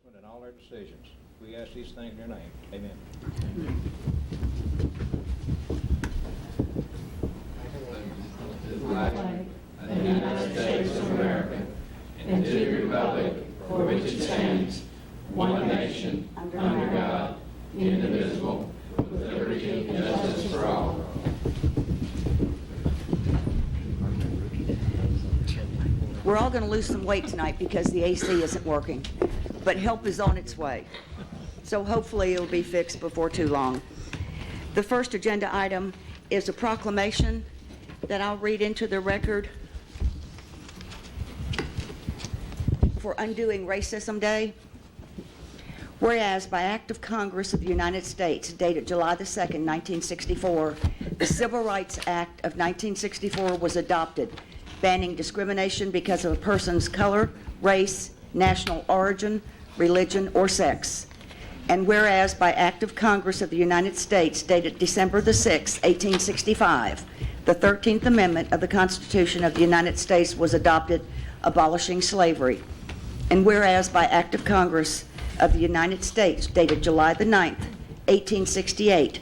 enforcement in all their decisions. We ask these things in your name. Amen. Flag of the United States of America and to the republic for which it stands, one nation, under God, indivisible, with liberty and justice for all. We're all going to lose some weight tonight because the AC isn't working, but help is on its way. So hopefully it'll be fixed before too long. The first agenda item is a proclamation that I'll read into the record for Undoing Racism Day. Whereas by act of Congress of the United States, dated July the 2nd, 1964, the Civil Rights Act of 1964 was adopted, banning discrimination because of a person's color, race, national origin, religion, or sex. And whereas by act of Congress of the United States, dated December the 6th, 1865, the 13th Amendment of the Constitution of the United States was adopted, abolishing slavery. And whereas by act of Congress of the United States, dated July the 9th, 1868,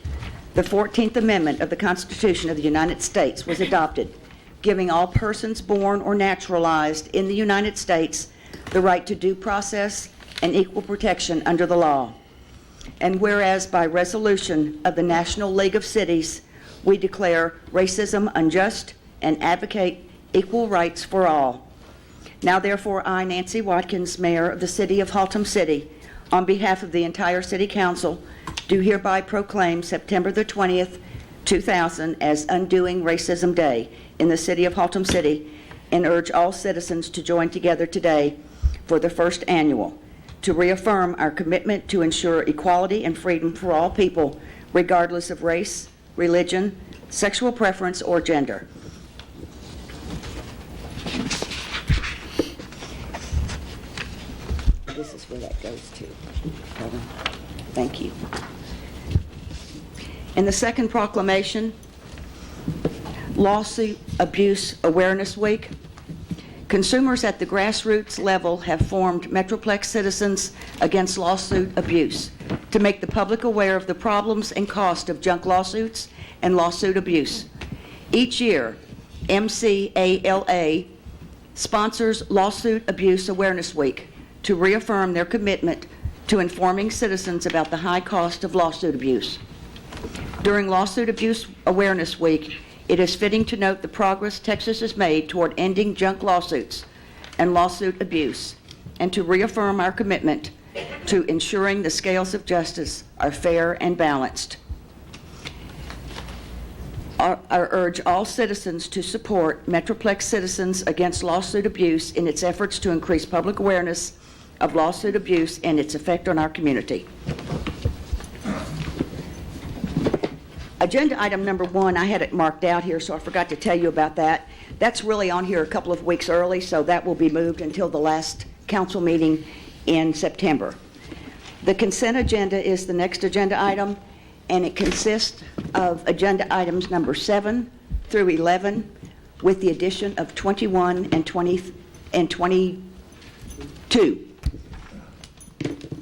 the 14th Amendment of the Constitution of the United States was adopted, giving all persons born or naturalized in the United States the right to due process and equal protection under the law. And whereas by resolution of the National League of Cities, we declare racism unjust and advocate equal rights for all. Now therefore, I, Nancy Watkins, Mayor of the City of Haltom City, on behalf of the entire City Council, do hereby proclaim September the 20th, 2000 as Undoing Racism Day in the City of Haltom City, and urge all citizens to join together today for the first annual to reaffirm our commitment to ensure equality and freedom for all people, regardless of race, religion, sexual preference, or gender. This is where that goes to. Kevin. Thank you. In the second proclamation, Lawsuit Abuse Awareness Week. Consumers at the grassroots level have formed Metroplex Citizens Against Lawsuit Abuse to make the public aware of the problems and cost of junk lawsuits and lawsuit abuse. Each year, MCALA sponsors Lawsuit Abuse Awareness Week to reaffirm their commitment to informing citizens about the high cost of lawsuit abuse. During Lawsuit Abuse Awareness Week, it is fitting to note the progress Texas has made toward ending junk lawsuits and lawsuit abuse, and to reaffirm our commitment to ensuring the scales of justice are fair and balanced. I urge all citizens to support Metroplex Citizens Against Lawsuit Abuse in its efforts to increase public awareness of lawsuit abuse and its effect on our community. Agenda item number 1, I had it marked out here, so I forgot to tell you about that. That's really on here a couple of weeks early, so that will be moved until the last council meeting in September. The consent agenda is the next agenda item, and it consists of agenda items number 7 through 11, with the addition of 21 and 20 and 22.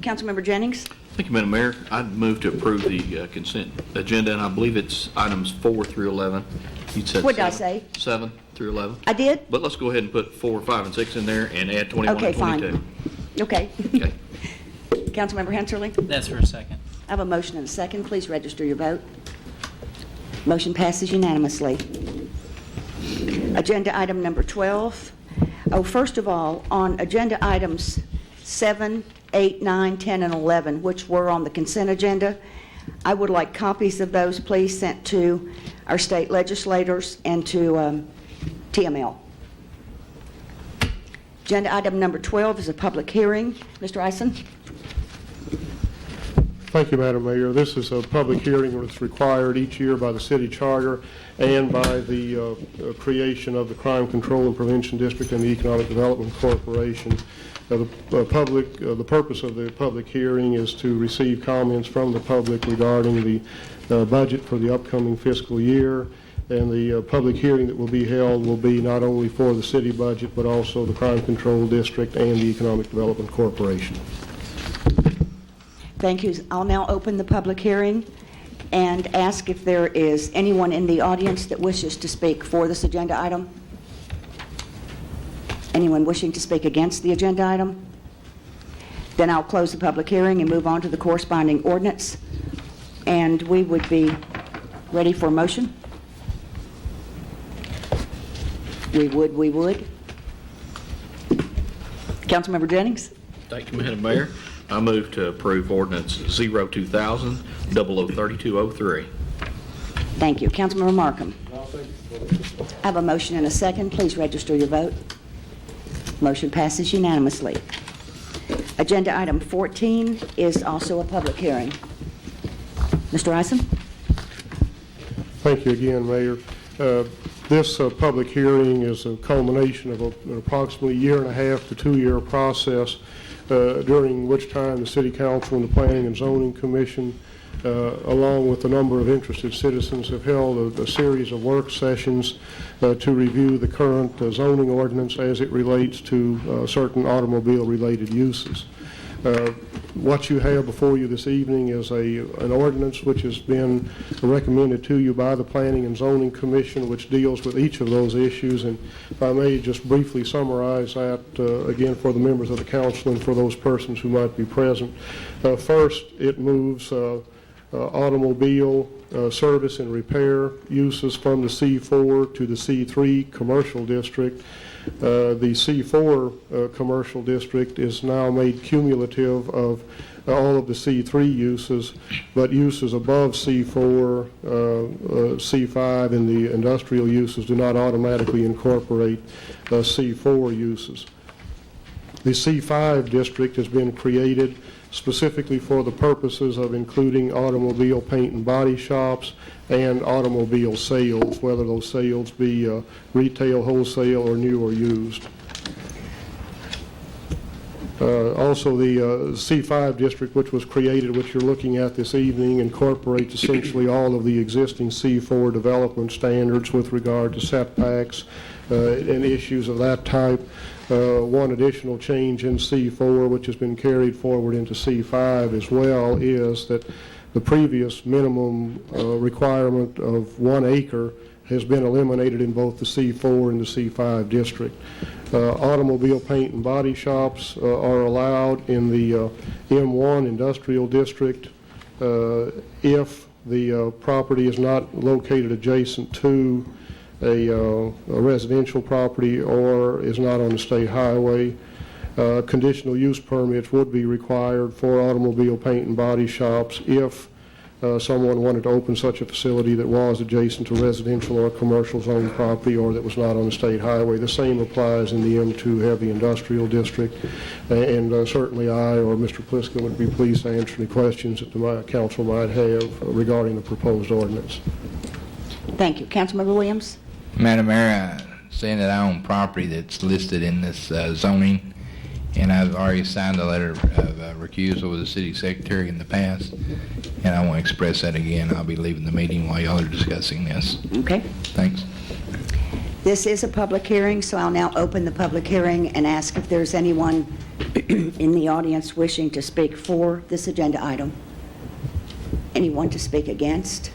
Councilmember Jennings? Thank you, Madam Mayor. I'd move to approve the consent agenda, and I believe it's items 4 through 11. You said What did I 7. say? 7 through 11. I did? But let's go ahead and put 4, 5, and 6 in there and add 21 Okay, and 22. fine. Okay. Okay. Councilmember Henserly? That's for a second. I have a motion and a second. Please register your vote. Motion passes unanimously. Agenda item number 12. Oh, first of all, on agenda items 7, 8, 9, 10, and 11, which were on the consent agenda, I would like copies of those, please, sent to our state legislators and to TML. Agenda item number 12 is a public hearing. Mr. Eisen? Thank you, Madam Mayor. This is a public hearing that's required each year by the city charter and by the creation of the Crime Control and Prevention District and the Economic Development Corporation. The purpose of the public hearing is to receive comments from the public regarding the budget for the upcoming fiscal year, and the public hearing that will be held will be not only for the city budget but also the Crime Control District and the Economic Development Corporation. Thank you. I'll now open the public hearing and ask if there is anyone in the audience that wishes to speak for this agenda item. Anyone wishing to speak against the agenda item? Then I'll close the public hearing and move on to the corresponding ordinance. And we would be ready for a motion. We would. Councilmember Jennings? Thank you, Madam Mayor. I move to approve ordinance 02000-003203. Thank you. Councilmember Markham? I have a motion and a second. Please register your vote. Motion passes unanimously. Agenda item 14 is also a public hearing. Mr. Isom? Thank you again, Mayor. This public hearing is a culmination of an approximately year and a half to 2-year process during which time the City Council and the Planning and Zoning Commission, along with a number of interested citizens, have held a series of work sessions to review the current zoning ordinance as it relates to certain automobile-related uses. What you have before you this evening is an ordinance which has been recommended to you by the Planning and Zoning Commission, which deals with each of those issues. And if I may just briefly summarize that again for the members of the council and for those persons who might be present. First, it moves automobile service and repair uses from the C4 to the C3 commercial district. The C4 commercial district is now made cumulative of all of the C3 uses, but uses above C4, C5, and the industrial uses do not automatically incorporate C4 uses. The C5 district has been created specifically for the purposes of including automobile paint and body shops and automobile sales, whether those sales be retail, wholesale, or new or used. Also, the C5 district, which was created, which you're looking at this evening, incorporates essentially all of the existing C4 development standards with regard to setbacks and issues of that type. One additional change in C4, which has been carried forward into C5 as well, is that the previous minimum requirement of 1 acre has been eliminated in both the C4 and the C5 district. Automobile paint and body shops are allowed in the M1 industrial district if the property is not located adjacent to a residential property or is not on the state highway. Conditional use permits would be required for automobile paint and body shops if someone wanted to open such a facility that was adjacent to residential or commercial zone property or that was not on the state highway. The same applies in the M2 heavy industrial district, and certainly I or Mr. Pliska would be pleased to answer any questions that the council might have regarding the proposed ordinance. Thank you. Councilmember Williams? Madam Mayor, saying that I own property that's listed in this zoning, and I've already signed a letter of recusal with the city secretary in the past, and I want to express that again. I'll be leaving the meeting while y'all are discussing this. Okay. Thanks. This is a public hearing, so I'll now open the public hearing and ask if there's anyone in the audience wishing to speak for this agenda item. Anyone to speak against?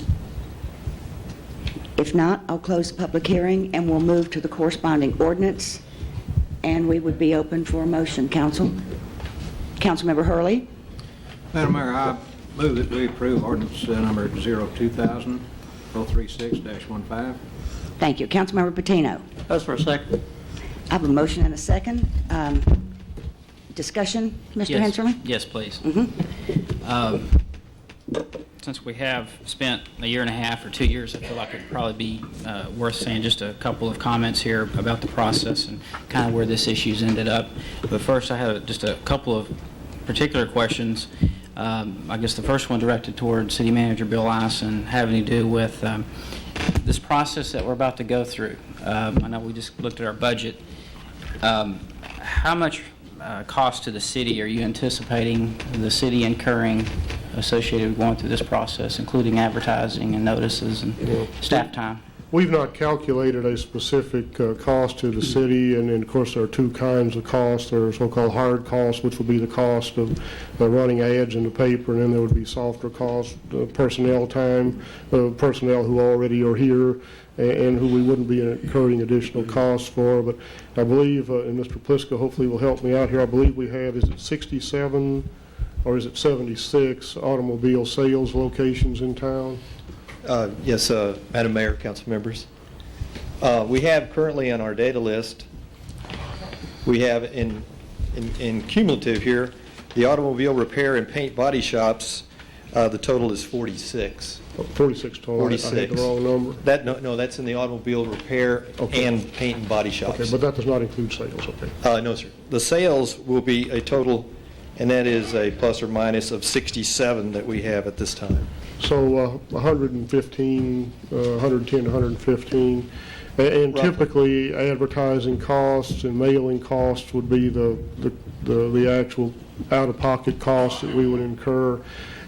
If not, I'll close the public hearing and we'll move to the corresponding ordinance, and we would be open for a motion. Council? Councilmember Hurley? Madam Mayor, I move that we approve ordinance number 02000-036-15. Thank you. Councilmember Patino? That's for a second. I have a motion and a second. Discussion, Mr. Yes. Henserman? Yes, please. Since we have spent a year and a half or 2 years, I feel like it'd probably be worth saying just a couple of comments here about the process and kind of where this issue's ended up. But first, I have just a couple of particular questions. I guess the first one directed toward City Manager Bill Ison, having to do with this process that we're about to go through. I know we just looked at our budget. How much cost to the city are you anticipating the city incurring associated with going through this process, including advertising and notices and staff time? We've not calculated a specific cost to the city, and then, of course, there are two kinds of costs. There are so-called hard costs, which would be the cost of running ads in the paper, and then there would be softer costs, personnel time, personnel who already are here, and who we wouldn't be incurring additional costs for. But I believe, and Mr. Pliska hopefully will help me out here, I believe we have, is it 67 or is it 76 automobile sales locations in town? Yes, Madam Mayor, council members. We have currently on our data list, we have in cumulative here, the automobile repair and paint body shops, the total is 46. 46 total. 46. I had the wrong number. No, that's in the automobile repair Okay. and paint and body shops. Okay, but that does not include sales, okay. No, sir. The sales will be a total, and that is a plus or minus of 67 that we have at this time. So 115, 110 to 115. And Roughly. typically, advertising costs and mailing costs would be the actual out-of-pocket costs that we would incur.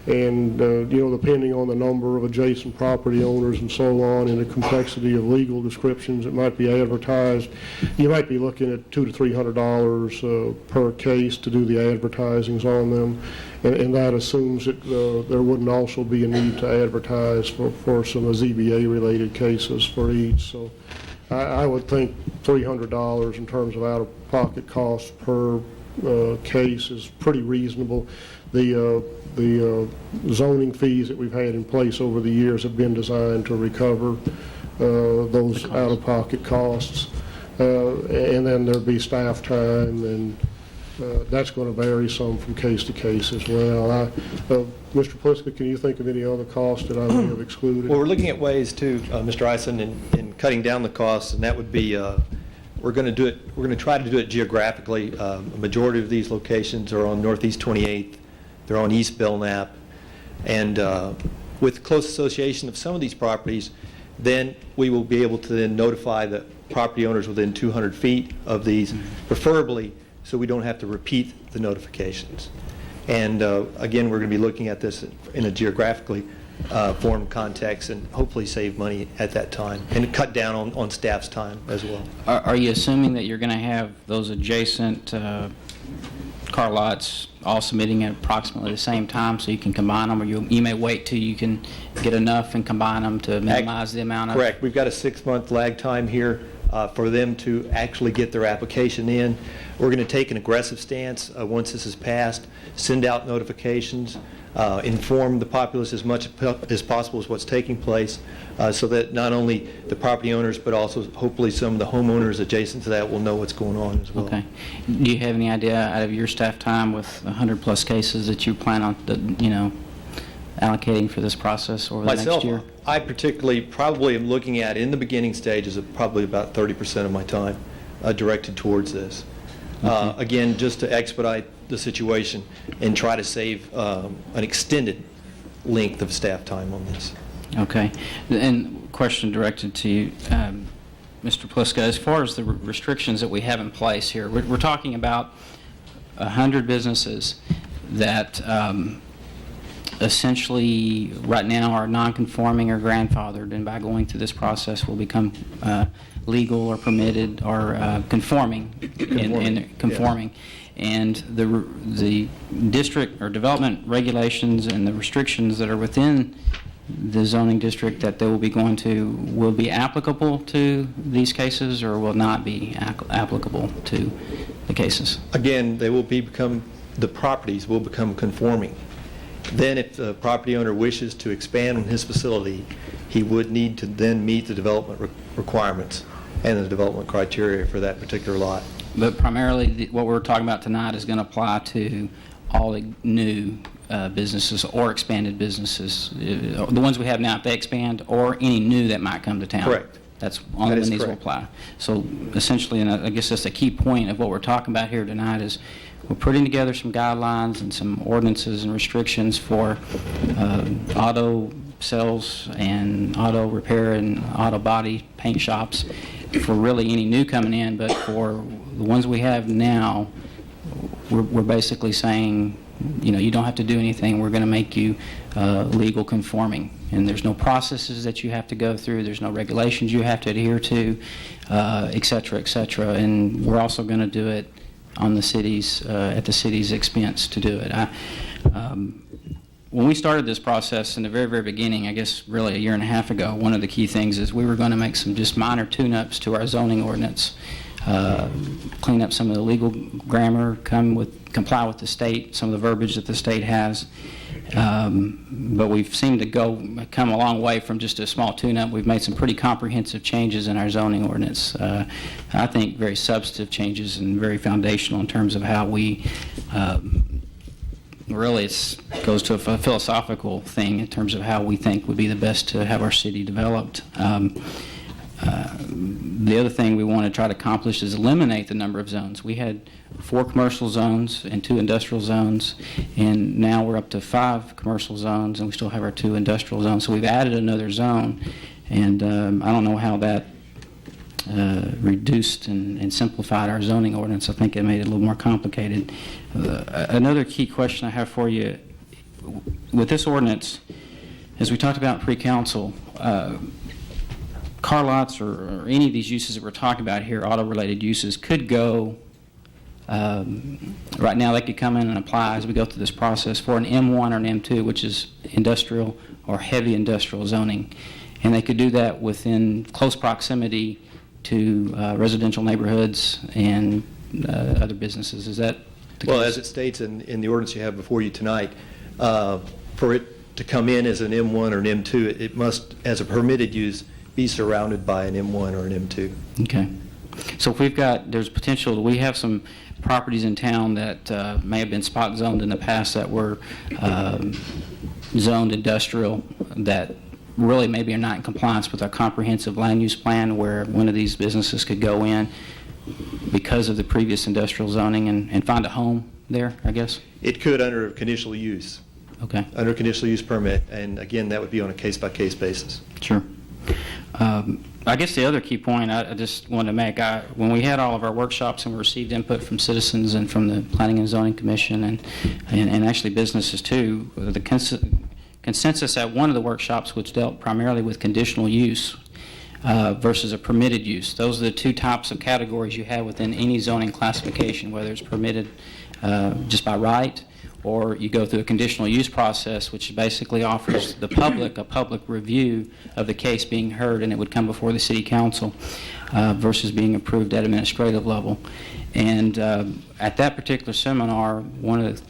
And, depending on the number of adjacent property owners and so on, and the complexity of legal descriptions that might be advertised, you might be looking at $200 to $300 per case to do the advertisings on them. And that assumes that there wouldn't also be a need to advertise for some ZBA-related cases for each. So I would think $300 in terms of out-of-pocket costs per case is pretty reasonable. The zoning fees that we've had in place over the years have been designed to recover those out-of-pocket costs. And then there'd be staff time, and that's going to vary some from case to case as well. Mr. Pliska, can you think of any other costs that I may have excluded? Well, we're looking at ways too, Mr. Eisen, in cutting down the costs, and that would be we're going to try to do it geographically. A majority of these locations are on Northeast 28th. They're on East Belknap. And with close association of some of these properties, then we will be able to then notify the property owners within 200 feet of these, preferably so we don't have to repeat the notifications. And again, we're going to be looking at this in a geographically formed context and hopefully save money at that time and cut down on staff's time as well. Are you assuming that you're going to have those adjacent car lots all submitting at approximately the same time so you can combine them, or you may wait till you can get enough and combine them to minimize the amount of... Correct. We've got a 6-month lag time here for them to actually get their application in. We're going to take an aggressive stance once this is passed, send out notifications, inform the populace as much as possible as what's taking place, so that not only the property owners but also hopefully some of the homeowners adjacent to that will know what's going on as well. Okay. Do you have any idea out of your staff time with 100-plus cases that you plan on, allocating for this process over the next year? I particularly probably am looking at, in the beginning stages, of probably about 30% of my time directed towards this. Again, just to expedite the situation and try to save an extended length of staff time on this. Okay. And question directed to you, Mr. Pliska, as far as the restrictions that we have in place here, we're talking about 100 businesses that essentially right now are non-conforming or grandfathered, and by going through this process will become legal or permitted or conforming. Conforming. And the district or development regulations and the restrictions that are within the zoning district that they will be going to will be applicable to these cases or will not be applicable to the cases? Again, the properties will become conforming. Then if the property owner wishes to expand on his facility, he would need to then meet the development requirements and the development criteria for that particular lot. But primarily, what we're talking about tonight is going to apply to all the new businesses or expanded businesses. The ones we have now, if they expand, or any new that might come to town. Correct. That's only when these will correct. apply. So essentially, and I guess that's the key point of what we're talking about here tonight is we're putting together some guidelines and some ordinances and restrictions for auto sales and auto repair and auto body paint shops for really any new coming in, but for the ones we have now, we're basically saying, you don't have to do anything. We're going to make you legal conforming. and there's no processes that you have to go through, there's no regulations you have to adhere to, et cetera, and we're also going to do it on the city's, at the city's expense to do it. When we started this process in the very, very beginning, I guess really a year and a half ago, one of the key things is we were going to make some just minor tune-ups to our zoning ordinance, clean up some of the legal grammar, comply with the state, some of the verbiage that the state has. But we've seemed to come a long way from just a small tune-up. We've made some pretty comprehensive changes in our zoning ordinance. I think very substantive changes and very foundational in terms of how we really it goes to a philosophical thing in terms of how we think would be the best to have our city developed. The other thing we want to try to accomplish is eliminate the number of zones. We had 4 commercial zones and 2 industrial zones, and now we're up to 5 commercial zones, and we still have our 2 industrial zones. So we've added another zone, and I don't know how that reduced and simplified our zoning ordinance. I think it made it a little more complicated. Another key question I have for you, with this ordinance, as we talked about in pre-council, car lots or any of these uses that we're talking about here, auto-related uses, could go, right now they could come in and apply as we go through this process for an M1 or an M2, which is industrial or heavy industrial zoning. And they could do that within close proximity to residential neighborhoods and other businesses. Is that the case? Well, as it states in the ordinance you have before you tonight, for it to come in as an M1 or an M2, it must, as a permitted use, be surrounded by an M1 or an M2. Okay. So if there's potential, we have some properties in town that may have been spot zoned in the past that were zoned industrial that really maybe are not in compliance with our comprehensive land use plan, where one of these businesses could go in because of the previous industrial zoning and find a home there, I guess? It could under conditional use. Okay. Under conditional use permit, and again, that would be on a case-by-case basis. Sure. I guess the other key point I just wanted to make, when we had all of our workshops and we received input from citizens and from the Planning and Zoning Commission and actually businesses too, the consensus at one of the workshops, which dealt primarily with conditional use versus a permitted use. Those are the 2 types of categories you have within any zoning classification, whether it's permitted just by right, or you go through a conditional use process, which basically offers the public a public review of the case being heard, and it would come before the city council versus being approved at administrative level. And at that particular seminar,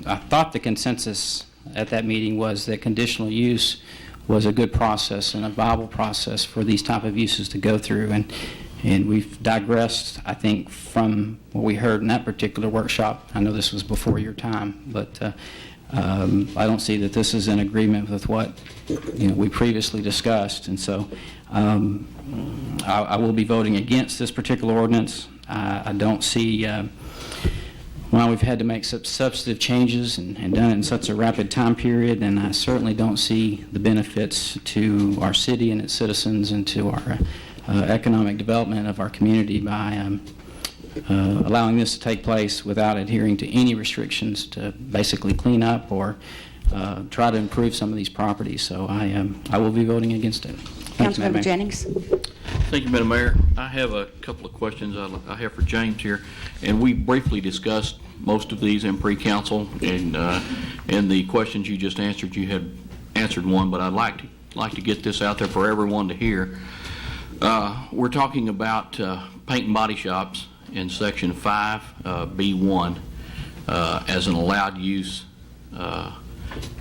I thought the consensus at that meeting was that conditional use was a good process and a viable process for these type of uses to go through. And we've digressed, I think, from what we heard in that particular workshop. I know this was before your time, but I don't see that this is in agreement with what we previously discussed. And so I will be voting against this particular ordinance. I don't see why we've had to make such substantive changes and done it in such a rapid time period, and I certainly don't see the benefits to our city and its citizens and to our economic development of our community by allowing this to take place without adhering to any restrictions to basically clean up or try to improve some of these properties. So I will be voting against it. Thanks, Madam Councilmember Mayor. Jennings. Thank you, Madam Mayor. I have a couple of questions I have for James here, and we briefly discussed most of these in pre-council, and the questions you just answered, you had answered one, but I'd like to get this out there for everyone to hear. We're talking about paint and body shops in Section 5B1 as an allowed use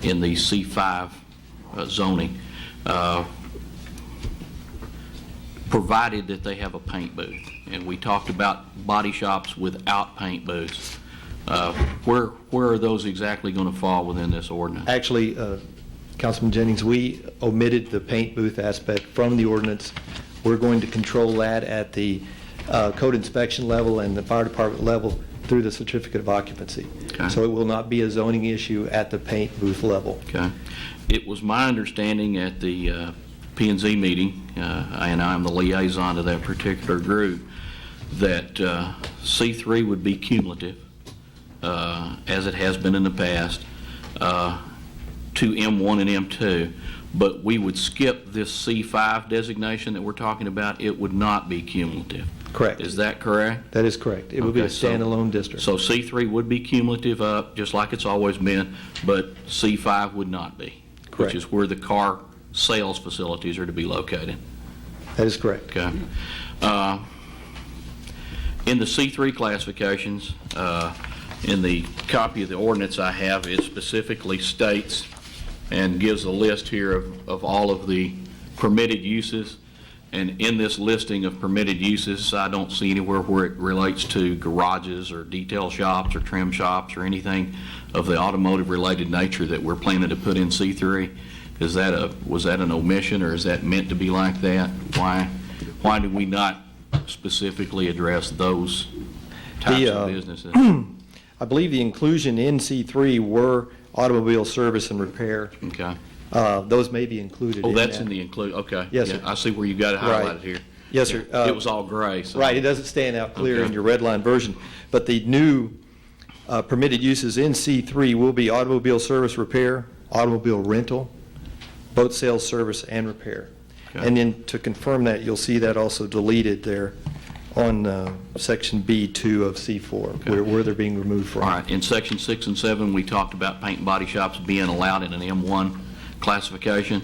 in the C5 zoning, provided that they have a paint booth. And we talked about body shops without paint booths. Where are those exactly going to fall within this ordinance? Actually, Councilman Jennings, we omitted the paint booth aspect from the ordinance. We're going to control that at the code inspection level and the fire department level through the certificate of occupancy. Okay. So it will not be a zoning issue at the paint booth level. Okay. It was my understanding at the P&Z meeting, and I'm the liaison to that particular group, that C3 would be cumulative, as it has been in the past, to M1 and M2, but we would skip this C5 designation that we're talking about. It would not be cumulative. Correct. Is that correct? That is correct. It would be a Okay, so- standalone district. So C3 would be cumulative up, just like it's always been, but C5 would not be. Correct. Which is where the car sales facilities are to be located. That is correct. Okay. In the C3 classifications, in the copy of the ordinance I have, it specifically states and gives a list here of all of the permitted uses. And in this listing of permitted uses, I don't see anywhere where it relates to garages or detail shops or trim shops or anything of the automotive-related nature that we're planning to put in C3. Was that an omission, or is that meant to be like that? Why did we not specifically address those types of businesses? I believe the inclusion in C3 were automobile service and repair. Okay. Those may be included Oh, in that's that. in the include, okay. Yes, Yeah, sir. I see where you got it Right. highlighted here. Yes, sir. Yeah, it was all gray, so. Right, it doesn't stand out clear Okay. in your red line version. But the new permitted uses in C3 will be automobile service repair, automobile rental, boat sales service, and repair. Okay. And then to confirm that, you'll see that also deleted there on section B2 of C4, where they're being removed from. All right, in section 6 and 7, we talked about paint and body shops being allowed in an M1 classification,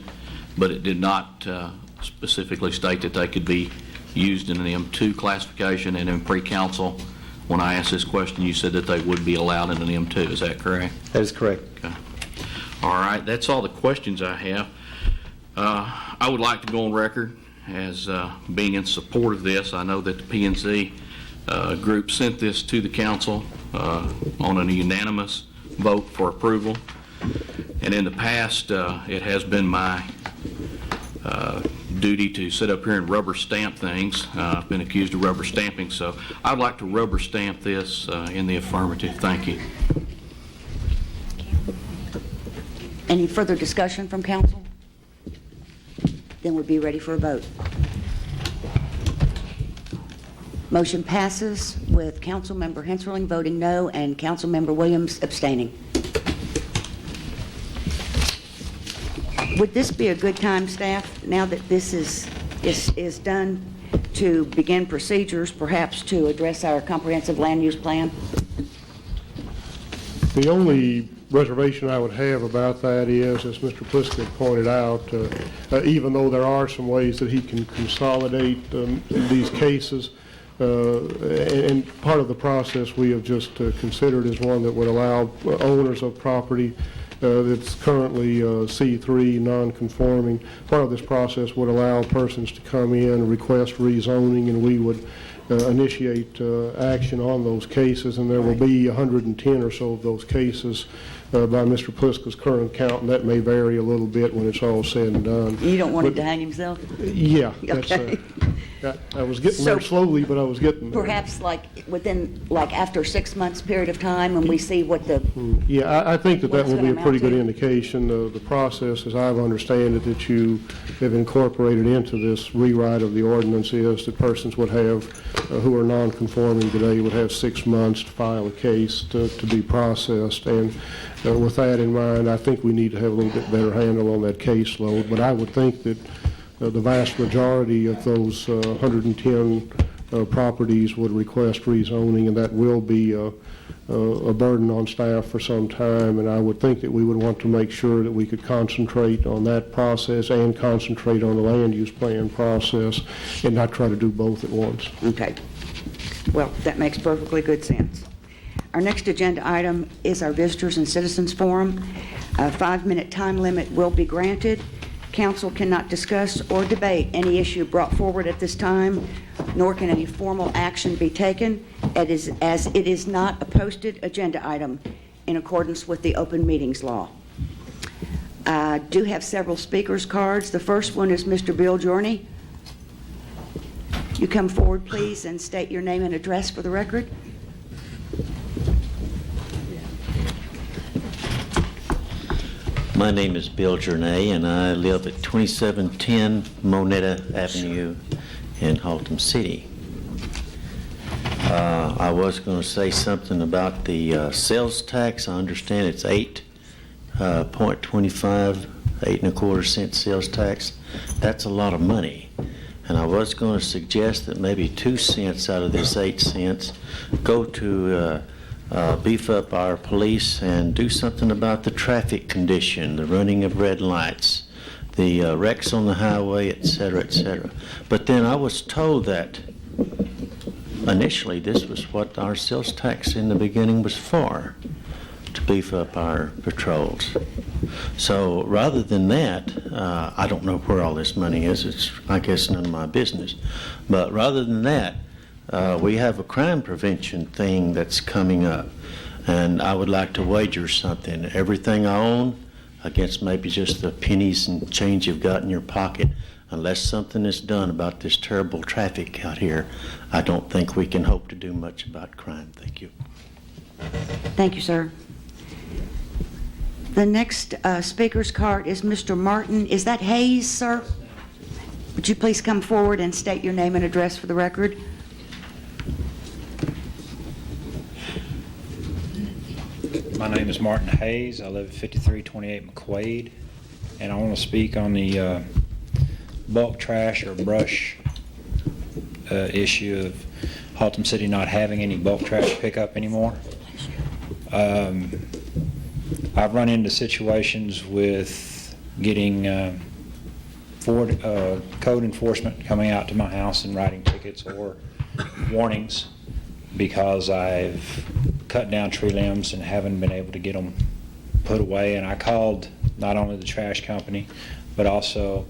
but it did not specifically state that they could be used in an M2 classification. And in pre-council, when I asked this question, you said that they would be allowed in an M2. Is that correct? That is correct. Okay. All right, that's all the questions I have. I would like to go on record as being in support of this. I know that the P&Z group sent this to the council on a unanimous vote for approval. And in the past, it has been my duty to sit up here and rubber stamp things. I've been accused of rubber stamping, so I'd like to rubber stamp this in the affirmative. Thank you. Any further discussion from council? Then we'd be ready for a vote. Motion passes with Councilmember Henserling voting no and Councilmember Williams abstaining. Would this be a good time, staff, now that this is done, to begin procedures, perhaps to address our comprehensive land use plan? The only reservation I would have about that is, as Mr. Pliskett pointed out, even though there are some ways that he can consolidate these cases, and part of the process we have just considered is one that would allow owners of property that's currently C3 non-conforming. Part of this process would allow persons to come in and request rezoning, and we would initiate action on those cases, and there will be 110 or so of those cases by Mr. Pliskett's current count, and that may vary a little bit when it's all said and done. You don't want him But- to hang himself? Yeah. That's, Okay. I was getting So- there slowly, but I was getting there. Perhaps after 6 months period of time, and we see what the, Yeah, I think that What's will it be a gonna pretty amount good to? indication of the process, as I understand it, that you have incorporated into this rewrite of the ordinance is that persons would have, who are non-conforming today, would have 6 months to file a case to be processed. And with that in mind, I think we need to have a little bit better handle on that caseload. But I would think that the vast majority of those 110 properties would request rezoning, and that will be a burden on staff for some time. And I would think that we would want to make sure that we could concentrate on that process and concentrate on the land use plan process and not try to do both at once. okay. Well, that makes perfectly good sense. Our next agenda item is our Visitors and Citizens Forum. A 5-minute time limit will be granted. Council cannot discuss or debate any issue brought forward at this time, nor can any formal action be taken, as it is not a posted agenda item in accordance with the Open Meetings Law. I do have several speakers' cards. The first one is Mr. Bill Journey. You come forward, please, and state your name and address for the record. My name is Bill Journey, and I live at 2710 Monetta Avenue in Haltom City. I was going to say something about the sales tax. I understand it's 8.25 8.25 cent sales tax. That's a lot of money. And I was going to suggest that maybe 2 cents out of this 8 cents go to beef up our police and do something about the traffic condition, the running of red lights, the wrecks on the highway, et cetera, et cetera. But then I was told that initially this was what our sales tax in the beginning was for, to beef up our patrols. So rather than that, I don't know where all this money is. It's, I guess, none of my business. But rather than that, we have a crime prevention thing that's coming up. And I would like to wager something. Everything I own against maybe just the pennies and change you've got in your pocket. Unless something is done about this terrible traffic out here, I don't think we can hope to do much about crime. Thank you. Thank you, sir. The next speaker's card is Mr. Martin. Is that Hayes, sir? Would you please come forward and state your name and address for the record? My name is Martin Hayes. I live at 5328 McQuaid, and I want to speak on the bulk trash or brush issue of Haltom City not having any bulk trash pickup anymore. I've run into situations with getting code enforcement coming out to my house and writing tickets or warnings because I've cut down tree limbs and haven't been able to get them put away. And I called not only the trash company, but also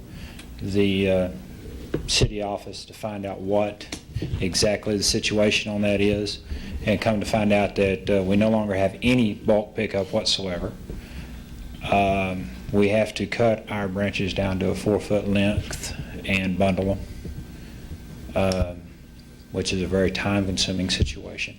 the city office to find out what exactly the situation on that is, and come to find out that we no longer have any bulk pickup whatsoever. We have to cut our branches down to a 4-foot length and bundle them, which is a very time-consuming situation.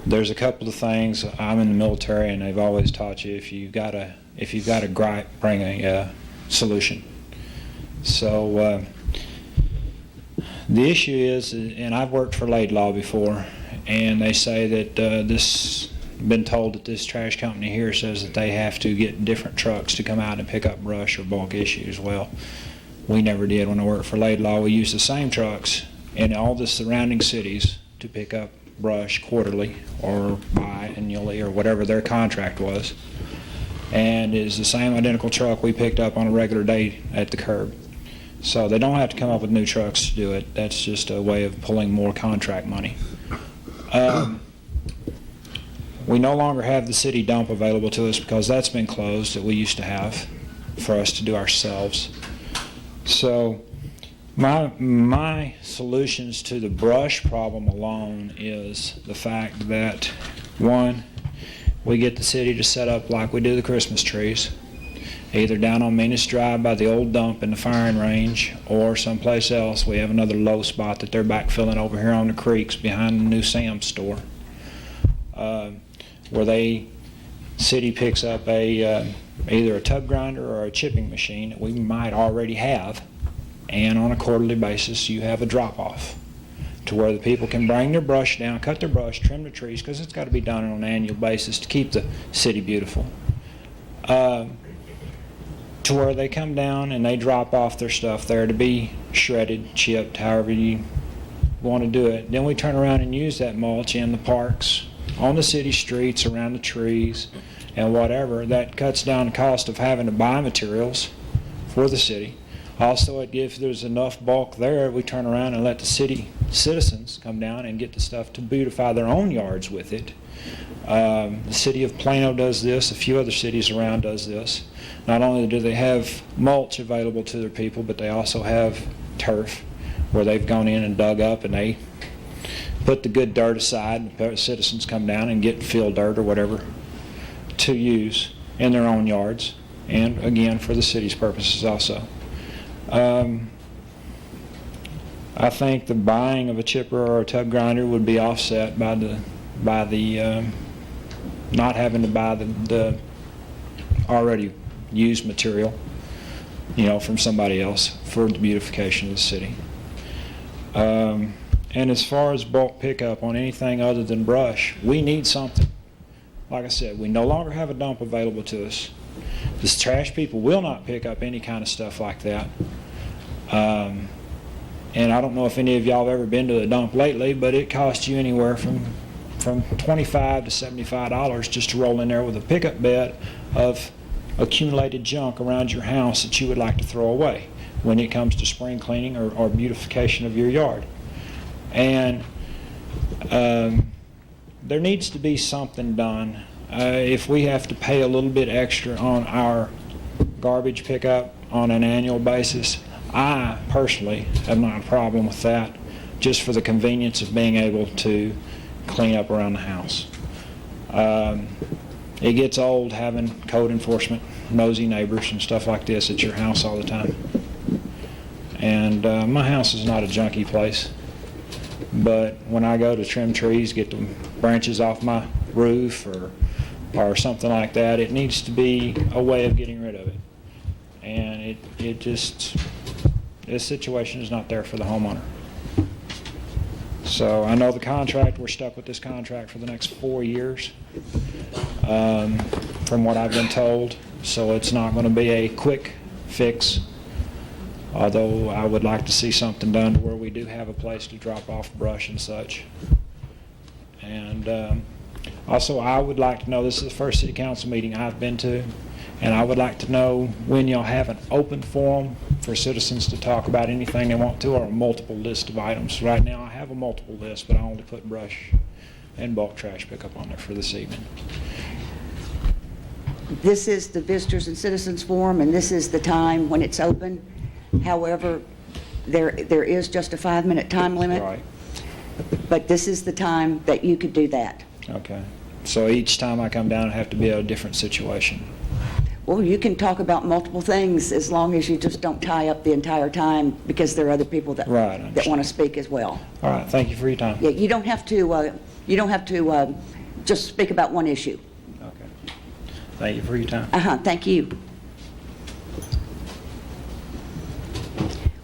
There's a couple of things. I'm in the military, and they've always taught you if you've got a gripe, bring a solution. So the issue is, and I've worked for Laidlaw before, and they say that been told that this trash company here says that they have to get different trucks to come out and pick up brush or bulk issues. Well, we never did when I worked for Laidlaw. We used the same trucks in all the surrounding cities to pick up brush quarterly or biannually or whatever their contract was. And it's the same identical truck we picked up on a regular day at the curb. So they don't have to come up with new trucks to do it. That's just a way of pulling more contract money. We no longer have the city dump available to us because that's been closed that we used to have for us to do ourselves. So my solutions to the brush problem alone is the fact that, one, we get the city to set up like we do the Christmas trees, either down on Menace Drive by the old dump in the firing range or someplace else. We have another low spot that they're backfilling over here on the creeks behind the new Sam's store, where city picks up either a tub grinder or a chipping machine that we might already have, and on a quarterly basis you have a drop-off to where the people can bring their brush down, cut their brush, trim the trees, because it's got to be done on an annual basis to keep the city beautiful, to where they come down and they drop off their stuff there to be shredded, chipped, however you want to do it. Then we turn around and use that mulch in the parks, on the city streets, around the trees, and whatever. That cuts down the cost of having to buy materials for the city. Also, if there's enough bulk there, we turn around and let the city citizens come down and get the stuff to beautify their own yards with it. The city of Plano does this. A few other cities around does this. Not only do they have mulch available to their people, but they also have turf, where they've gone in and dug up and they put the good dirt aside. The citizens come down and get field dirt or whatever to use in their own yards, and again for the city's purposes also. I think the buying of a chipper or a tub grinder would be offset by the not having to buy the already used material, from somebody else for the beautification of the city. And as far as bulk pickup on anything other than brush, we need something. like I said, we no longer have a dump available to us. The trash people will not pick up any kind of stuff like that. And I don't know if any of y'all have ever been to a dump lately, but it costs you anywhere from $25 to $75 just to roll in there with a pickup bed of accumulated junk around your house that you would like to throw away when it comes to spring cleaning or beautification of your yard. And there needs to be something done. If we have to pay a little bit extra on our garbage pickup on an annual basis, I personally have not a problem with that, just for the convenience of being able to clean up around the house. It gets old having code enforcement, nosy neighbors and stuff like this at your house all the time. And my house is not a junky place, but when I go to trim trees, get the branches off my roof or something like that, it needs to be a way of getting rid of it. And it just, this situation is not there for the homeowner. So I know the contract, we're stuck with this contract for the next 4 years, from what I've been told. So it's not going to be a quick fix, although I would like to see something done to where we do have a place to drop off brush and such. And also, I would like to know, this is the first city council meeting I've been to, and I would like to know when y'all have an open forum for citizens to talk about anything they want to, or a multiple list of items. Right now I have a multiple list, but I only put brush and bulk trash pickup on there for this evening. This is the Visitors and Citizens Forum, and this is the time when it's open. However, there is just a 5-minute time limit. Right. But this is the time that you could do that. Okay. So each time I come down, I have to be a different situation. Well, you can talk about multiple things as long as you just don't tie up the entire time, because there are other people that Right, that want to speak as well. All right. Thank you for your time. Yeah, you don't have to just speak about one issue. Okay. Thank you for your time. Thank you.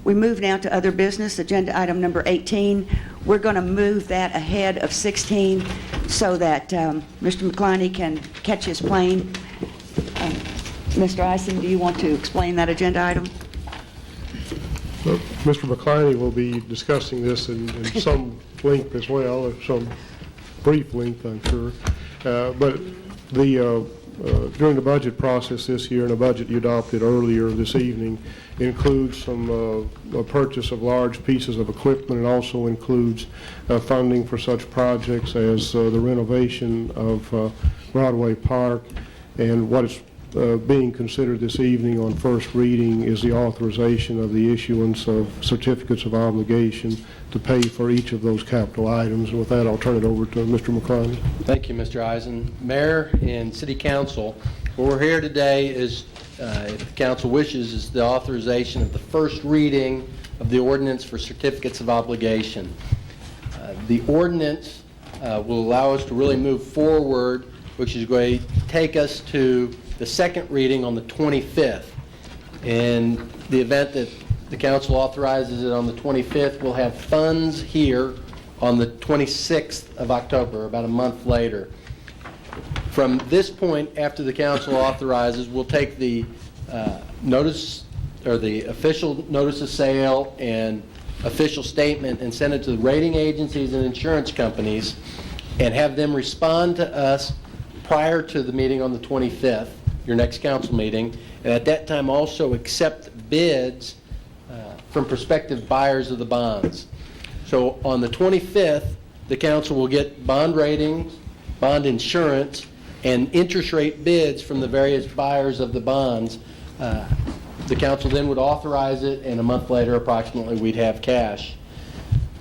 We move now to other business, agenda item number 18. We're going to move that ahead of 16 so that Mr. McCliney can catch his plane. Mr. Eisen, do you want to explain that agenda item? Mr. McCliney will be discussing this in some length as well, or some brief length, I'm sure. But during the budget process this year, and a budget you adopted earlier this evening, includes some a purchase of large pieces of equipment. It also includes funding for such projects as the renovation of Broadway Park, and what is being considered this evening on first reading is the authorization of the issuance of certificates of obligation to pay for each of those capital items. And with that, I'll turn it over to Mr. McCliney. Thank you, Mr. Eisen. Mayor and City Council, what we're here today is, if the council wishes, is the authorization of the first reading of the ordinance for certificates of obligation. The ordinance will allow us to really move forward, which is going to take us to the second reading on the 25th. In the event that the council authorizes it on the 25th, we'll have funds here on the 26th of October, about a month later. From this point, after the council authorizes, we'll take the notice, or the official notice of sale and official statement, and send it to the rating agencies and insurance companies, and have them respond to us prior to the meeting on the 25th, your next council meeting, and at that time also accept bids from prospective buyers of the bonds. So on the 25th, the council will get bond ratings, bond insurance, and interest rate bids from the various buyers of the bonds. The council then would authorize it, and a month later, approximately, we'd have cash.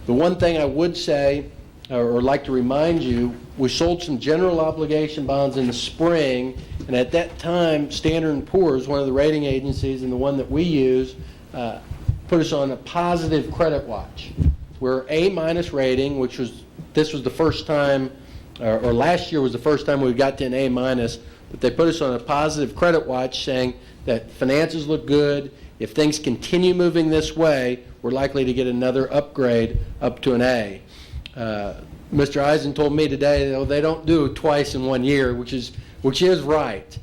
The one thing I would say, or like to remind you, we sold some general obligation bonds in the spring, and at that time, Standard & Poor's, one of the rating agencies and the one that we use, put us on a positive credit watch. We're A- rating, which was, this was the first time, or last year was the first time we got to an A-, but they put us on a positive credit watch, saying that finances look good. If things continue moving this way, we're likely to get another upgrade up to an A. Mr. Eisen told me today, they don't do it twice in 1 year, which is right.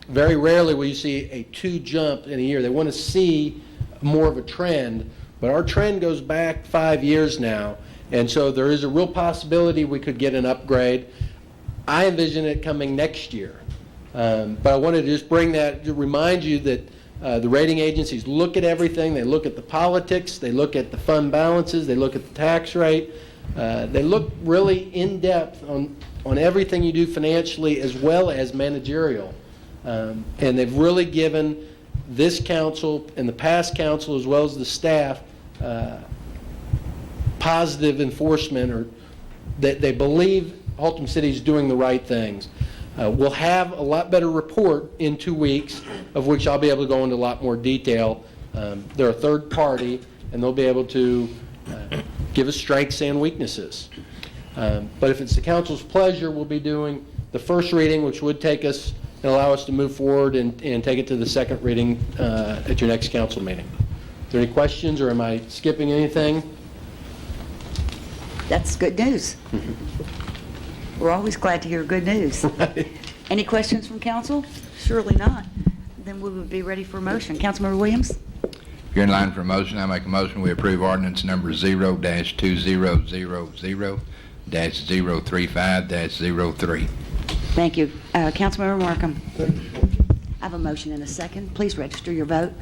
Very rarely will you see a 2 jump in a year. They want to see more of a trend, but our trend goes back 5 years now, and so there is a real possibility we could get an upgrade. I envision it coming next year, but I wanted to just bring that to remind you that the rating agencies look at everything. They look at the politics, they look at the fund balances, they look at the tax rate. They look really in depth on everything you do financially as well as managerial. And they've really given this council and the past council as well as the staff positive enforcement, or that they believe Haltom City is doing the right things. We'll have a lot better report in 2 weeks, of which I'll be able to go into a lot more detail. They're a third party, and they'll be able to give us strengths and weaknesses. But if it's the council's pleasure, we'll be doing the first reading, which would take us and allow us to move forward and take it to the second reading at your next council meeting. Are there any questions, or am I skipping anything? That's good news. We're always glad to hear good news. Any questions from council? Surely not. Then we would be ready for a motion. Councilmember Williams? If you're in line for a motion, I make a motion we approve ordinance number 0-2000-035-03. Thank you. Councilmember Markham? I have a motion and a second. Please register your vote.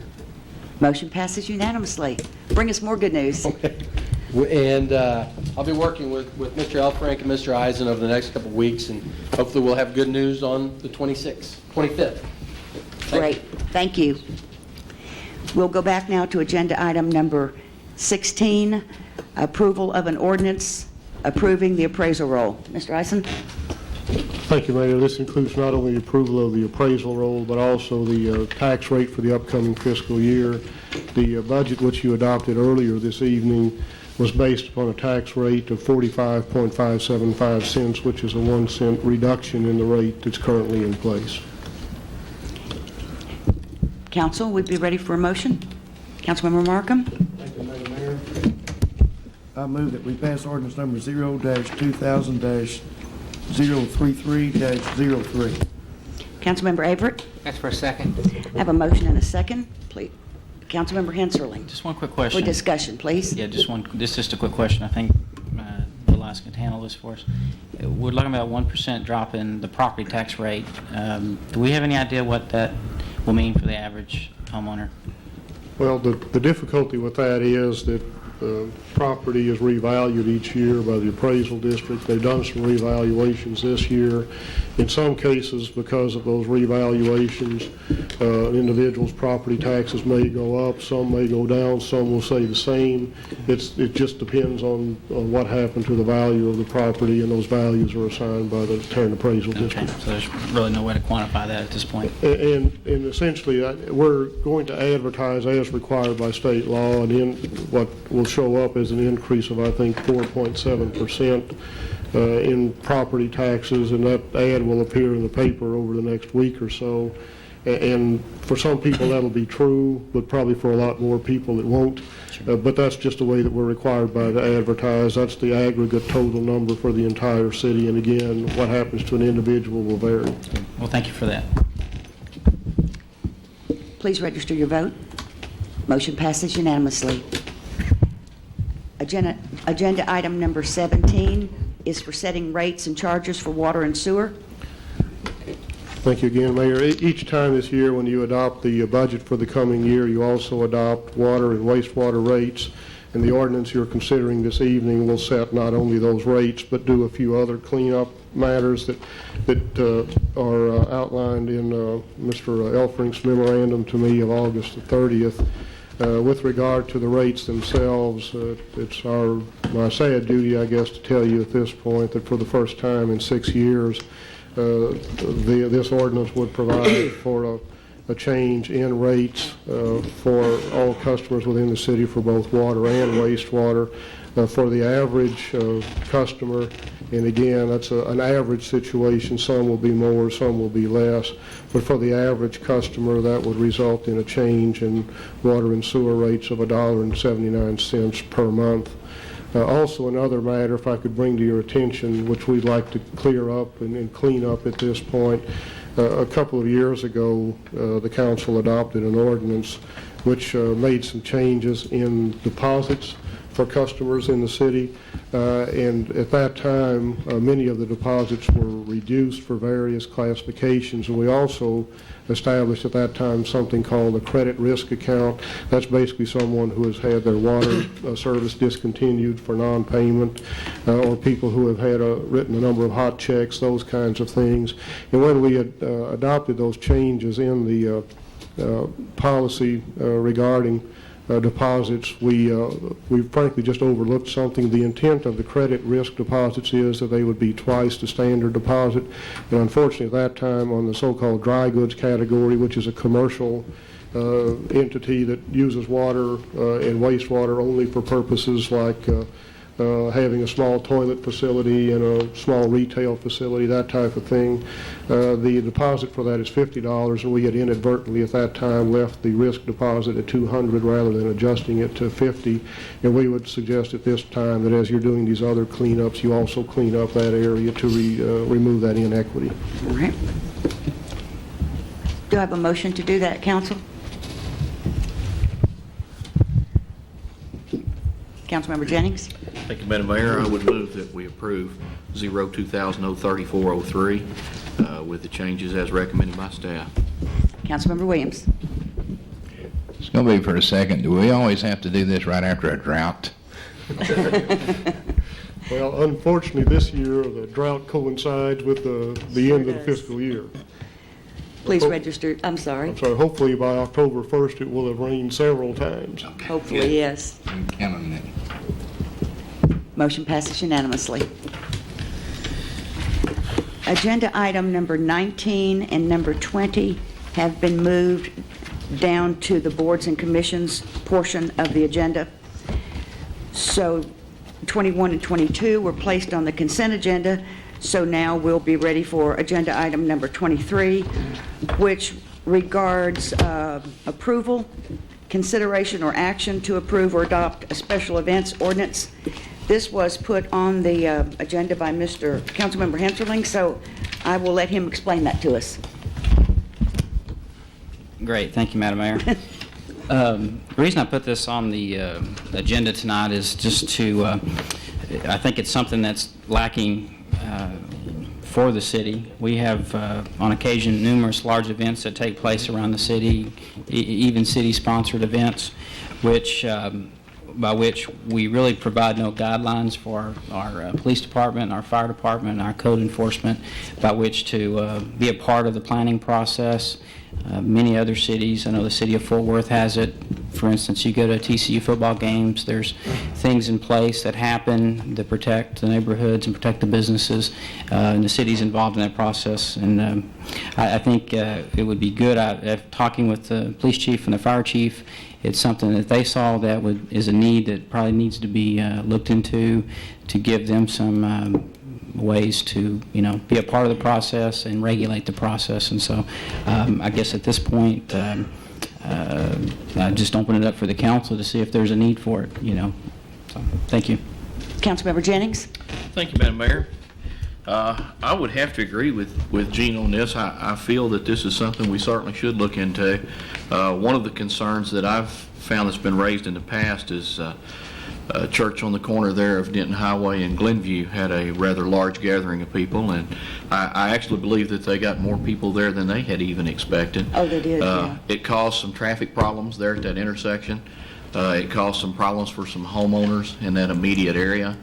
Motion passes unanimously. Bring us more good news. Okay. And I'll be working with Mr. Elfrank and Mr. Eisen over the next couple of weeks, and hopefully we'll have good news on the 25th. Great. Thank you. We'll go back now to agenda item number 16, approval of an ordinance approving the appraisal roll. Mr. Eisen? Thank you, Mayor. This includes not only approval of the appraisal roll, but also the tax rate for the upcoming fiscal year. The budget which you adopted earlier this evening was based upon a tax rate of 45.575 cents, which is a 1 cent reduction in the rate that's currently in place. Council, we'd be ready for a motion. Councilmember Markham? Thank you, Madam Mayor. I move that we pass ordinance number 0-2000-033-03. Councilmember Everett? Ask for a second. I have a motion and a second. Please. Councilmember Henserling? Just one quick question. For discussion, please. Yeah, this is just a quick question. I think Elias can handle this for us. We're looking about a 1% drop in the property tax rate. Do we have any idea what that will mean for the average homeowner? Well, the difficulty with that is that property is revalued each year by the appraisal district. They've done some revaluations this year. In some cases, because of those revaluations, an individual's property taxes may go up, some may go down, some will stay the same. It just depends on what happened to the value of the property, and those values are assigned by the Tarrant Appraisal District. Okay, so there's really no way to quantify that at this point. And essentially, we're going to advertise as required by state law, and in what will show up as an increase of, I think, 4.7% in property taxes, and that ad will appear in the paper over the next week or so. And for some people that'll be true, but probably for a lot more people it won't. But that's just the way that we're required by to advertise. That's the aggregate total number for the entire city, and again, what happens to an individual will vary. Well, thank you for that. Please register your vote. Motion passes unanimously. Agenda item number 17 is for setting rates and charges for water and sewer. Thank you again, Mayor. Each time this year when you adopt the budget for the coming year, you also adopt water and wastewater rates, and the ordinance you're considering this evening will set not only those rates, but do a few other cleanup matters that are outlined in Mr. Elfrank's memorandum to me of August the 30th. With regard to the rates themselves, it's my sad duty, I guess, to tell you at this point that for the first time in 6 years, this ordinance would provide for a change in rates for all customers within the city for both water and wastewater. For the average customer, and again, that's an average situation. Some will be more, some will be less. But for the average customer, that would result in a change in water and sewer rates of $1.79 per month. Also, another matter, if I could bring to your attention, which we'd like to clear up and clean up at this point. A couple of years ago, the council adopted an ordinance which made some changes in deposits for customers in the city. And at that time, many of the deposits were reduced for various classifications. And we also established at that time something called a credit risk account. That's basically someone who has had their water service discontinued for non-payment, or people who have had written a number of hot checks, those kinds of things. And when we had adopted those changes in the policy regarding deposits, we frankly just overlooked something. The intent of the credit risk deposits is that they would be twice the standard deposit. And unfortunately, at that time, on the so-called dry goods category, which is a commercial entity that uses water and wastewater only for purposes like having a small toilet facility and a small retail facility, that type of thing. The deposit for that is $50, and we had inadvertently at that time left the risk deposit at $200 rather than adjusting it to $50. And we would suggest at this time that as you're doing these other cleanups, you also clean up that area to remove that inequity. All right. Do I have a motion to do that, council? Councilmember Jennings? Thank you, Madam Mayor. I would move that we approve 02000-3403 with the changes as recommended by staff. Councilmember Williams? It's going to be for a second. Do we always have to do this right after a drought? Well, unfortunately, this year the drought coincides with the end of the fiscal year. Please register. I'm sorry. Hopefully by October 1st it will have rained several times. Hopefully, yes. I'm counting it. Motion passes unanimously. Agenda item number 19 and number 20 have been moved down to the boards and commissions portion of the agenda. So 21 and 22 were placed on the consent agenda. So now we'll be ready for agenda item number 23, which regards approval, consideration, or action to approve or adopt a special events ordinance. This was put on the agenda by Councilmember Hensarling, so I will let him explain that to us. Great. Thank you, Madam Mayor. The reason I put this on the agenda tonight is just to, I think it's something that's lacking for the city. We have, on occasion, numerous large events that take place around the city, even city-sponsored events, by which we really provide no guidelines for our police department, our fire department, our code enforcement, by which to be a part of the planning process. Many other cities, I know the city of Fort Worth has it. For instance, you go to TCU football games, there's things in place that happen to protect the neighborhoods and protect the businesses, and the city's involved in that process. And I think it would be good, talking with the police chief and the fire chief, it's something that they saw that is a need that probably needs to be looked into to give them some ways to, be a part of the process and regulate the process. And so I guess at this point, I just open it up for the council to see if there's a need for it, So, thank you. Councilmember Jennings? Thank you, Madam Mayor. I would have to agree with Gene on this. I feel that this is something we certainly should look into. One of the concerns that I've found that's been raised in the past is a church on the corner there of Denton Highway and Glenview had a rather large gathering of people, and I actually believe that they got more people there than they had even expected. Oh, they did, yeah. It caused some traffic problems there at that intersection. It caused some problems for some homeowners in that immediate area.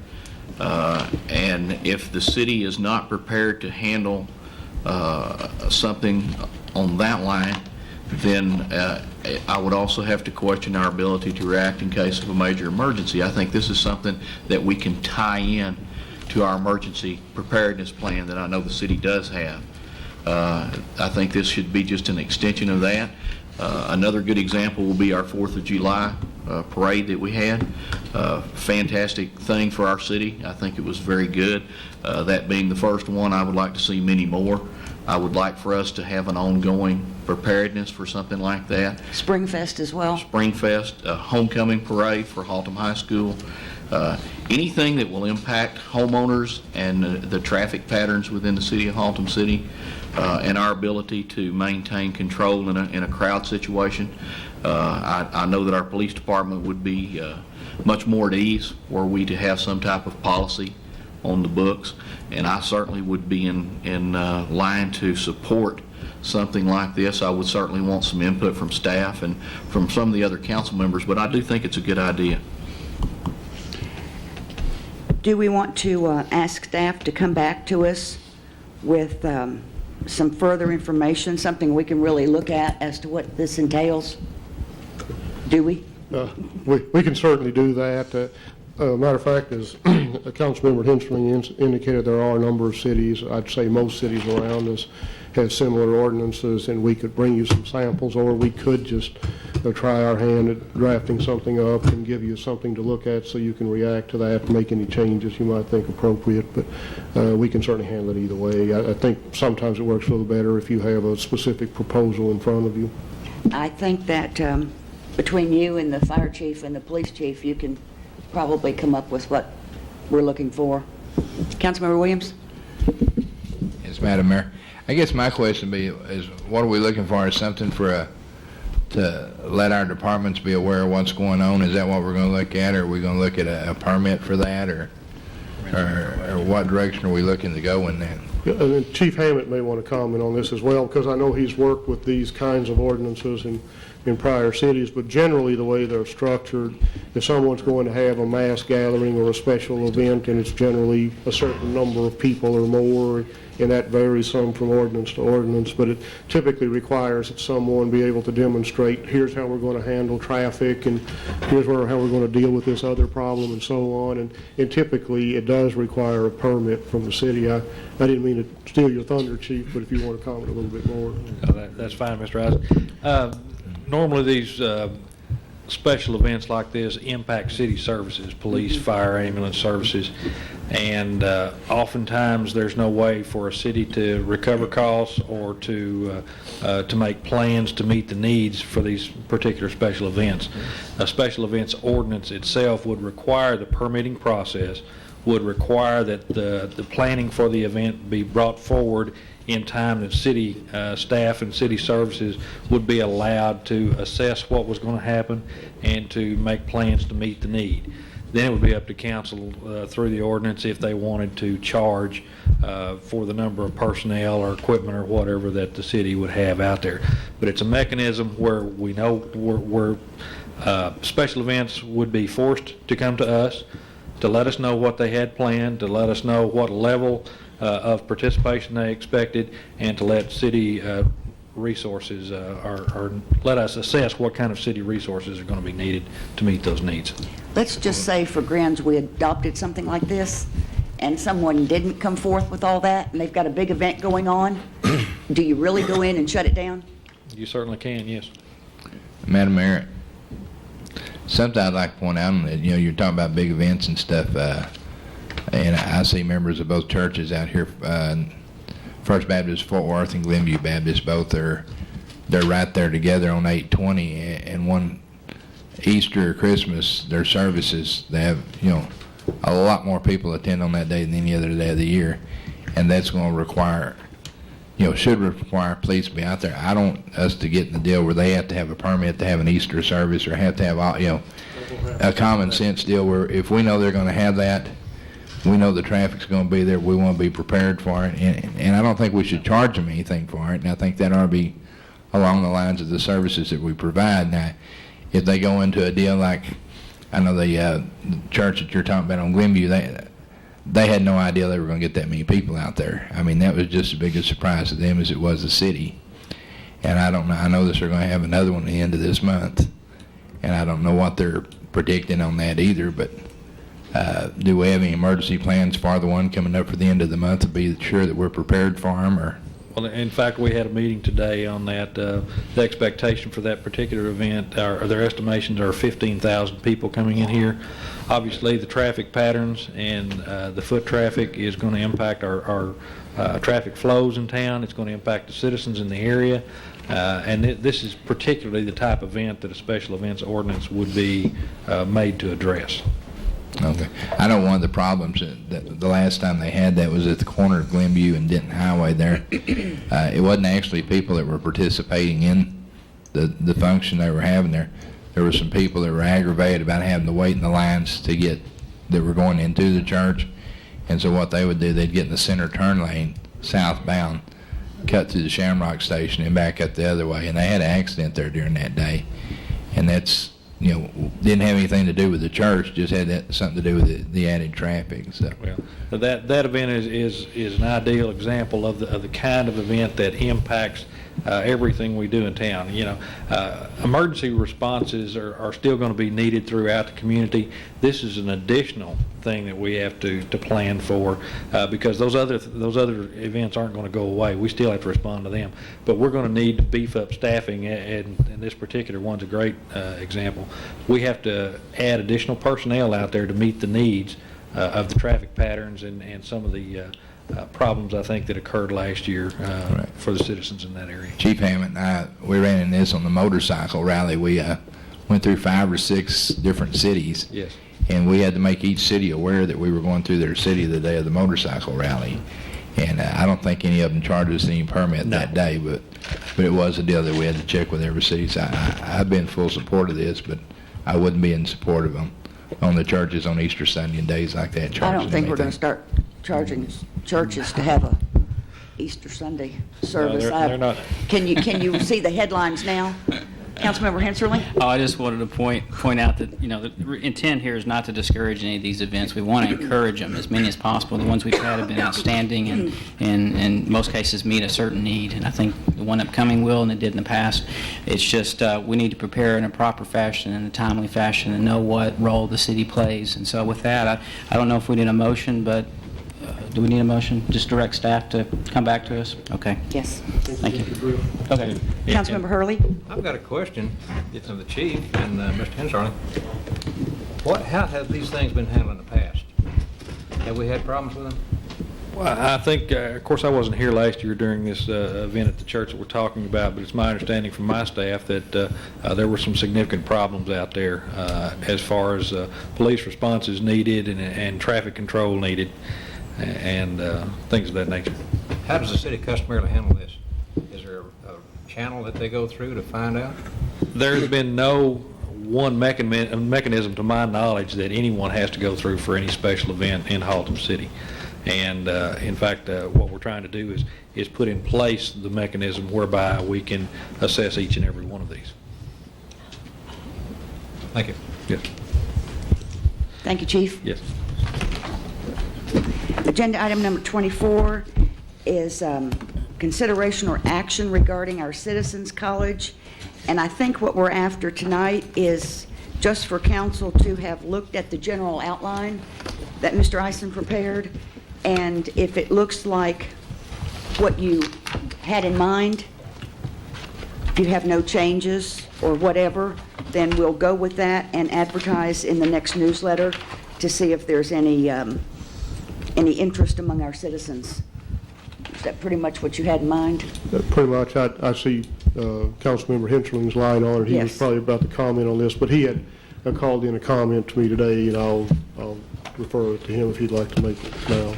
And if the city is not prepared to handle something on that line, then I would also have to question our ability to react in case of a major emergency. I think this is something that we can tie in to our emergency preparedness plan that I know the city does have. I think this should be just an extension of that. Another good example will be our 4th of July parade that we had. Fantastic thing for our city. I think it was very good. That being the first one, I would like to see many more. I would like for us to have an ongoing preparedness for something like that. Springfest as well. Springfest, a homecoming parade for Haltom High School. Anything that will impact homeowners and the traffic patterns within the city of Haltom City and our ability to maintain control in a crowd situation, I know that our police department would be much more at ease were we to have some type of policy on the books, and I certainly would be in line to support something like this. I would certainly want some input from staff and from some of the other council members, but I do think it's a good idea. Do we want to ask staff to come back to us with some further information, something we can really look at as to what this entails? Do we? We can certainly do that. Matter of fact, as Councilmember Hensley indicated, there are a number of cities, I'd say most cities around us, have similar ordinances, and we could bring you some samples, or we could just try our hand at drafting something up and give you something to look at so you can react to that and make any changes you might think appropriate. But we can certainly handle it either way. I think sometimes it works a little better if you have a specific proposal in front of you. I think that between you and the fire chief and the police chief, you can probably come up with what we're looking for. Councilmember Williams? Yes, Madam Mayor. I guess my question is what are we looking for? Is something to let our departments be aware of what's going on? Is that what we're going to look at, or are we going to look at a permit for that, or what direction are we looking to go in that? Chief Hammett may want to comment on this as well, because I know he's worked with these kinds of ordinances in prior cities, but generally the way they're structured, if someone's going to have a mass gathering or a special event, and it's generally a certain number of people or more, and that varies some from ordinance to ordinance, but it typically requires that someone be able to demonstrate, here's how we're going to handle traffic, and here's how we're going to deal with this other problem, and so on. And typically it does require a permit from the city. I didn't mean to steal your thunder, Chief, but if you want to comment a little bit more. No, that's fine, Mr. Eisen. Normally these special events like this impact city services, police, fire, ambulance services, and oftentimes there's no way for a city to recover costs or to make plans to meet the needs for these particular special events. A special events ordinance itself would require the permitting process, would require that the planning for the event be brought forward in time that city staff and city services would be allowed to assess what was going to happen and to make plans to meet the need. Then it would be up to council through the ordinance if they wanted to charge for the number of personnel or equipment or whatever that the city would have out there. But it's a mechanism where we know where special events would be forced to come to us, to let us know what they had planned, to let us know what level of participation they expected, and to let city resources or let us assess what kind of city resources are going to be needed to meet those needs. Let's just say for grins we adopted something like this and someone didn't come forth with all that and they've got a big event going on. Do you really go in and shut it down? You certainly can, yes. Madam Mayor, something I'd like to point out, you're talking about big events and stuff, and I see members of both churches out here, First Baptist Fort Worth and Glenview Baptist, both they're right there together on 820, and one Easter or Christmas, their services, they have, a lot more people attend on that day than any other day of the year, and that's going to require, should require police to be out there. I don't want us to get in the deal where they have to have a permit to have an Easter service or have to have, a common sense deal where if we know they're going to have that, we know the traffic's going to be there, we want to be prepared for it, and I don't think we should charge them anything for it, and I think that ought to be along the lines of the services that we provide. Now, if they go into a deal like, I know the church that you're talking about on Glenview, they had no idea they were going to get that many people out there. I mean, that was just as big a surprise to them as it was the city. And I don't know, I know that they're going to have another one at the end of this month, and I don't know what they're predicting on that either, but do we have any emergency plans for the one coming up for the end of the month to be sure that we're prepared for them? Or? Well, in fact, we had a meeting today on that. The expectation for that particular event, or their estimations are 15,000 people coming in here. Obviously, the traffic patterns and the foot traffic is going to impact our traffic flows in town. It's going to impact the citizens in the area. And this is particularly the type of event that a special events ordinance would be made to address. Okay. I know one of the problems that the last time they had that was at the corner of Glenview and Denton Highway there. It wasn't actually people that were participating in the function they were having there. There were some people that were aggravated about having to wait in the lines that were going into the church. And so what they would do, they'd get in the center turn lane, southbound, cut through the Shamrock station and back up the other way. And they had an accident there during that day. And that's, didn't have anything to do with the church, just had something to do with the added traffic. So. Well, that event is an ideal example of the kind of event that impacts everything we do in town. Emergency responses are still going to be needed throughout the community. This is an additional thing that we have to plan for because those other events aren't going to go away. We still have to respond to them, but we're going to need to beef up staffing, and this particular one's a great example. We have to add additional personnel out there to meet the needs of the traffic patterns and some of the problems I think that occurred last year Right. for the citizens in that area. Chief Hammond and I, we ran in this on the motorcycle rally. We went through 5 or 6 different cities. Yes. And we had to make each city aware that we were going through their city the day of the motorcycle rally. And I don't think any of them charged us any permit that day, but it was a deal that we had to check with every city. So I've been in full support of this, but I wouldn't be in support of them on the churches on Easter Sunday and days like that. I don't think we're going to start charging churches to have a Easter Sunday service. they're not. Can you see the headlines now? Councilmember Henserling? Oh, I just wanted to point out that, the intent here is not to discourage any of these events. We want to encourage them, as many as possible. The ones we've had have been outstanding and in most cases meet a certain need, and I think the one upcoming will, and it did in the past. It's just we need to prepare in a proper fashion, in a timely fashion, and know what role the city plays. And so with that, I don't know if we need a motion, but do we need a motion? Just direct staff to come back to us? Okay. Yes. Thank you. Okay. Councilmember Hurley? I've got a question. It's of the chief and Mr. Hensarling. How have these things been handled in the past? Have we had problems with them? Well, I think, of course, I wasn't here last year during this event at the church that we're talking about, but it's my understanding from my staff that there were some significant problems out there as far as police responses needed and traffic control needed and things of that nature. How does the city customarily handle this? Is there a channel that they go through to find out? There's been no one mechanism to my knowledge that anyone has to go through for any special event in Haltom City. And in fact, what we're trying to do is put in place the mechanism whereby we can assess each and every one of these. Thank you. Yes. Thank you, Chief. Yes. Agenda item number 24 is consideration or action regarding our Citizens College. And I think what we're after tonight is just for council to have looked at the general outline that Mr. Eisen prepared. And if it looks like what you had in mind, if you have no changes or whatever, then we'll go with that and advertise in the next newsletter to see if there's any interest among our citizens. Is that pretty much what you had in mind? Pretty much. I see Councilmember Hensling's line on it. He was Yes. probably about to comment on this, but he had called in a comment to me today, and I'll refer it to him if he'd like to make it now.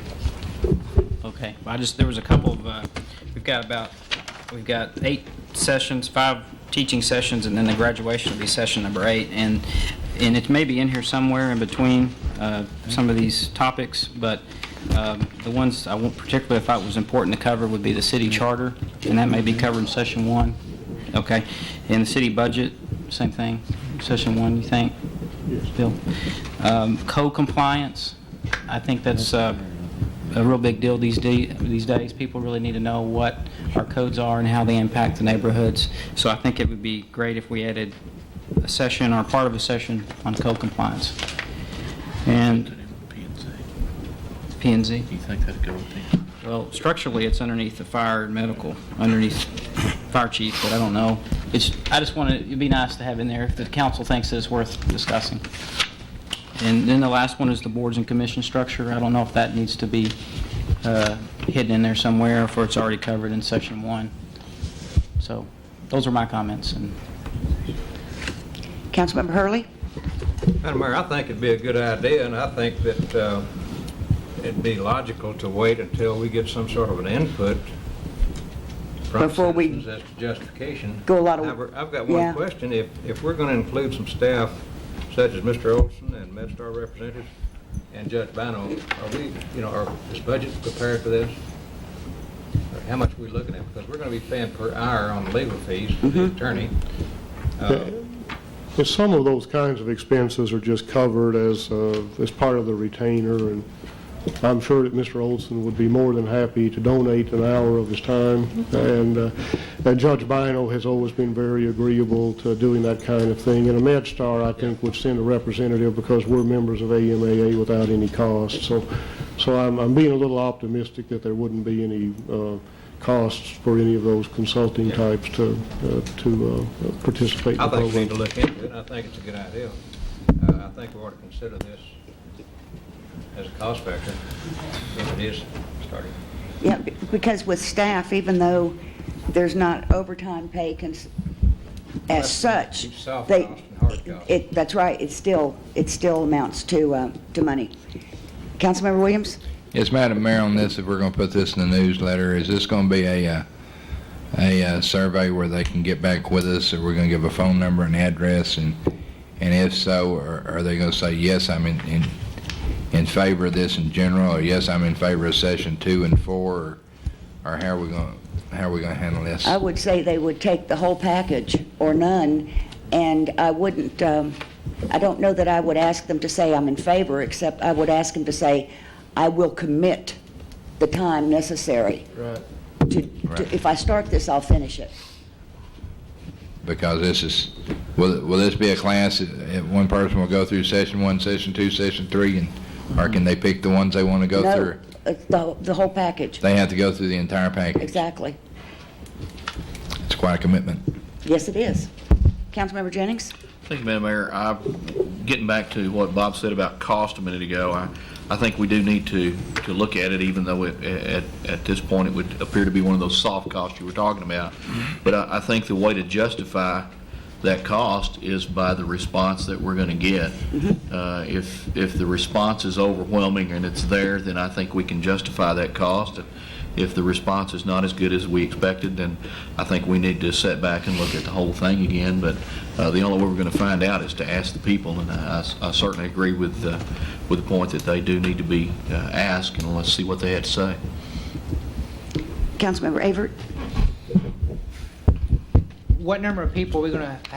Okay. There was a couple of, we've got 8 sessions, 5 teaching sessions, and then the graduation will be session number 8. And it may be in here somewhere in between some of these topics, but the ones I particularly thought was important to cover would be the city charter, and that may be covered in session 1. Okay. And the city budget, same thing, session 1, you think? Yes. Bill? Code compliance, I think that's a real big deal these days. People really need to know what our codes are and how they impact the neighborhoods. So I think it would be great if we added a session or part of a session on code compliance. And P&Z. Do you think that'd go with them? Well, structurally, it's underneath the fire and medical, underneath fire chief, but I don't know. I just want to, it'd be nice to have in there if the council thinks it's worth discussing. And then the last one is the boards and commission structure. I don't know if that needs to be hidden in there somewhere or if it's already covered in session 1. So those are my comments. And Councilmember Hurley? Madam Mayor, I think it'd be a good idea, and I think that it'd be logical to wait until we get some sort of an input from Before we citizens as to justification. go a lot of- However, I've got yeah. one question. If we're going to include some staff, such as Mr. Olson and MedStar representatives and Judge Bino, are we, is budget prepared for this? Or how much are we looking at? Because we're going to be paying per hour on legal fees for the attorney. Some of those kinds of expenses are just covered as part of the retainer, and I'm sure that Mr. Olson would be more than happy to donate an hour of his time, and Judge Bino has always been very agreeable to doing that kind of thing. And a MedStar, I think, would send a representative because we're members of AMAA without any cost. So I'm being a little optimistic that there wouldn't be any costs for any of those consulting types to participate in I the think we need program. to look into it, and I think it's a good idea. I think we ought to consider this as a cost factor, if it is starting. Yeah, because with staff, even though there's not overtime pay as such, It's soft they, cost and hard cost. that's right, it still amounts to money. Councilmember Williams? Yes, Madam Mayor, on this, if we're going to put this in the newsletter, is this going to be a survey where they can get back with us, or we're going to give a phone number and address, and if so, are they going to say, yes, I'm in favor of this in general, or yes, I'm in favor of session 2 and 4, or how are we going to handle this? I would say they would take the whole package or none, and I wouldn't, I don't know that I would ask them to say I'm in favor, except I would ask them to say, I will commit the time necessary. Right. If I start this, I'll finish it. Because this is, will this be a class that one person will go through session 1, session 2, session 3, or can they pick the ones they want to go through? No, the whole package. They have to go through the entire package. Exactly. It's quite a commitment. Yes, it is. Councilmember Jennings? Thank you, Madam Mayor. Getting back to what Bob said about cost a minute ago, I think we do need to look at it, even though at this point it would appear to be one of those soft costs you were talking about. But I think the way to justify that cost is by the response that we're going to get. If the response is overwhelming and it's there, then I think we can justify that cost. If the response is not as good as we expected, then I think we need to sit back and look at the whole thing again. But the only way we're going to find out is to ask the people, and I certainly agree with the point that they do need to be asked, and let's see what they had to say. Councilmember Avert? What number of people are we going to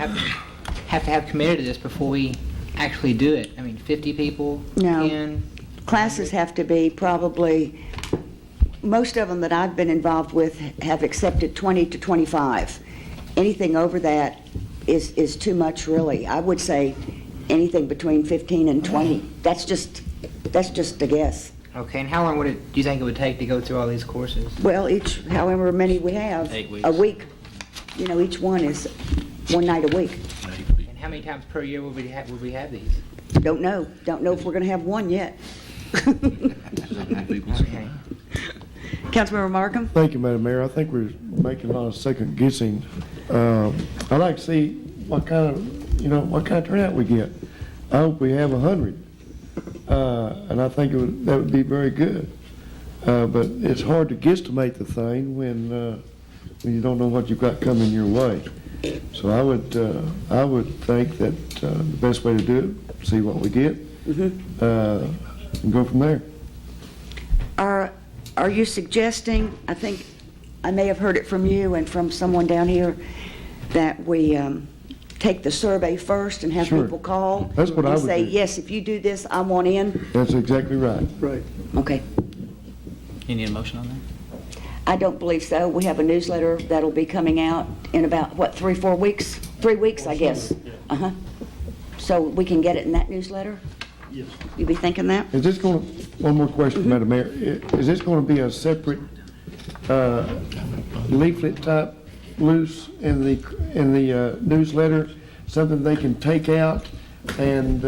have committed to this before we actually do it? I mean, 50 people? No. 10? Classes have to be probably, most of them that I've been involved with have accepted 20 to 25. Anything over that is too much, really. I would say anything between 15 and 20. That's just a guess. Okay, and how long do you think it would take to go through all these courses? Well, however many we have, 8 weeks. a week. Each one is one night a week. And how many times per year would we have these? Don't know. Don't know if we're going to have one yet. Okay. Councilmember Markham? Thank you, Madam Mayor. I think we're making a lot of second guessing. I'd like to see what kind of turnout we get. I hope we have 100, and I think that would be very good. But it's hard to guesstimate the thing when you don't know what you've got coming your way. So I would think that the best way to do it, see what we get, and go from there. Are you suggesting, I think I may have heard it from you and from someone down here, that we take the survey first and have Sure. people call? That's what I and would say, do. yes, if you do this, I want in? That's exactly right. Right. Okay. You need a motion on that? I don't believe so. We have a newsletter that'll be coming out in about, 3, 4 weeks? 3 weeks, I guess. Uh-huh. So we can get it in that newsletter? Yes. You be thinking that? Is this going to, one more question, Madam Mayor. Is this going to be a separate leaflet type loose in the newsletter, something they can take out and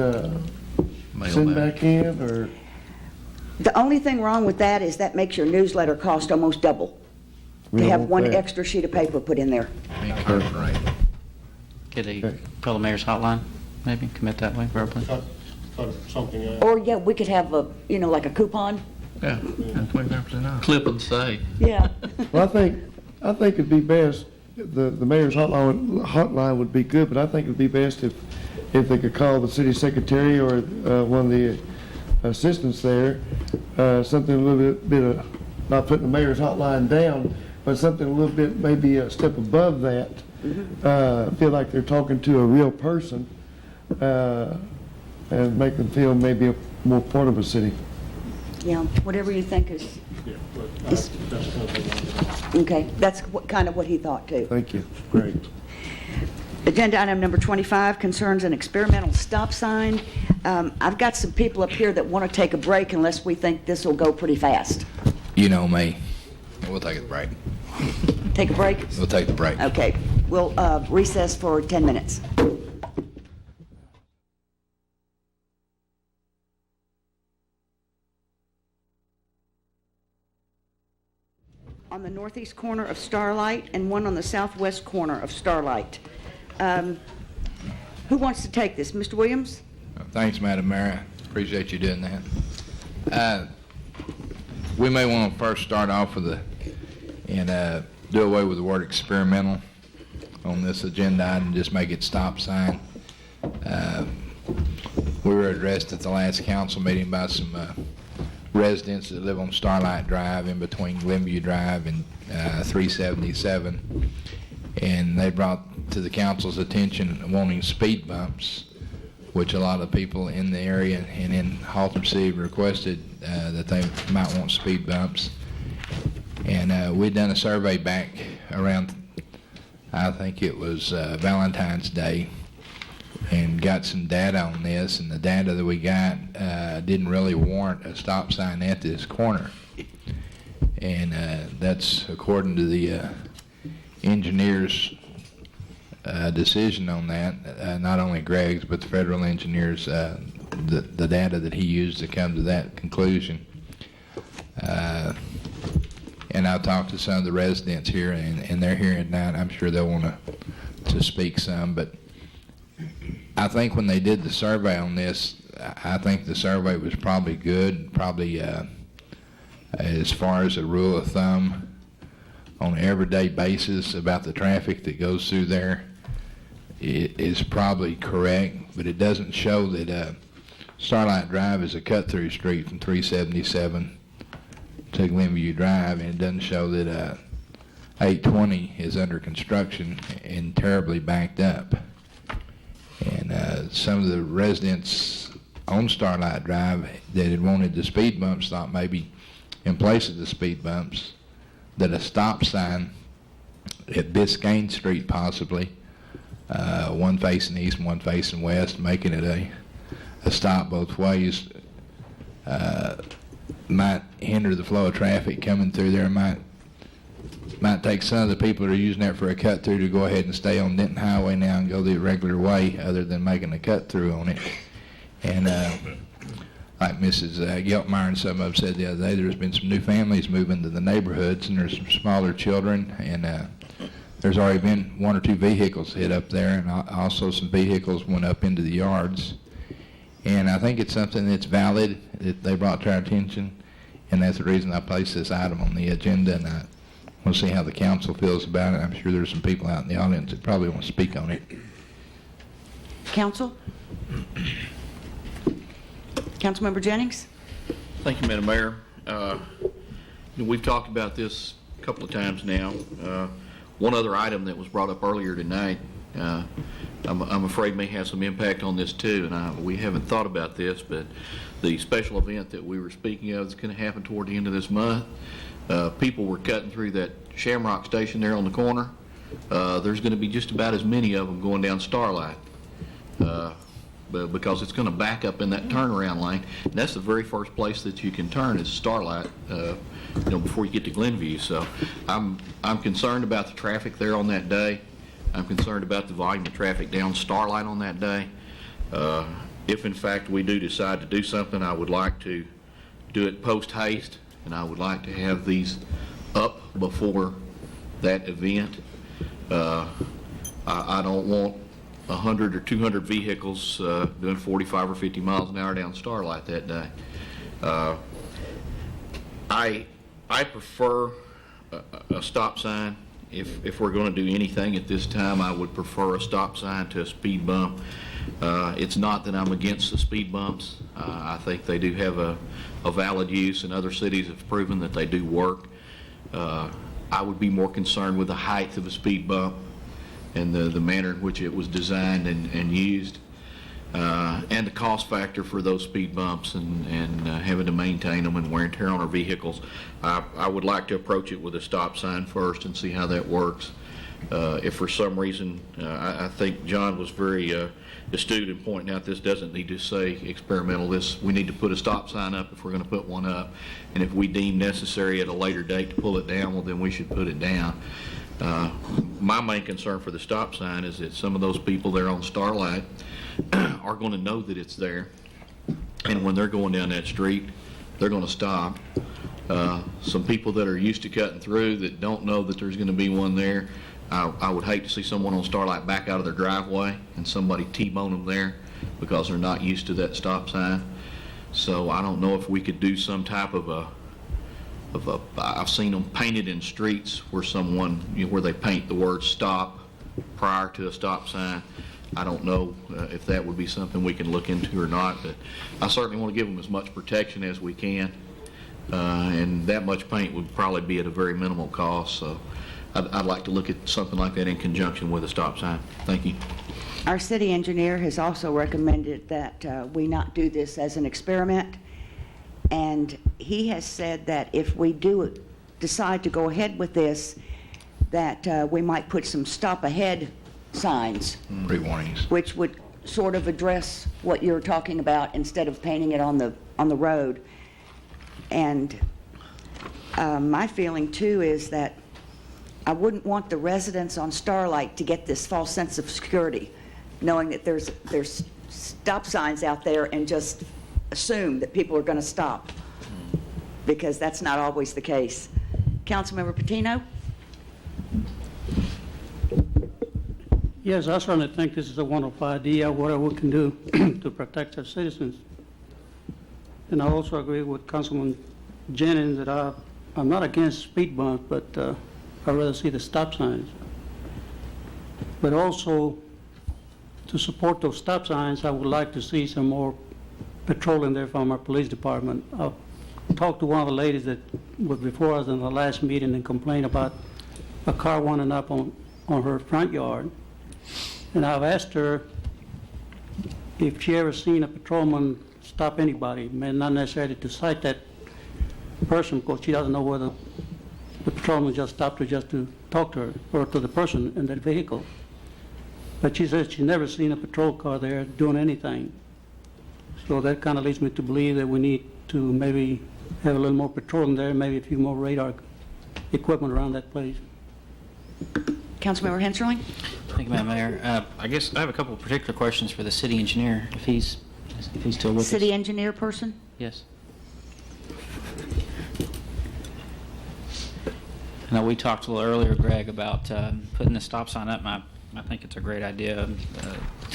send back in, or? The only thing wrong with that is that makes your newsletter cost almost double. We To don't have want one that. extra sheet of paper put in there. Could he call the mayor's hotline? maybe commit that way verbally. Cut something out. Or, yeah, we could have a, like a coupon. Yeah, 25% off. Clip and say. Yeah. Well, I think it'd be best, the mayor's hotline would be good, but I think it'd be best if they could call the city secretary or one of the assistants there, something a little bit of, not putting the mayor's hotline down, but something a little bit, maybe a step above that. Feel like they're talking to a real person, and make them feel maybe a more part of a city. Yeah, whatever you think is, Yeah, but that's kind of okay, that's kind of what he thought too. Thank you. Great. Agenda item number 25 concerns an experimental stop sign. I've got some people up here that want to take a break unless we think this will go pretty fast. You know me. We'll take a break. Take a break? We'll take the break. Okay, we'll recess for 10 minutes. On the northeast corner of Starlight and one on the southwest corner of Starlight. Who wants to take this? Mr. Williams? Thanks, Madam Mayor. Appreciate you doing that. We may want to first start off with and do away with the word experimental on this agenda item, just make it stop sign. We were addressed at the last council meeting by some residents that live on Starlight Drive in between Glenview Drive and 377, and they brought to the council's attention wanting speed bumps, which a lot of people in the area and in Haltom City requested that they might want speed bumps. And we'd done a survey back around, I think it was Valentine's Day, and got some data on this, and the data that we got didn't really warrant a stop sign at this corner. And that's according to the engineer's decision on that, not only Greg's, but the federal engineers, the data that he used to come to that conclusion. And I've talked to some of the residents here, and they're here at night. I'm sure they'll want to speak some, but I think when they did the survey on this, I think the survey was probably good, probably as far as a rule of thumb on an everyday basis about the traffic that goes through there. It is probably correct, but it doesn't show that Starlight Drive is a cut-through street from 377 to Glenview Drive, and it doesn't show that 820 is under construction and terribly backed up. And some of the residents on Starlight Drive that had wanted the speed bumps thought maybe in place of the speed bumps that a stop sign at Biscayne Street possibly, one facing east and one facing west, making it a stop both ways, might hinder the flow of traffic coming through there, might take some of the people that are using that for a cut through to go ahead and stay on Denton Highway now and go the regular way other than making a cut through on it. And like Mrs. Geltmeyer and some of them said the other day, there's been some new families moving to the neighborhoods, and there's some smaller children, and there's already been one or two vehicles hit up there, and also some vehicles went up into the yards. And I think it's something that's valid that they brought to our attention, and that's the reason I placed this item on the agenda, and I want to see how the council feels about it. I'm sure there's some people out in the audience that probably want to speak on it. Council? Councilmember Jennings? Thank you, Madam Mayor. We've talked about this a couple of times now. One other item that was brought up earlier tonight, I'm afraid may have some impact on this too, and we haven't thought about this, but the special event that we were speaking of is going to happen toward the end of this month. People were cutting through that Shamrock station there on the corner. There's going to be just about as many of them going down Starlight. Because it's going to back up in that turnaround lane. And that's the very first place that you can turn is Starlight, before you get to Glenview. So I'm concerned about the traffic there on that day. I'm concerned about the volume of traffic down Starlight on that day. If in fact we do decide to do something, I would like to do it post-haste, and I would like to have these up before that event. I don't want 100 or 200 vehicles doing 45 or 50 miles an hour down Starlight that day. I prefer a stop sign. If we're going to do anything at this time, I would prefer a stop sign to a speed bump. It's not that I'm against the speed bumps. I think they do have a valid use, and other cities have proven that they do work. I would be more concerned with the height of a speed bump and the manner in which it was designed and used, and the cost factor for those speed bumps and having to maintain them and wear and tear on our vehicles. I would like to approach it with a stop sign first and see how that works. If for some reason, I think John was very astute in pointing out this doesn't need to say experimental. We need to put a stop sign up if we're going to put one up, and if we deem necessary at a later date to pull it down, well, then we should put it down. My main concern for the stop sign is that some of those people there on Starlight are going to know that it's there, and when they're going down that street, they're going to stop. Some people that are used to cutting through that don't know that there's going to be one there, I would hate to see someone on Starlight back out of their driveway and somebody T-bone them there because they're not used to that stop sign. So I don't know if we could do some type of I've seen them painted in streets where where they paint the word stop prior to a stop sign. I don't know if that would be something we can look into or not, but I certainly want to give them as much protection as we can, and that much paint would probably be at a very minimal cost. So I'd like to look at something like that in conjunction with a stop sign. Thank you. Our city engineer has also recommended that we not do this as an experiment, and he has said that if we decide to go ahead with this, that we might put some stop ahead signs, Pre-warnings. which would sort of address what you're talking about instead of painting it on the road. And my feeling too is that I wouldn't want the residents on Starlight to get this false sense of security, knowing that there's stop signs out there and just assume that people are going to stop, because that's not always the case. Councilmember Patino? Yes, I certainly think this is a wonderful idea, whatever we can do to protect our citizens. And I also agree with Councilman Jennings that I'm not against speed bumps, but I'd rather see the stop signs. But also, to support those stop signs, I would like to see some more patrolling there from our police department. I talked to one of the ladies that was before us in the last meeting and complained about a car winding up on her front yard. And I've asked her if she ever seen a patrolman stop anybody, not necessarily to cite that person, because she doesn't know whether the patrolman just stopped her just to talk to her or to the person in that vehicle. But she says she's never seen a patrol car there doing anything. So that kind of leads me to believe that we need to maybe have a little more patrolling there, maybe a few more radar equipment around that place. Councilmember Henserling? Thank you, Madam Mayor. I guess I have a couple of particular questions for the city engineer, if he's still with us. City engineer person? Yes. I know we talked a little earlier, Greg, about putting the stop sign up. I think it's a great idea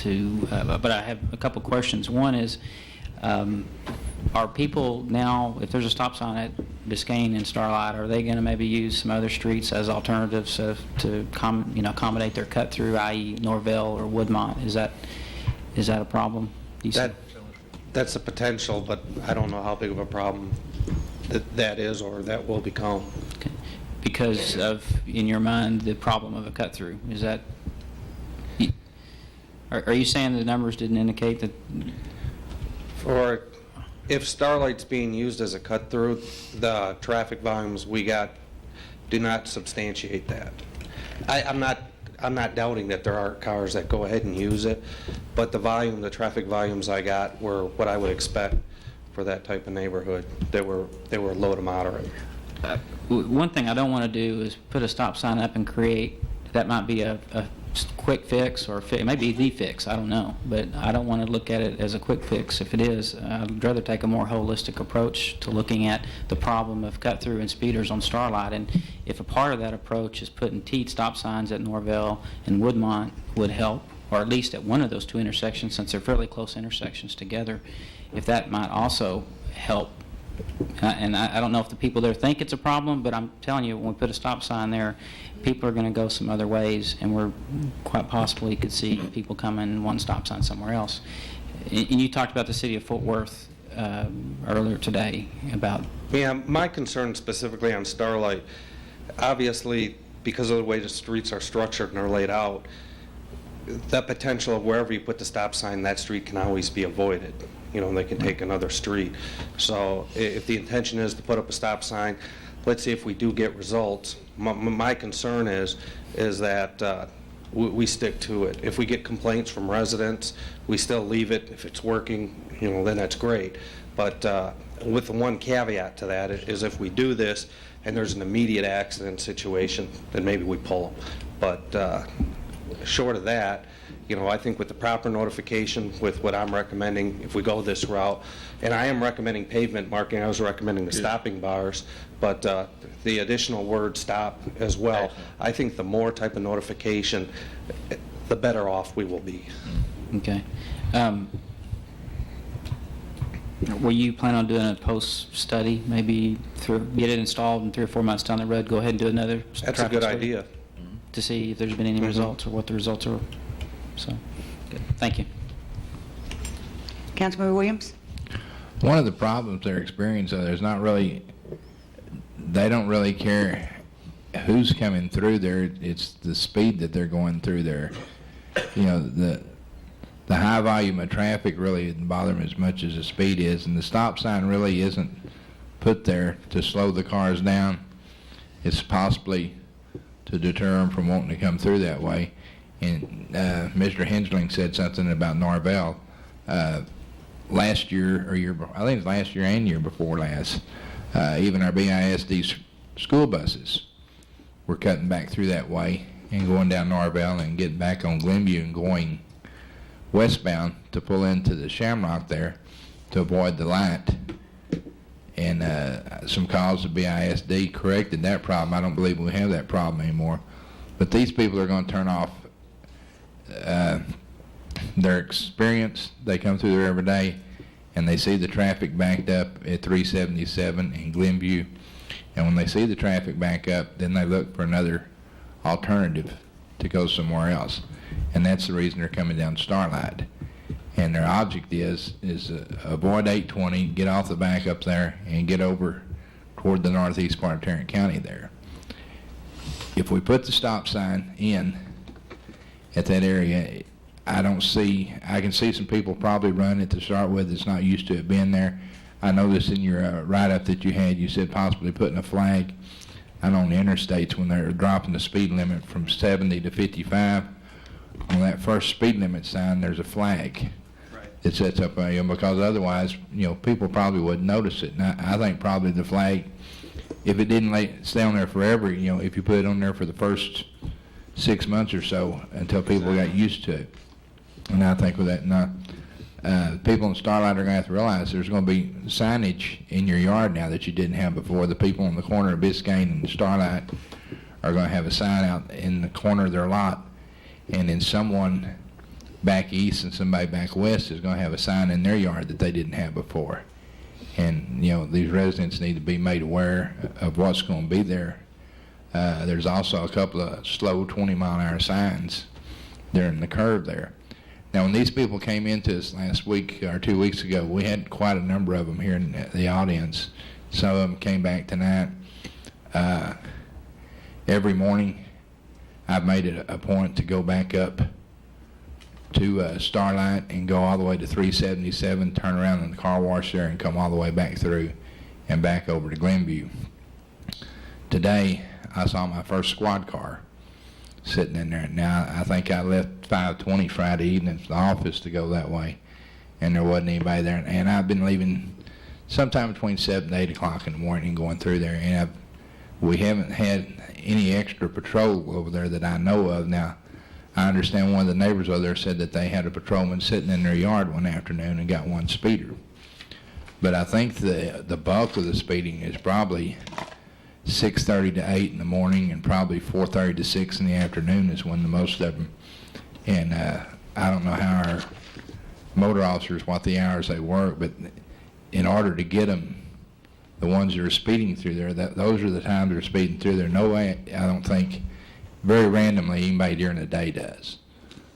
but I have a couple questions. One is, are people now, if there's a stop sign at Biscayne and Starlight, are they going to maybe use some other streets as alternatives to accommodate their cut through, i.e. Norvell or Woodmont? Is that a problem? That's a potential, but I don't know how big of a problem that is or that will become. Okay. Because of, in your mind, the problem of a cut through, is that? Are you saying the numbers didn't indicate that? Or if Starlight's being used as a cut-through, the traffic volumes we got do not substantiate that. I'm not doubting that there are cars that go ahead and use it, but the traffic volumes I got were what I would expect for that type of neighborhood. They were low to moderate. One thing I don't want to do is put a stop sign up and that might be a quick fix, or it may be the fix, I don't know, but I don't want to look at it as a quick fix. If it is, I'd rather take a more holistic approach to looking at the problem of cut through and speeders on Starlight. And if a part of that approach is putting T stop signs at Norvell and Woodmont would help, or at least at one of those two intersections, since they're fairly close intersections together, if that might also help. And I don't know if the people there think it's a problem, but I'm telling you, when we put a stop sign there, people are going to go some other ways, and we're quite possibly could see people coming one stop sign somewhere else. And you talked about the city of Fort Worth earlier today about. Yeah, my concern specifically on Starlight, obviously, because of the way the streets are structured and are laid out, the potential of wherever you put the stop sign, that street can always be avoided. You know, they can take another street. So if the intention is to put up a stop sign, let's see if we do get results. My concern is that we stick to it. If we get complaints from residents, we still leave it. If it's working, you know, then that's great. But with the one caveat to that is if we do this and there's an immediate accident situation, then maybe we pull them. But short of that, you know, I think with the proper notification, with what I'm recommending, if we go this route, and I am recommending pavement marking, I was recommending the stopping bars, but the additional word stop as well. I think the more type of notification, the better off we will be. Okay. Were you planning on doing a post-study, maybe get it installed in 3 or 4 months down the road, go ahead and do another That's a good study idea. to see if there's been any results or what the results are? So, good. Thank you. Councilmember Williams? One of the problems they're experiencing, there's not really, they don't really care who's coming through there. It's the speed that they're going through there. You know, the high volume of traffic really doesn't bother them as much as the speed is, and the stop sign really isn't put there to slow the cars down. It's possibly to deter them from wanting to come through that way. And Mr. Hensling said something about Norvell last year, or I think it was last year and year before last. Even our BISD school buses were cutting back through that way and going down Norvell and getting back on Glenview and going westbound to pull into the Shamrock there to avoid the light. And some calls of BISD corrected that problem. I don't believe we have that problem anymore. But these people are going to turn off their experience. They come through there every day and they see the traffic backed up at 377 in Glenview. And when they see the traffic back up, then they look for another alternative to go somewhere else. And that's the reason they're coming down Starlight. And their object is avoid 820, get off the back up there, and get over toward the northeast part of Tarrant County there. If we put the stop sign in at that area, I can see some people probably run it to start with that's not used to it being there. I noticed in your write-up that you had, you said possibly putting a flag out on the interstates when they're dropping the speed limit from 70 to 55. On that first speed limit sign, there's a flag that sets up, because otherwise, people probably wouldn't notice it. And I think probably the flag, if it didn't stay on there forever, if you put it on there for the first 6 months or so until people got used to it. And I think with that, people in Starlight are going to have to realize there's going to be signage in your yard now that you didn't have before. The people on the corner of Biscayne and Starlight are going to have a sign out in the corner of their lot, and then someone back east and somebody back west is going to have a sign in their yard that they didn't have before. And, these residents need to be made aware of what's going to be there. There's also a couple of slow 20-mile-an-hour signs there in the curve there. Now, when these people came into us last week or 2 weeks ago, we had quite a number of them here in the audience. Some of them came back tonight. Every morning, I've made it a point to go back up to Starlight and go all the way to 377, turn around in the car wash there and come all the way back through and back over to Glenview. Today, I saw my first squad car sitting in there. Now, I think I left 5:20 Friday evening to the office to go that way, and there wasn't anybody there. And I've been leaving sometime between 7 and 8 o'clock in the morning and going through there, and we haven't had any extra patrol over there that I know of. Now, I understand one of the neighbors over there said that they had a patrolman sitting in their yard one afternoon and got one speeder. But I think the bulk of the speeding is probably 6:30 to 8 in the morning, and probably 4:30 to 6 in the afternoon is when the most of them. And I don't know how our motor officers, what the hours they work, but in order to get them, the ones that are speeding through there, those are the times they're speeding through there. No way, I don't think, very randomly, anybody during the day does.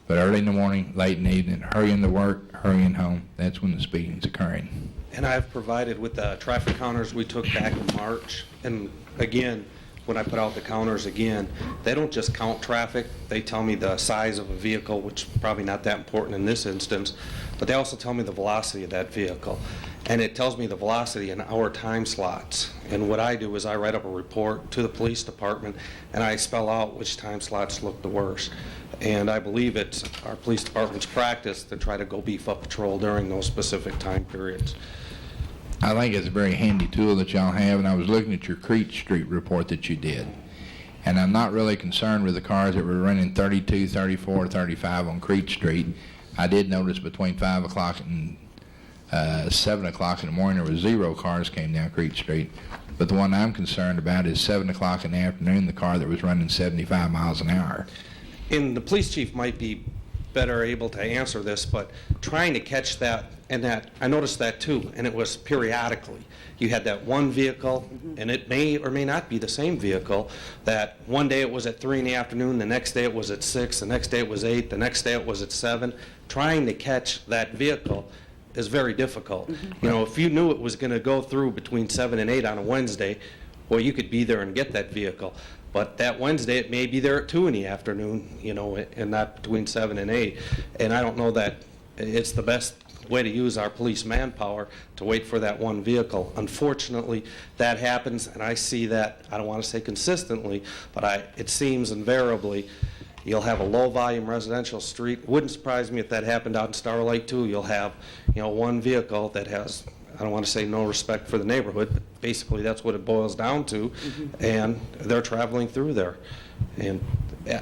But early in the morning, late in the evening, hurrying to work, hurrying home, that's when the speeding's occurring. And I've provided with the traffic counters we took back in March. And again, when I put out the counters again, they don't just count traffic. They tell me the size of a vehicle, which is probably not that important in this instance, but they also tell me the velocity of that vehicle. And it tells me the velocity in hour time slots. And what I do is I write up a report to the police department, and I spell out which time slots look the worst. And I believe it's our police department's practice to try to go beef up patrol during those specific time periods. I think it's a very handy tool that y'all have, and I was looking at your Creek Street report that you did. And I'm not really concerned with the cars that were running 32, 34, 35 on Creek Street. I did notice between 5 o'clock and 7 o'clock in the morning there was 0 cars came down Creek Street. But the one I'm concerned about is 7 o'clock in the afternoon, the car that was running 75 miles an hour. And the police chief might be better able to answer this, but trying to catch that, and that, I noticed that too, and it was periodically. You had that one vehicle, and it may or may not be the same vehicle, that one day it was at 3 in the afternoon, the next day it was at 6, the next day it was 8, the next day it was at 7. Trying to catch that vehicle is very difficult. You know, if you knew it was going to go through between 7 and 8 on a Wednesday, well, you could be there and get that vehicle. But that Wednesday, it may be there at 2 in the afternoon, you know, and not between 7 and 8. And I don't know that it's the best way to use our police manpower to wait for that one vehicle. Unfortunately, that happens, and I see that, I don't want to say consistently, but it seems invariably you'll have a low-volume residential street. It wouldn't surprise me if that happened out in Starlight, too. You'll have, you know, one vehicle that has, I don't want to say no respect for the neighborhood, but basically that's what it boils down to, and they're traveling through there. And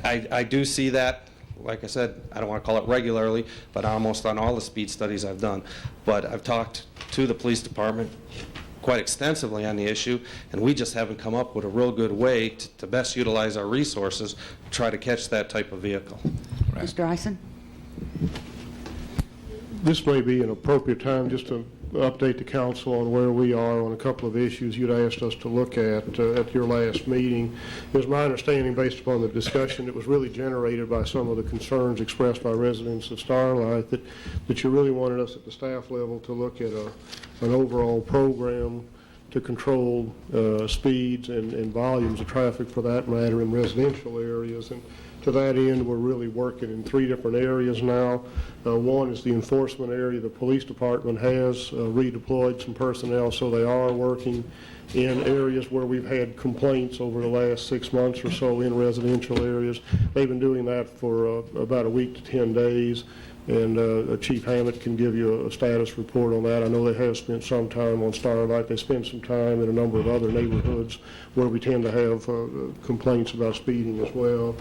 I do see that, like I said, I don't want to call it regularly, but almost on all the speed studies I've done. But I've talked to the police department quite extensively on the issue, and we just haven't come up with a real good way to best utilize our resources to try to catch that type of vehicle. Right. Mr. Ison? This may be an appropriate time just to update the council on where we are on a couple of issues you'd asked us to look at your last meeting. It was my understanding, based upon the discussion that was really generated by some of the concerns expressed by residents of Starlight, that you really wanted us at the staff level to look at an overall program to control speeds and volumes of traffic, for that matter, in residential areas. And to that end, we're really working in 3 different areas now. One is the enforcement area. The police department has redeployed some personnel, so they are working in areas where we've had complaints over the last 6 months or so in residential areas. They've been doing that for about a week to 10 days, and Chief Hammett can give you a status report on that. I know they have spent some time on Starlight. They spend some time in a number of other neighborhoods where we tend to have complaints about speeding as well.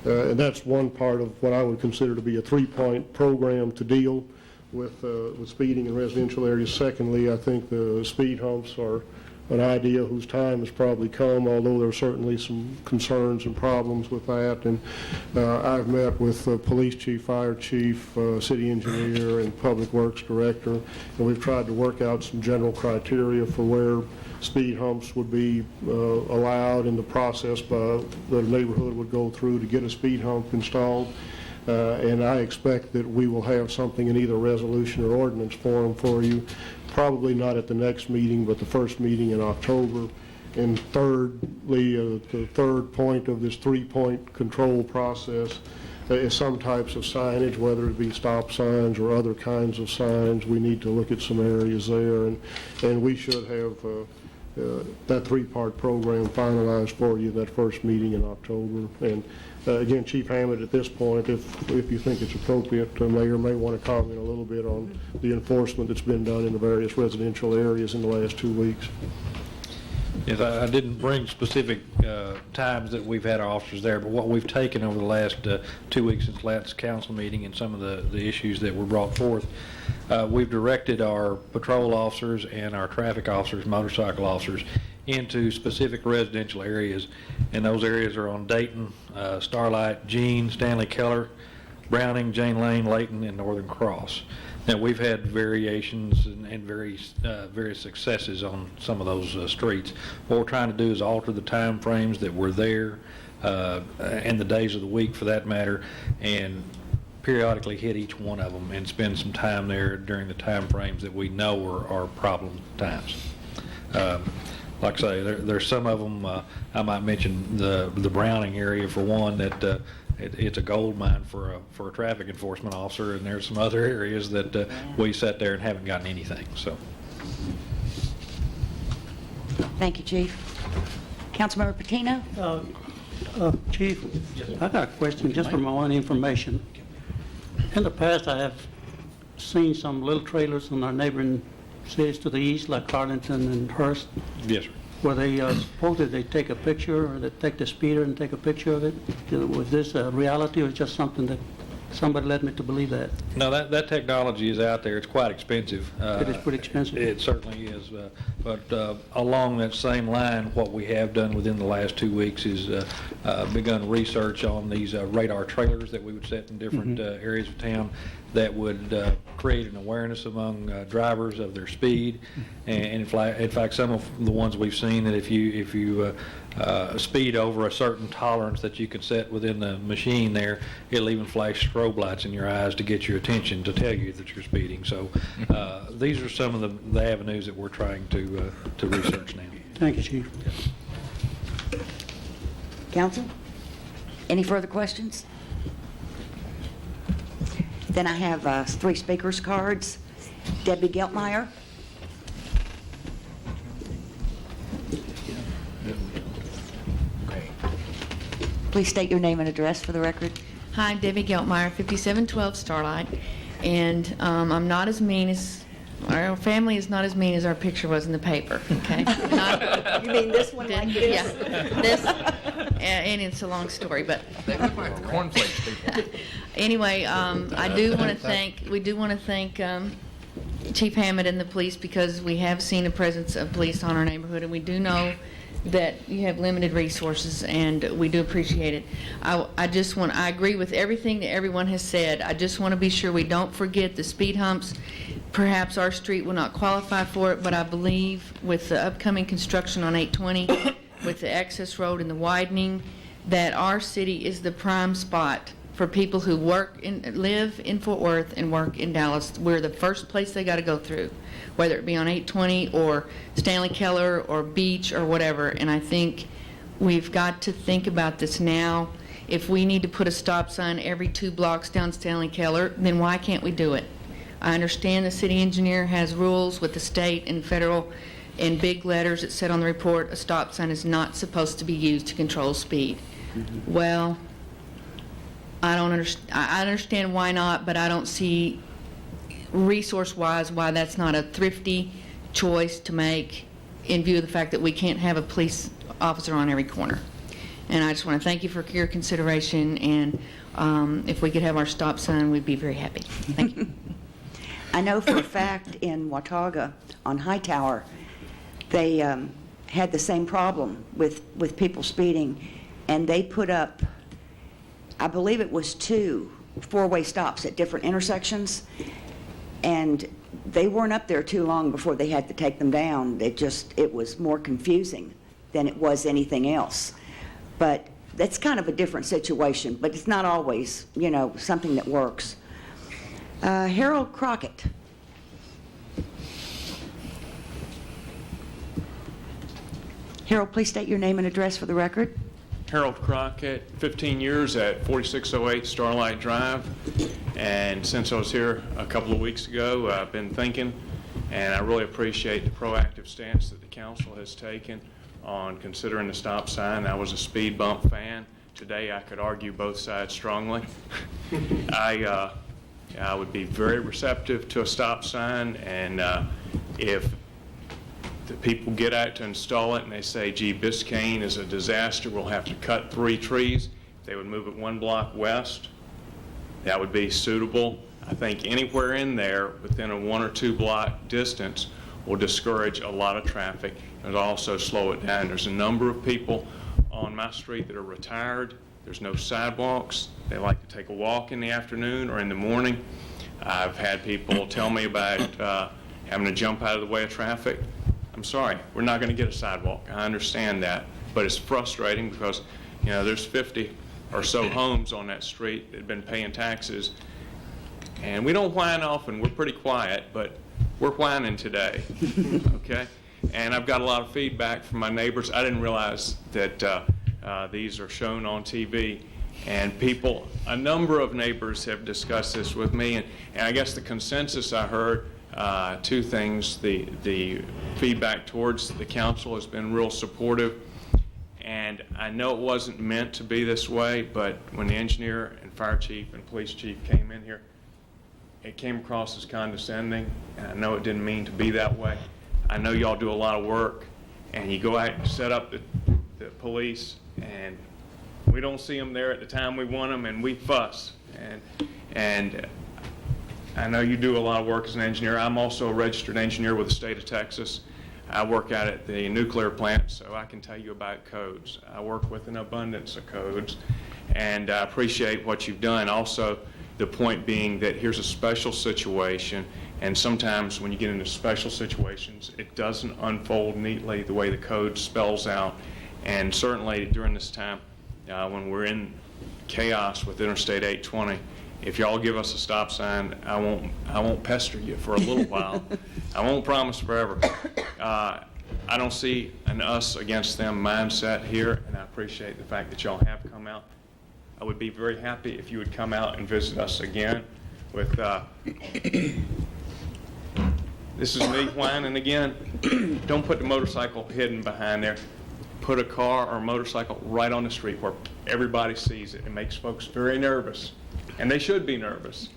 And that's one part of what I would consider to be a 3-point program to deal with speeding in residential areas. Secondly, I think the speed humps are an idea whose time has probably come, although there are certainly some concerns and problems with that. And I've met with police chief, fire chief, city engineer, and public works director, and we've tried to work out some general criteria for where speed humps would be allowed in the process that a neighborhood would go through to get a speed hump installed. And I expect that we will have something in either resolution or ordinance form for you, probably not at the next meeting, but the first meeting in October. And thirdly, the third point of this 3-point control process is some types of signage, whether it be stop signs or other kinds of signs. We need to look at some areas there, and we should have that 3-part program finalized for you that first meeting in October. And again, Chief Hammett, at this point, if you think it's appropriate, Mayor may want to comment a little bit on the enforcement that's been done in the various residential areas in the last 2 weeks. Yes, I didn't bring specific times that we've had our officers there, but what we've taken over the last 2 weeks since last council meeting and some of the issues that were brought forth, we've directed our patrol officers and our traffic officers, motorcycle officers, into specific residential areas, and those areas are on Dayton, Starlight, Jean, Stanley Keller, Browning, Jane Lane, Layton, and Northern Cross. Now, we've had variations and various successes on some of those streets. What we're trying to do is alter the time frames that were there, and the days of the week for that matter, and periodically hit each one of them and spend some time there during the time frames that we know are problem times. Like I say, there's some of them, I might mention the Browning area for one, that it's a gold mine for a traffic enforcement officer, and there's some other areas that we sat there and haven't gotten anything. So, Thank you, Chief. Councilmember Patino? Chief, I got a question just for my own information. In the past, I have seen some little trailers in our neighboring cities to the east, like Arlington and Hearst, yes, sir. where they supposedly they take a picture, or they take the speeder and take a picture of it. Was this a reality, or just something that somebody led me to believe that? No, that technology is out there. It's quite expensive. It is pretty expensive. It certainly is. But along that same line, what we have done within the last 2 weeks is begun research on these radar trailers that we would set in different areas of town that would create an awareness among drivers of their speed. And in fact, some of the ones we've seen, that if you speed over a certain tolerance that you can set within the machine there, it'll even flash strobe lights in your eyes to get your attention to tell you that you're speeding. So these are some of the avenues that we're trying to research now. Thank you, Chief. Council? Any further questions? Then I have 3 speakers' cards. Debbie Geltmeyer. Please state your name and address for the record. Hi, Debbie Geltmeyer, 5712 Starlight, and I'm not as mean as, our family is not as mean as our picture was in the paper, okay? Not, You mean this one like this? Yeah, this, and it's a long story, but They look like the cornflakes people. anyway, I do want to thank, we do want to thank Chief Hammond and the police, because we have seen the presence of police on our neighborhood, and we do know that you have limited resources, and we do appreciate it. I agree with everything that everyone has said. I just want to be sure we don't forget the speed humps. Perhaps our street will not qualify for it, but I believe with the upcoming construction on 820, with the access road and the widening, that our city is the prime spot for people who live in Fort Worth and work in Dallas. We're the first place they got to go through, whether it be on 820 or Stanley Keller or Beach or whatever. And I think we've got to think about this now. If we need to put a stop sign every 2 blocks down Stanley Keller, then why can't we do it? I understand the city engineer has rules with the state and federal, in big letters it said on the report, a stop sign is not supposed to be used to control speed. Well, I understand why not, but I don't see resource-wise why that's not a thrifty choice to make, in view of the fact that we can't have a police officer on every corner. And I just want to thank you for your consideration, and if we could have our stop sign, we'd be very happy. Thank you. I know for a fact in Watauga on Hightower, they had the same problem with people speeding, and they put up, I believe it was 2 4-way stops at different intersections, and they weren't up there too long before they had to take them down. It was more confusing than it was anything else. But that's kind of a different situation, but it's not always, something that works. Harold Crockett. Harold, please state your name and address for the record. Harold Crockett, 15 years at 4608 Starlight Drive, and since I was here a couple of weeks ago, I've been thinking, and I really appreciate the proactive stance that the council has taken on considering the stop sign. I was a speed bump fan. Today I could argue both sides strongly. I would be very receptive to a stop sign, and if the people get out to install it and they say, gee, Biscayne is a disaster, we'll have to cut 3 trees, they would move it 1 block west. That would be suitable. I think anywhere in there within a 1 or 2 block distance will discourage a lot of traffic and also slow it down. There's a number of people on my street that are retired. There's no sidewalks. They like to take a walk in the afternoon or in the morning. I've had people tell me about having to jump out of the way of traffic. I'm sorry, we're not going to get a sidewalk. I understand that, but it's frustrating because, you know, there's 50 or so homes on that street that have been paying taxes, and we don't whine often. We're pretty quiet, but we're whining today, okay? And I've got a lot of feedback from my neighbors. I didn't realize that these are shown on TV, and people, a number of neighbors have discussed this with me, and I guess the consensus I heard, two things. The feedback towards the council has been real supportive, and I know it wasn't meant to be this way, but when the engineer and fire chief and police chief came in here, it came across as condescending, and I know it didn't mean to be that way. I know y'all do a lot of work, and you go out and set up the police, and we don't see them there at the time we want them, and we fuss. And I know you do a lot of work as an engineer. I'm also a registered engineer with the state of Texas. I work out at the nuclear plant, so I can tell you about codes. I work with an abundance of codes, and I appreciate what you've done. Also, the point being that here's a special situation, and sometimes when you get into special situations, it doesn't unfold neatly the way the code spells out. And certainly during this time, when we're in chaos with Interstate 820, if y'all give us a stop sign, I won't pester you for a little while. I won't promise forever. I don't see an us against them mindset here, and I appreciate the fact that y'all have come out. I would be very happy if you would come out and visit us again with, this is me whining again. Don't put the motorcycle hidden behind there. Put a car or a motorcycle right on the street where everybody sees it. It makes folks very nervous, and they should be nervous.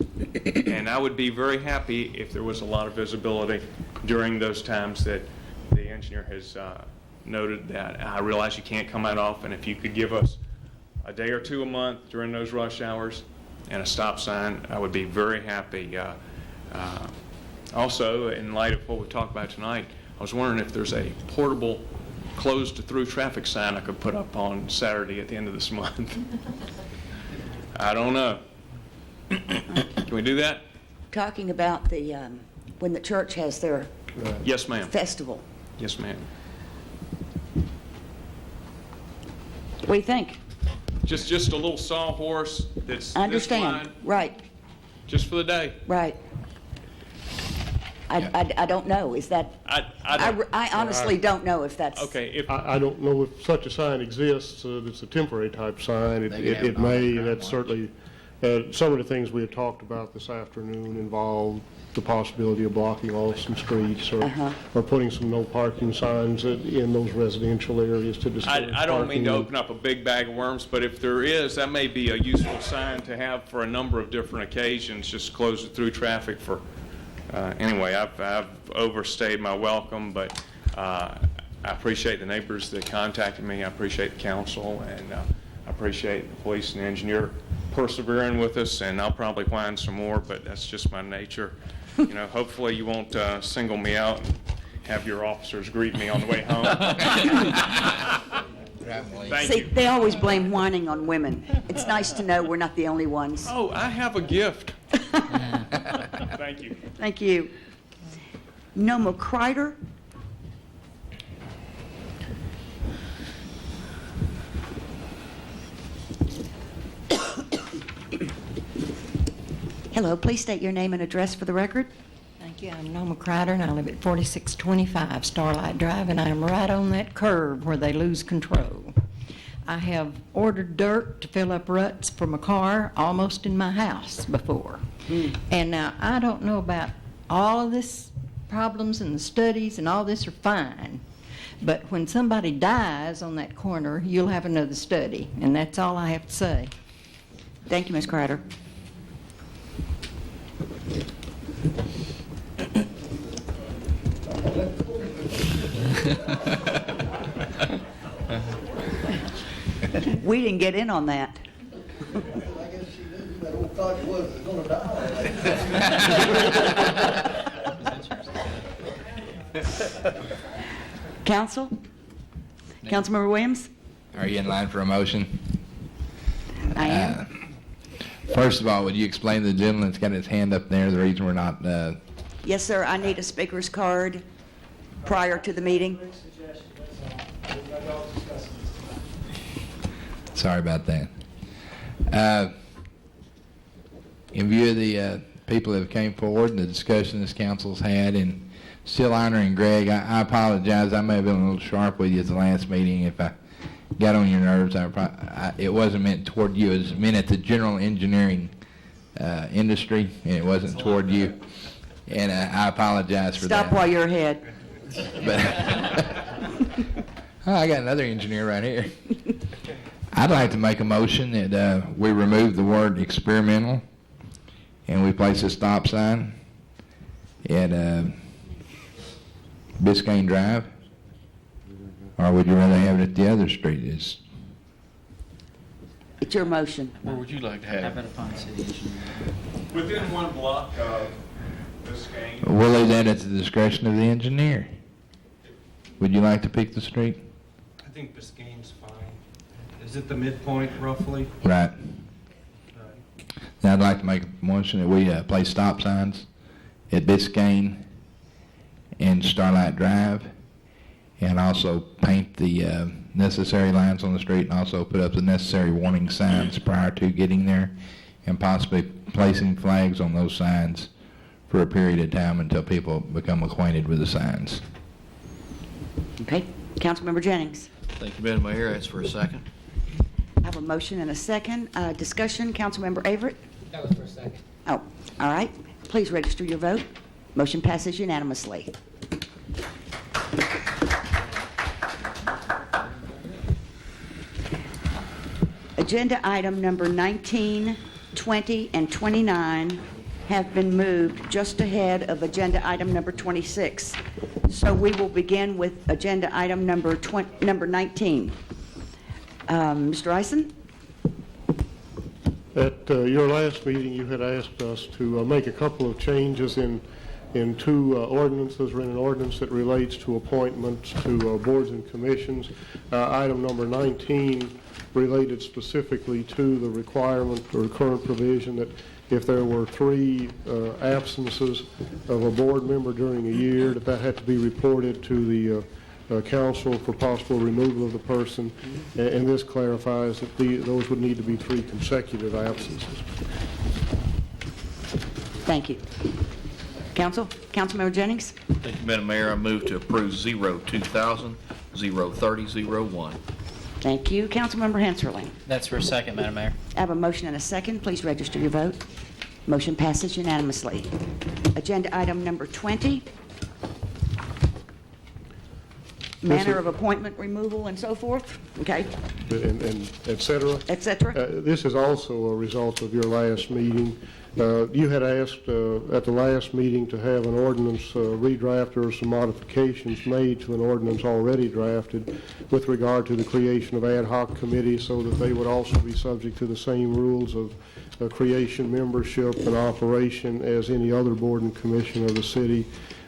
And I would be very happy if there was a lot of visibility during those times that the engineer has noted that. I realize you can't come out often. If you could give us a day or two a month during those rush hours and a stop sign, I would be very happy. Also, in light of what we talked about tonight, I was wondering if there's a portable closed through traffic sign I could put up on Saturday at the end of this month. I don't know. Can we do that? Talking about the, when the church has their Yes, ma'am. festival. Yes, ma'am. What do you think? Just a little sawhorse that's I this understand. wide, Right, just for the day. right. I don't know. Is that, I honestly don't know if that's. Okay, if I don't know if such a sign exists, that's a temporary type sign. It may, and that's certainly, some of the things we had talked about this afternoon involved the possibility of blocking off some streets or putting some no parking signs in those residential areas to discourage I don't mean to parking. open up a big bag of worms, but if there is, that may be a useful sign to have for a number of different occasions, just close it through traffic for, anyway, I've overstayed my welcome, but I appreciate the neighbors that contacted me. I appreciate the council, and I appreciate the police and the engineer persevering with us, and I'll probably whine some more, but that's just my nature. You know, hopefully you won't single me out and have your officers greet me on the way home. Thank See, you. they always blame whining on women. It's nice to know we're not the only ones. Oh, I have a gift. Thank you. Thank you. Noma Kreider? Hello, please state your name and address for the record. Thank you. I'm Noma Kreider, and I live at 4625 Starlight Drive, and I am right on that curve where they lose control. I have ordered dirt to fill up ruts for my car almost in my house before. And now, I don't know about all of this problems and the studies and all this are fine, but when somebody dies on that corner, you'll have another study, and that's all I have to say. Thank you, Ms. Kreider. We didn't get in on that. Council? Councilmember Williams? Are you in line for a motion? I am. First of all, would you explain to the gentleman that's got his hand up there the reason we're not, Yes, sir, I need a speaker's card prior to the meeting. sorry about that. In view of the people that have came forward and the discussion this council's had, and still honoring Greg, I apologize. I may have been a little sharp with you at the last meeting. If I got on your nerves, it wasn't meant toward you. It was meant at the general engineering industry, and it wasn't toward you. And I apologize for that. Stop while you're ahead. But oh, I got another engineer right here. I'd like to make a motion that we remove the word experimental and we place a stop sign at Biscayne Drive. Or would you rather have it at the other street? It's your motion. Where would you like to have it? Upon city engineer. Within one block of Biscayne. We'll leave that at the discretion of the engineer. Would you like to pick the street? I think Biscayne's fine. Is it the midpoint roughly? Right. Now I'd like to make a motion that we place stop signs at Biscayne and Starlight Drive, and also paint the necessary lines on the street, and also put up the necessary warning signs prior to getting there, and possibly placing flags on those signs for a period of time until people become acquainted with the signs. Okay, Councilmember Jennings. Thank you, Madam Mayor. Ask for a second. I have a motion and a second. Discussion, Councilmember Averett? That was for a second. Oh, all right. Please register your vote. Motion passes unanimously. Agenda item number 19, 20, and 29 have been moved just ahead of agenda item number 26. So we will begin with agenda item number 19. Mr. Eisen? At your last meeting, you had asked us to make a couple of changes in two ordinances, or in an ordinance that relates to appointments to boards and commissions. Item number 19 related specifically to the requirement or current provision that if there were 3 absences of a board member during a year, that had to be reported to the council for possible removal of the person, and this clarifies that those would need to be 3 consecutive absences. Thank you. Councilmember Jennings? Thank you, Madam Mayor. I move to approve 02000 03001. Thank you. Councilmember Henserling? That's for a second, Madam Mayor. I have a motion and a second. Please register your vote. Motion passes unanimously. Agenda item number 20, manner of appointment removal and so forth. Okay. And et cetera. Et cetera. This is also a result of your last meeting. You had asked at the last meeting to have an ordinance redrafted or some modifications made to an ordinance already drafted with regard to the creation of ad hoc committees so that they would also be subject to the same rules of creation, membership, and operation as any other board and commission of the city.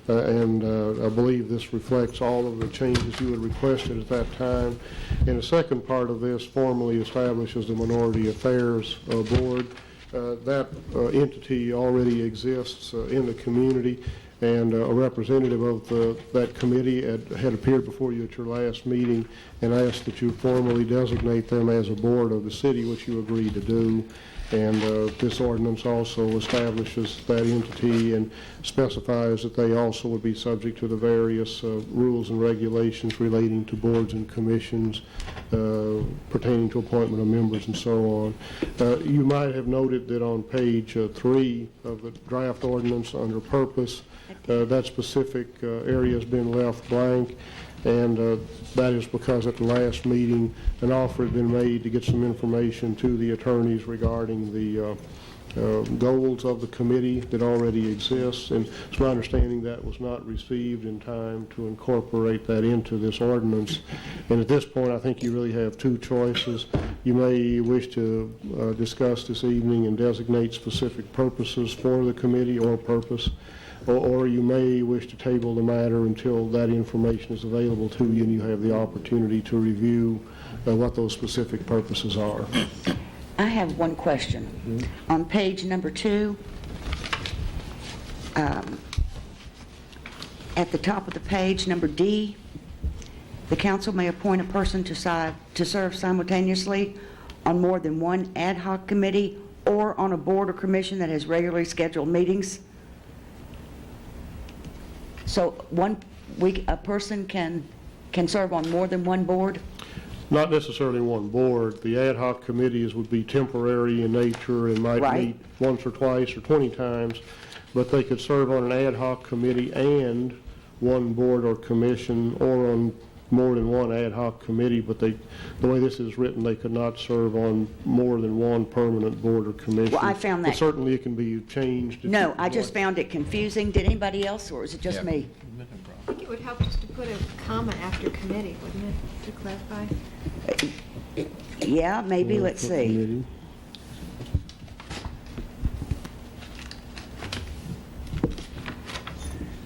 And I believe this reflects all of the changes you had requested at that time. And the second part of this formally establishes the Minority Affairs Board. That entity already exists in the community, and a representative of that committee had appeared before you at your last meeting and asked that you formally designate them as a board of the city, which you agreed to do. And this ordinance also establishes that entity and specifies that they also would be subject to the various rules and regulations relating to boards and commissions pertaining to appointment of members and so on. You might have noted that on page 3 of the draft ordinance under purpose, that specific area has been left blank. And that is because at the last meeting, an offer had been made to get some information to the attorneys regarding the goals of the committee that already exists. And it's my understanding that was not received in time to incorporate that into this ordinance. And at this point, I think you really have 2 choices. You may wish to discuss this evening and designate specific purposes for the committee or purpose. Or you may wish to table the matter until that information is available to you and you have the opportunity to review what those specific purposes are. I have one question. On page number 2, at the top of the page, number D, the council may appoint a person to serve simultaneously on more than one ad hoc committee or on a board or commission that has regularly scheduled meetings. So a person can serve on more than one board? Not necessarily one board. The ad hoc committees would be temporary in nature and might meet once or twice or 20 times, but they could serve on an ad hoc committee and one board or commission, or on more than one ad hoc committee, but the way this is written, they could not serve on more than one permanent board or commission. Well, I found that. But certainly it can be changed. No, I just found it confusing. Did anybody else, or is it just me? I think it would help just to put a comma after committee, wouldn't it, to clarify? Yeah, maybe. Let's see. Committee.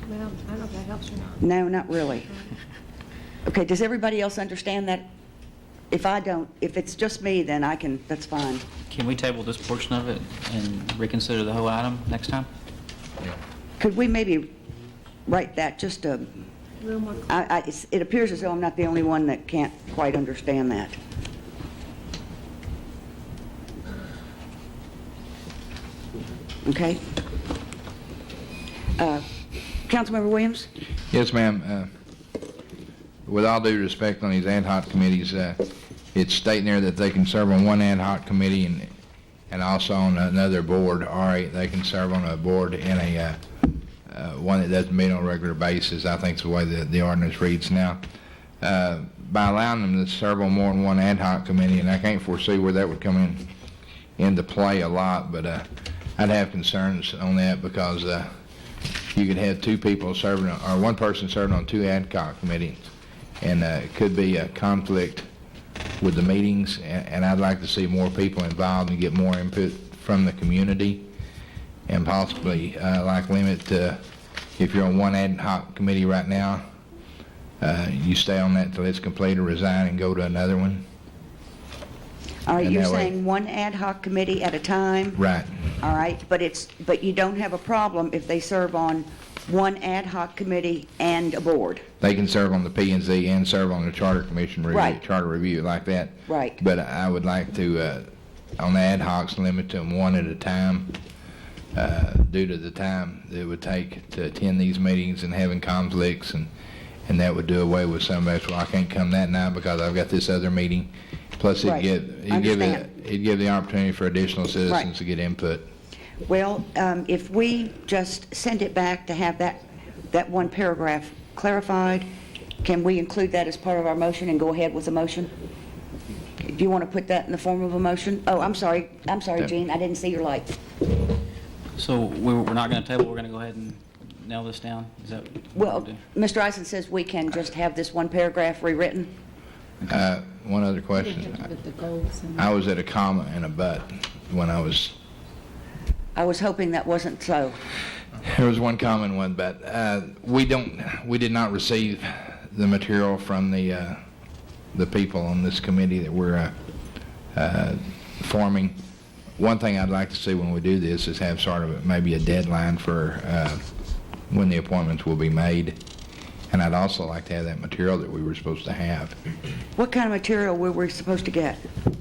Well, I don't know if that helps or not. No, not really. Okay, does everybody else understand that? If I don't, if it's just me, then that's fine. Can we table this portion of it and reconsider the whole item next time? Could we maybe write that just a, A little more it appears as though I'm not the only one that can't quite understand that. Okay. Councilmember Williams? Yes, ma'am. With all due respect on these ad hoc committees, it's stating there that they can serve on one ad hoc committee and also on another board, or they can serve on a board in a one that doesn't meet on a regular basis. I think it's the way the ordinance reads now. By allowing them to serve on more than one ad hoc committee, and I can't foresee where that would come into play a lot, but I'd have concerns on that because you could have two people serving, or one person serving on two ad hoc committees, and it could be a conflict with the meetings, and I'd like to see more people involved and get more input from the community, and possibly like limit to, if you're on one ad hoc committee right now, you stay on that till it's complete or resign and go to another one. All right, And you're that way- saying one ad hoc committee at a time? Right. All right, but you don't have a problem if they serve on one ad hoc committee and a board? They can serve on the P&Z and serve on the Charter Commission review, Right. Charter review like that. Right. But I would like to, on the ad hocs, limit them one at a time, due to the time that it would take to attend these meetings and having conflicts, and that would do away with some of that. Well, I can't come that night because I've got this other meeting. Plus, Right. it'd give the opportunity for additional citizens Right. to get input. Well, if we just send it back to have that one paragraph clarified, can we include that as part of our motion and go ahead with the motion? Do you want to put that in the form of a motion? Oh, I'm sorry, Gene, I didn't see your light. So we're not going to table, we're going to go ahead and nail this down? Is that what Well, we'll do? Mr. Eisen says we can just have this one paragraph rewritten. One other question. I was at a comma and a but when I was. I was hoping that wasn't so. There was one comma and one but. We did not receive the material from the people on this committee that we're forming. One thing I'd like to see when we do this is have sort of maybe a deadline for when the appointments will be made. And I'd also like to have that material that we were supposed to have. What kind of material were we supposed to get?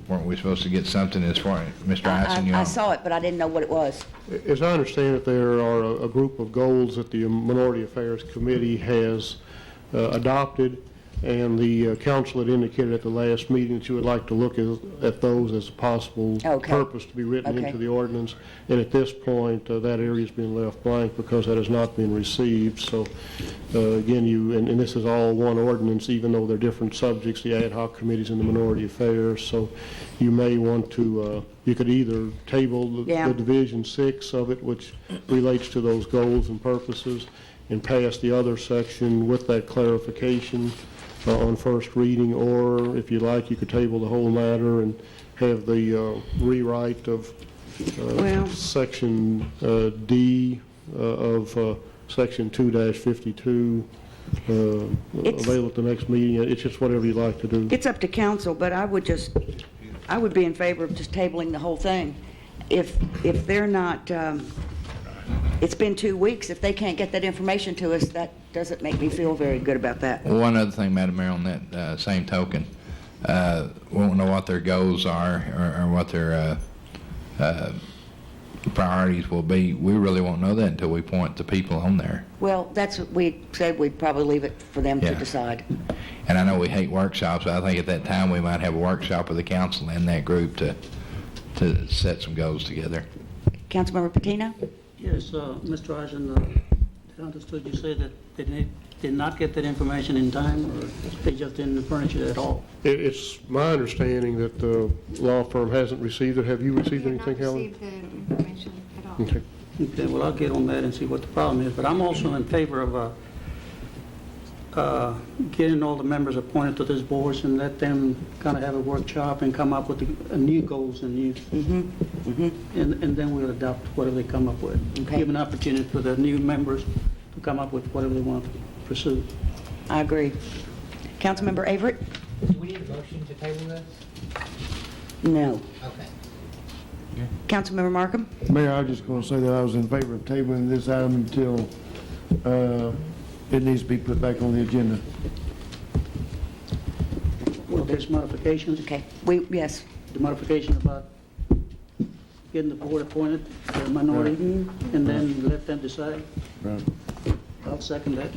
Weren't we supposed to get something as far as Mr. Eisen? I saw it, but I didn't know what it was. As I understand it, there are a group of goals that the Minority Affairs Committee has adopted, and the council had indicated at the last meeting that you would like to look at those as a possible purpose to be written into the ordinance. And at this point, that area's been left blank because that has not been received. So again, and this is all one ordinance, even though they're different subjects, the ad hoc committees and the minority affairs. So you may want to, you could either table the Division 6 of it, which relates to those goals and purposes, and pass the other section with that clarification on first reading, or if you like, you could table the whole matter and have the rewrite of Section D of Section 2-52 available at the next meeting. It's just whatever you'd like to do. It's up to council, but I would just I would be in favor of just tabling the whole thing. If they're not, it's been 2 weeks, if they can't get that information to us, that doesn't make me feel very good about that. Well, one other thing, Madam Mayor, on that same token, we won't know what their goals are or what their priorities will be. We really won't know that until we point the people on there. Well, that's what we said, we'd probably leave it for them to Yeah. decide. And I know we hate workshops, but I think at that time we might have a workshop with the council and that group to set some goals together. Councilmember Patino? Yes, Mr. Eisen, I understood you say that they did not get that information in time, or they just didn't furnish it at all? It's my understanding that the law firm hasn't received it. Have you received anything, Helen? Not received the information at all. Okay. Okay, well, I'll get on that and see what the problem is, but I'm also in favor of getting all the members appointed to this boards and let them kind of have a workshop and come up with new goals and new, and then we'll adopt whatever they come up with. Okay. Give an opportunity for the new members to come up with whatever they want to pursue. I agree. Councilmember Averett? Do we need a motion to table this? No. Okay. Councilmember Markham? Mayor, I was just going to say that I was in favor of tabling this item until it needs to be put back on the agenda. Well, there's modifications. Okay, yes. The modification about getting the board appointed, the minority, and then let them decide. Right. I'll second that.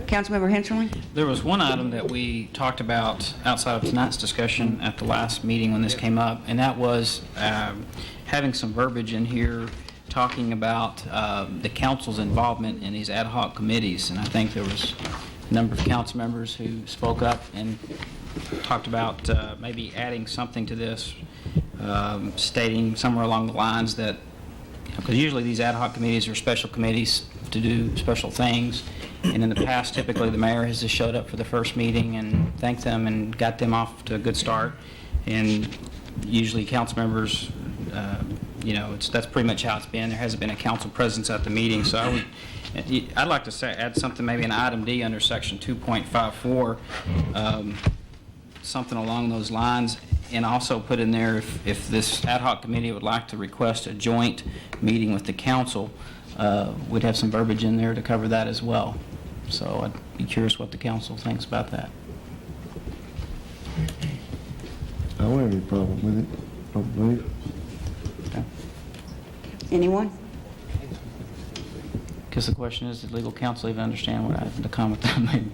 Councilmember Hensley? There was one item that we talked about outside of tonight's discussion at the last meeting when this came up, and that was having some verbiage in here talking about the council's involvement in these ad hoc committees. And I think there was a number of council members who spoke up and talked about maybe adding something to this, stating somewhere along the lines that, because usually these ad hoc committees are special committees to do special things, and in the past, typically the mayor has just showed up for the first meeting and thanked them and got them off to a good start, and usually council members, that's pretty much how it's been. There hasn't been a council presence at the meeting, so I'd like to add something, maybe in item D under section 2.54, something along those lines, and also put in there if this ad hoc committee would like to request a joint meeting with the council, we'd have some verbiage in there to cover that as well. So I'd be curious what the council thinks about that. I don't have any problem with it, I don't believe. Okay. Anyone? Because the question is, did legal counsel even understand what the comment that made?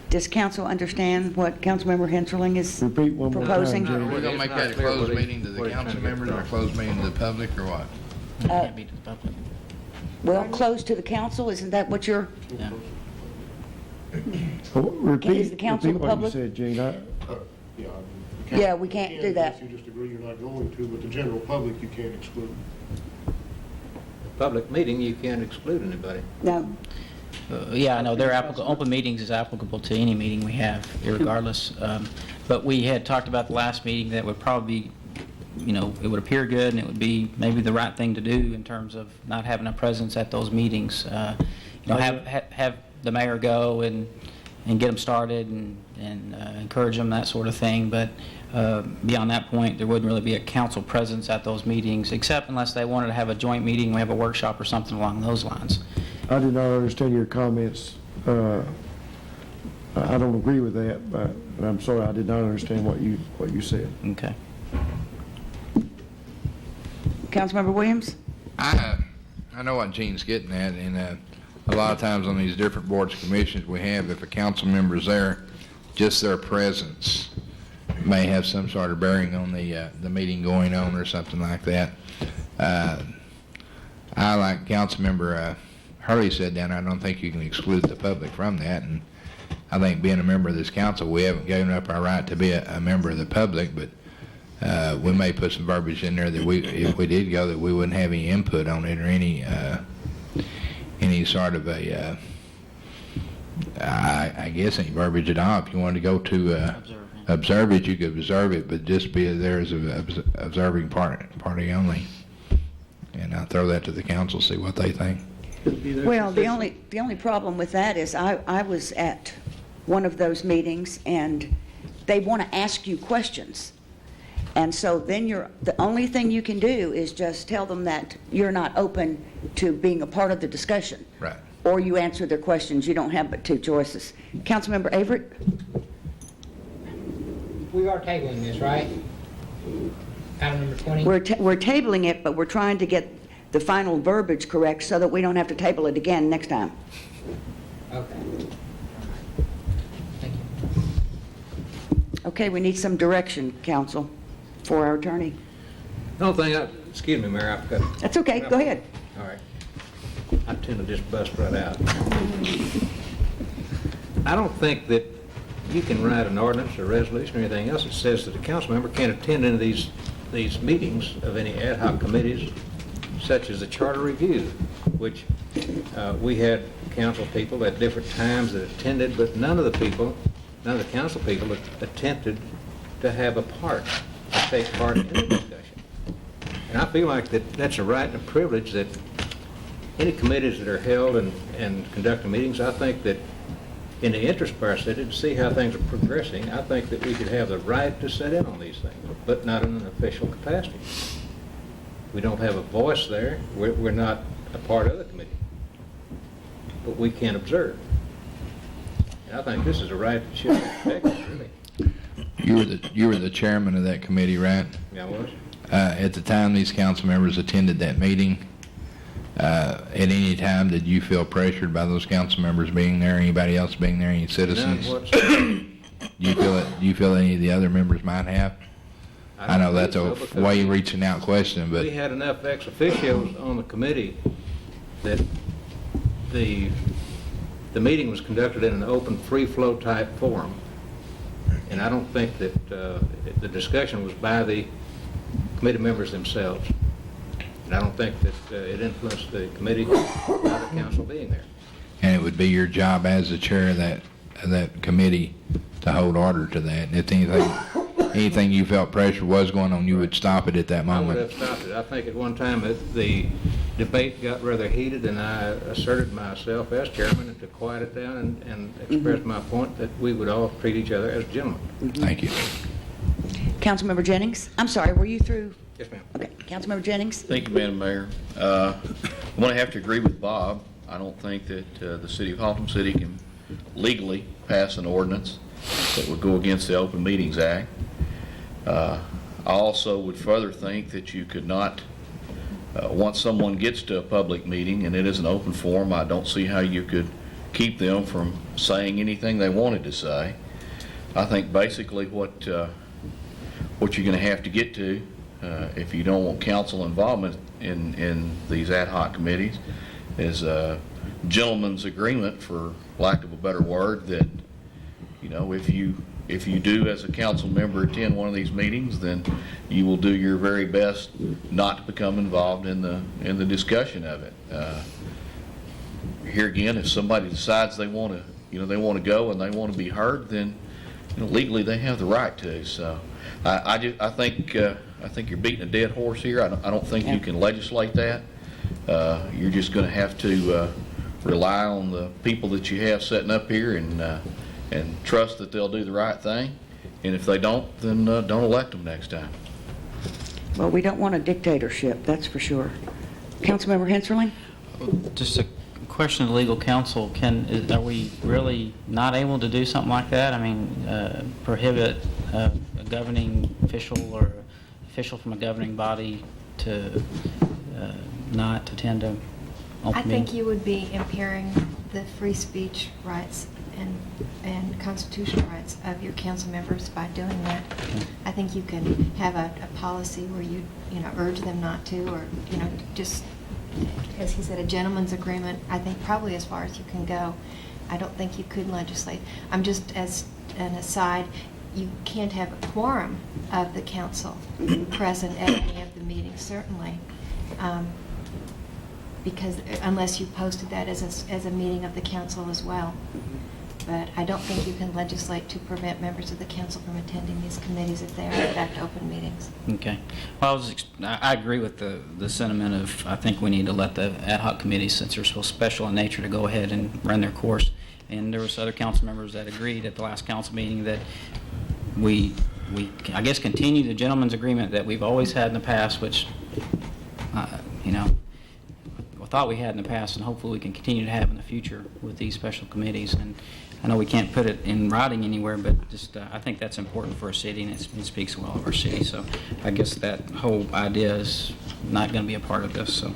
Does council understand what Councilmember Hensley is Repeat one more proposing? time, We're going to make that a closed meeting to the council members or a closed meeting to the public or what? It can't be to the public. Well, close to the council, isn't that what you're, Yeah. Repeat, Is the council repeat the what you public? said, Gene. Yeah, we can't do that. You just agree you're not going to, but the general public you can't exclude. Public meeting, you can't exclude anybody. No. Yeah, I know, they're applicable, open meetings is applicable to any meeting we have, irregardless. But we had talked about the last meeting that would probably be, it would appear good, and it would be maybe the right thing to do in terms of not having a presence at those meetings. Have the mayor go and get them started and encourage them, that sort of thing. But beyond that point, there wouldn't really be a council presence at those meetings, except unless they wanted to have a joint meeting, we have a workshop or something along those lines. I did not understand your comments. I don't agree with that, but I'm sorry, I did not understand what you said. Okay. Councilmember Williams? I know what Gene's getting at, and a lot of times on these different boards and commissions we have, if a council member's there, just their presence may have some sort of bearing on the meeting going on or something like that. I, like Councilmember Hurley said down, I don't think you can exclude the public from that, and I think being a member of this council, we haven't given up our right to be a member of the public, but we may put some verbiage in there that if we did go, that we wouldn't have any input on it or any sort of I guess any verbiage at all. If you wanted to go to observe it, you could observe it, but just be there as an observing party only. And I'll throw that to the council, see what they think. Well, the only problem with that is I was at one of those meetings, and they want to ask you questions. And so then the only thing you can do is just tell them that you're not open to being a part of the discussion. Right. Or you answer their questions. You don't have but two choices. Councilmember Averett? We are tabling this, right? Item number 20? We're tabling it, but we're trying to get the final verbiage correct so that we don't have to table it again next time. Okay. Thank you. Okay, we need some direction, council, for our attorney. The only thing, excuse me, Mayor, I've got... That's okay, go ahead. All right. I tend to just bust right out. I don't think that you can write an ordinance or resolution or anything else that says that a council member can't attend any of these meetings of any ad hoc committees, such as the charter review, which we had council people at different times that attended, but none of the council people attempted to have a part, to take part in the discussion. And I feel like that's a right and a privilege that any committees that are held and conducting meetings, I think that in the interest of our city, to see how things are progressing, I think that we should have the right to sit in on these things, but not in an official capacity. We don't have a voice there. We're not a part of the committee, but we can observe. And I think this is a right that should be protected, really. You were the chairman of that committee, right? Yeah, I was. At the time these council members attended that meeting, at any time did you feel pressured by those council members being there, anybody else being there, any citizens? None whatsoever. Do you feel any of the other members might have? I know that's a way reaching out question, but we had enough ex officios on the committee that the meeting was conducted in an open, free flow type forum. And I don't think that the discussion was by the committee members themselves. And I don't think that it influenced the committee by the council being there. and it would be your job as the chair of that committee to hold order to that. And if anything you felt pressure was going on, you would stop it at that moment. I would have stopped it. I think at one time the debate got rather heated, and I asserted myself as chairman to quiet it down and express my point that we would all treat each other as gentlemen. Thank you. Councilmember Jennings? I'm sorry, were you through? Yes, ma'am. Okay, Councilmember Jennings? Thank you, Madam Mayor. I'm going to have to agree with Bob. I don't think that the city of Haltom City can legally pass an ordinance that would go against the Open Meetings Act. I also would further think that you could not, once someone gets to a public meeting and it is an open forum, I don't see how you could keep them from saying anything they wanted to say. I think basically what you're going to have to get to, if you don't want council involvement in these ad hoc committees, is a gentleman's agreement, for lack of a better word, that, you know, if you do as a council member attend one of these meetings, then you will do your very best not to become involved in the discussion of it. Here again, if somebody decides they want to go and they want to be heard, then legally they have the right to. So I think you're beating a dead horse here. I don't think you can legislate that. You're just going to have to rely on the people that you have sitting up here and trust that they'll do the right thing. And if they don't, then don't elect them next time. Well, we don't want a dictatorship, that's for sure. Councilmember Henserling? Just a question of legal counsel. Are we really not able to do something like that? I mean, prohibit a governing official or official from a governing body to not attend a open I meeting? think you would be impairing the free speech rights and constitutional rights of your council members by doing that. I think you can have a policy where you urge them not to, or just, as he said, a gentleman's agreement. I think probably as far as you can go. I don't think you could legislate. I'm just, as an aside, you can't have a quorum of the council present at any of the meetings, certainly, because unless you posted that as a meeting of the council as well. But I don't think you can legislate to prevent members of the council from attending these committees if they are in fact open meetings. Okay. Well, I agree with the sentiment of, I think we need to let the ad hoc committees, since they're so special in nature, to go ahead and run their course. And there was other council members that agreed at the last council meeting that I guess, continue the gentleman's agreement that we've always had in the past, which, you know, I thought we had in the past, and hopefully we can continue to have in the future with these special committees. And I know we can't put it in writing anywhere, but just I think that's important for a city, and it speaks well of our city. So I guess that whole idea is not going to be a part of this. So.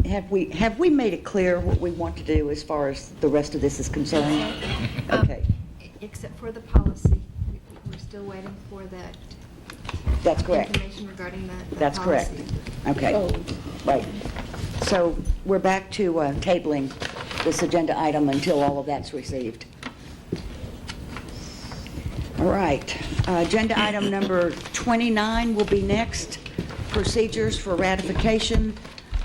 Have we made it clear what we want to do as far as the rest of this is concerned? Okay. Except for the policy. We're still waiting for that. That's correct. Information regarding the That's correct. policy. Okay. Right. So we're back to tabling this agenda item until all of that's received. All right. Agenda item number 29 will be next. Procedures for ratification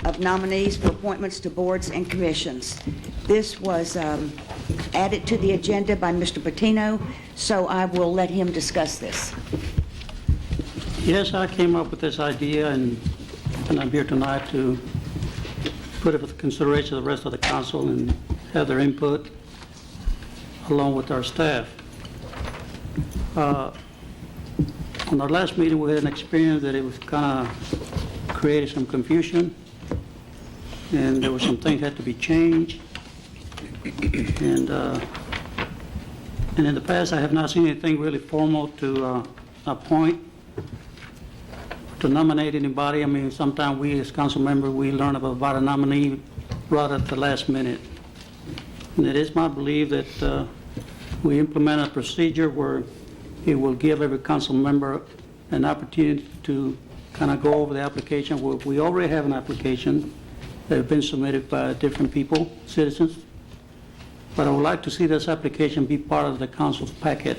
of nominees for appointments to boards and commissions. This was added to the agenda by Mr. Patino, so I will let him discuss this. Yes, I came up with this idea, and I'm here tonight to put it for the consideration of the rest of the council and have their input along with our staff. On our last meeting, we had an experience that it was kind of created some confusion, and there were some things that had to be changed. And in the past, I have not seen anything really formal to appoint, to nominate anybody. I mean, sometimes we as council members, we learn about a nominee right at the last minute. And it is my belief that we implement a procedure where it will give every council member an opportunity to kind of go over the application. We already have an application that have been submitted by different people, citizens. But I would like to see this application be part of the council's packet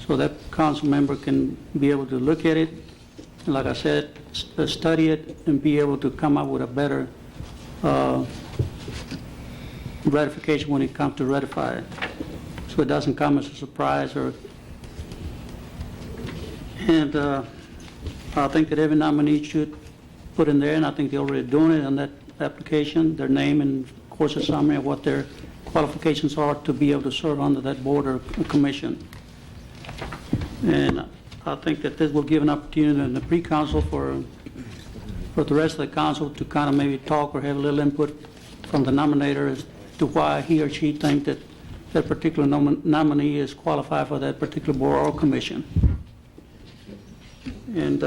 so that council member can be able to look at it, and like I said, study it and be able to come up with a better ratification when it comes to ratify it. So it doesn't come as a surprise. And I think that every nominee should put in there, and I think they're already doing it on that application, their name and, of course, a summary of what their qualifications are to be able to serve under that board or commission. And I think that this will give an opportunity in the pre-council for the rest of the council to kind of maybe talk or have a little input from the nominator as to why he or she thinks that that particular nominee is qualified for that particular board or commission. And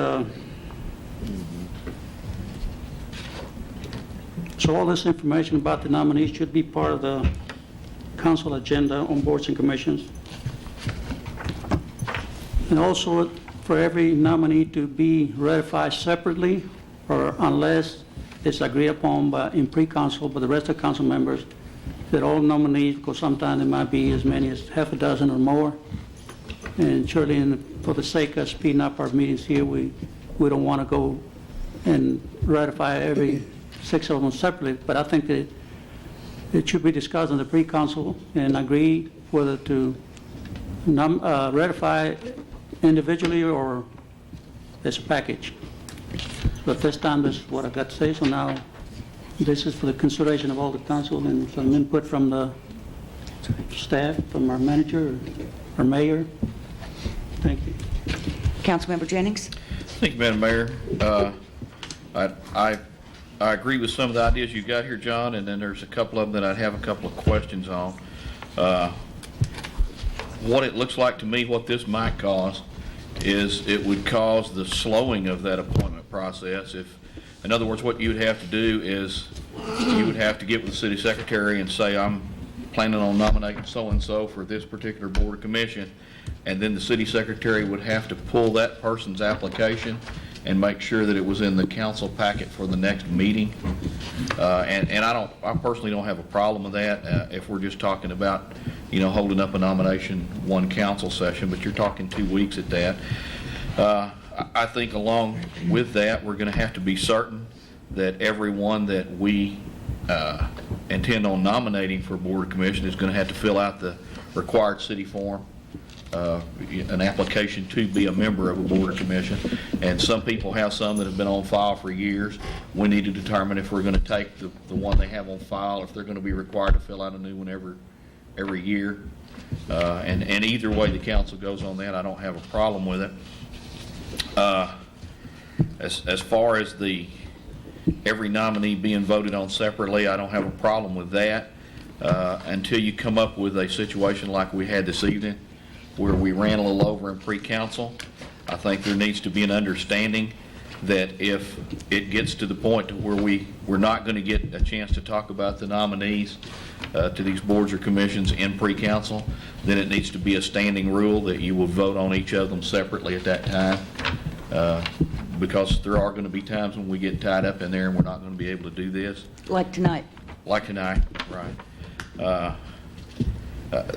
so all this information about the nominees should be part of the council agenda on boards and commissions. And also for every nominee to be ratified separately, or unless it's agreed upon in pre-council by the rest of the council members, that all nominees, because sometimes there might be as many as half a dozen or more. And surely for the sake of speeding up our meetings here, we don't want to go and ratify every 6 of them separately, but I think that it should be discussed in the pre-council and agree whether to ratify individually or as a package. So at this time, this is what I got to say. So now, this is for the consideration of all the council and some input from the staff, from our manager, our mayor. Thank you. Councilmember Jennings? Thank you, Madam Mayor. I agree with some of the ideas you got here, John, and then there's a couple of them that I'd have a couple of questions on. What it looks like to me, what this might cause is it would cause the slowing of that appointment process. In other words, what you would have to do is you would have to get with the city secretary and say, I'm planning on nominating so-and-so for this particular board or commission, and then the city secretary would have to pull that person's application and make sure that it was in the council packet for the next meeting. And I personally don't have a problem with that if we're just talking about, holding up a nomination one council session, but you're talking 2 weeks at that. I think along with that, we're going to have to be certain that everyone that we intend on nominating for board or commission is going to have to fill out the required city form, an application to be a member of a board or commission. And some people have some that have been on file for years. We need to determine if we're going to take the one they have on file, if they're going to be required to fill out a new one every year. And either way the council goes on that, I don't have a problem with it. As far as every nominee being voted on separately, I don't have a problem with that until you come up with a situation like we had this evening where we ran a little over in pre-council. I think there needs to be an understanding that if it gets to the point to where we're not going to get a chance to talk about the nominees to these boards or commissions in pre-council, then it needs to be a standing rule that you will vote on each of them separately at that time. Because there are going to be times when we get tied up in there and we're not going to be able to do this. Like tonight. Like tonight, right.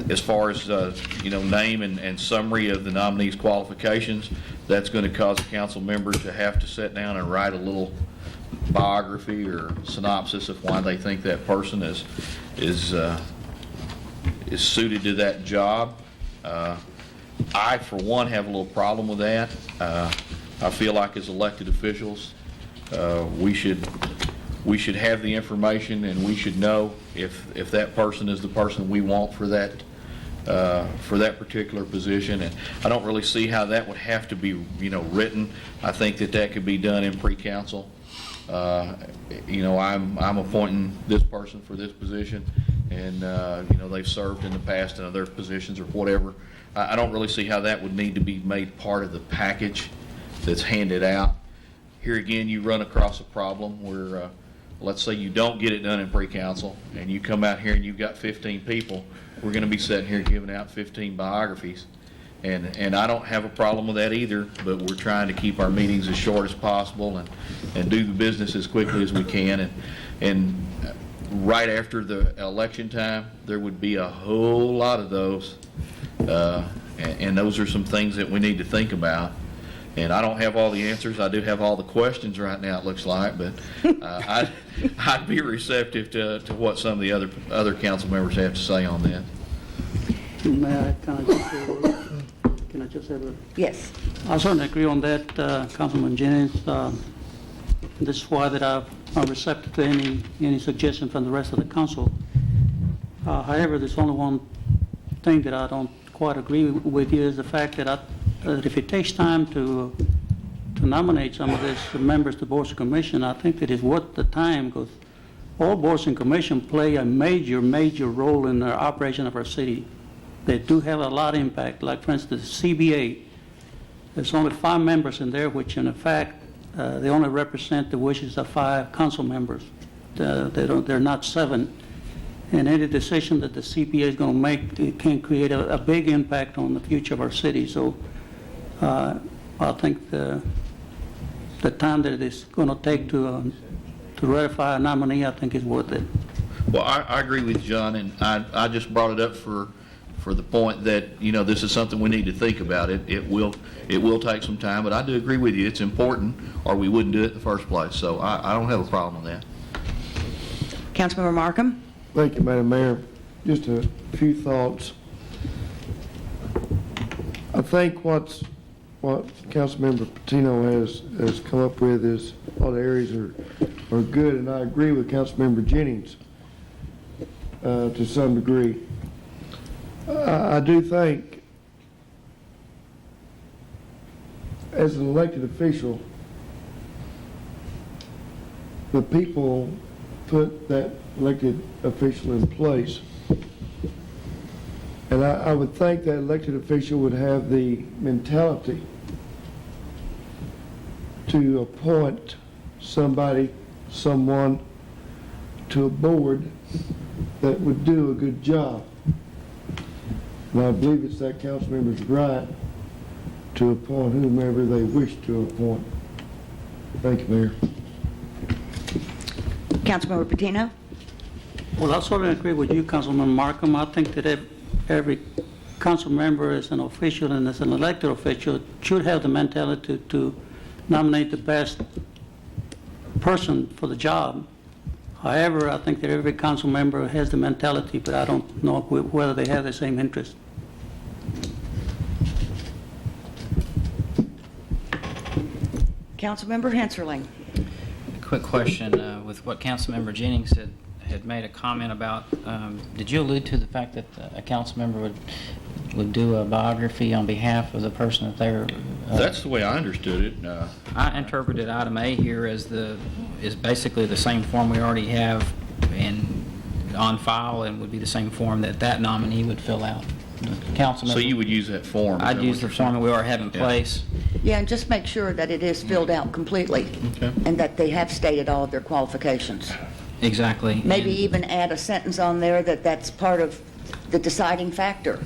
As far as, name and summary of the nominees' qualifications, that's going to cause a council member to have to sit down and write a little biography or synopsis of why they think that person is suited to that job. I, for one, have a little problem with that. I feel like as elected officials, we should have the information and we should know if that person is the person we want for that particular position. And I don't really see how that would have to be written. I think that could be done in pre-council. I'm appointing this person for this position, and they've served in the past in other positions or whatever. I don't really see how that would need to be made part of the package that's handed out. Here again, you run across a problem where, let's say you don't get it done in pre-council, and you come out here and you've got 15 people. We're going to be sitting here giving out 15 biographies, and I don't have a problem with that either, but we're trying to keep our meetings as short as possible and do the business as quickly as we can. And right after the election time, there would be a whole lot of those, and those are some things that we need to think about. And I don't have all the answers. I do have all the questions right now, it looks like, but I'd be receptive to what some of the other council members have to say on that. Can I just have a... Yes. I certainly agree on that, Councilman Jennings. This is why that I'm receptive to any suggestion from the rest of the council. However, there's only one thing that I don't quite agree with you is the fact that if it takes time to nominate some of these members to boards and commission, I think that it's worth the time, because all boards and commission play a major role in the operation of our city. They do have a lot of impact. Like, for instance, the CBA, there's only 5 members in there, which in effect, they only represent the wishes of 5 council members. They're not 7. And any decision that the CBA is going to make, it can create a big impact on the future of our city. So I think the time that it's going to take to ratify a nominee, I think is worth it. Well, I agree with John, and I just brought it up for the point that this is something we need to think about. It will take some time, but I do agree with you. It's important, or we wouldn't do it in the first place. So I don't have a problem with that. Councilmember Markham. Thank you, Madam Mayor. Just a few thoughts. I think what Councilmember Patino has come up with is a lot of areas are good, and I agree with Councilmember Jennings to some degree. I do think, as an elected official, the people put that elected official in place. And I would think that elected official would have the mentality to appoint someone to a board that would do a good job. And I believe it's that council member's right to appoint whomever they wish to appoint. Thank you, Mayor. Councilmember Patino. Well, I certainly agree with you, Councilman Markham. I think that every council member as an official and as an elected official should have the mentality to nominate the best person for the job. However, I think that every council member has the mentality, but I don't know whether they have the same interest. Councilmember Henserling. Quick question with what Councilmember Jennings had had made a comment about, did you allude to the fact that a council member would do a biography on behalf of the person that they're... That's the way I understood it. I interpreted item A here as is basically the same form we already have on file, and would be the same form that nominee would fill out. Council So member, you would use that form? I'd use the form that we already have in place. Yeah, and just make sure that it is filled out completely, and that they have stated all of their qualifications. Exactly. Maybe even add a sentence on there that's part of the deciding factor.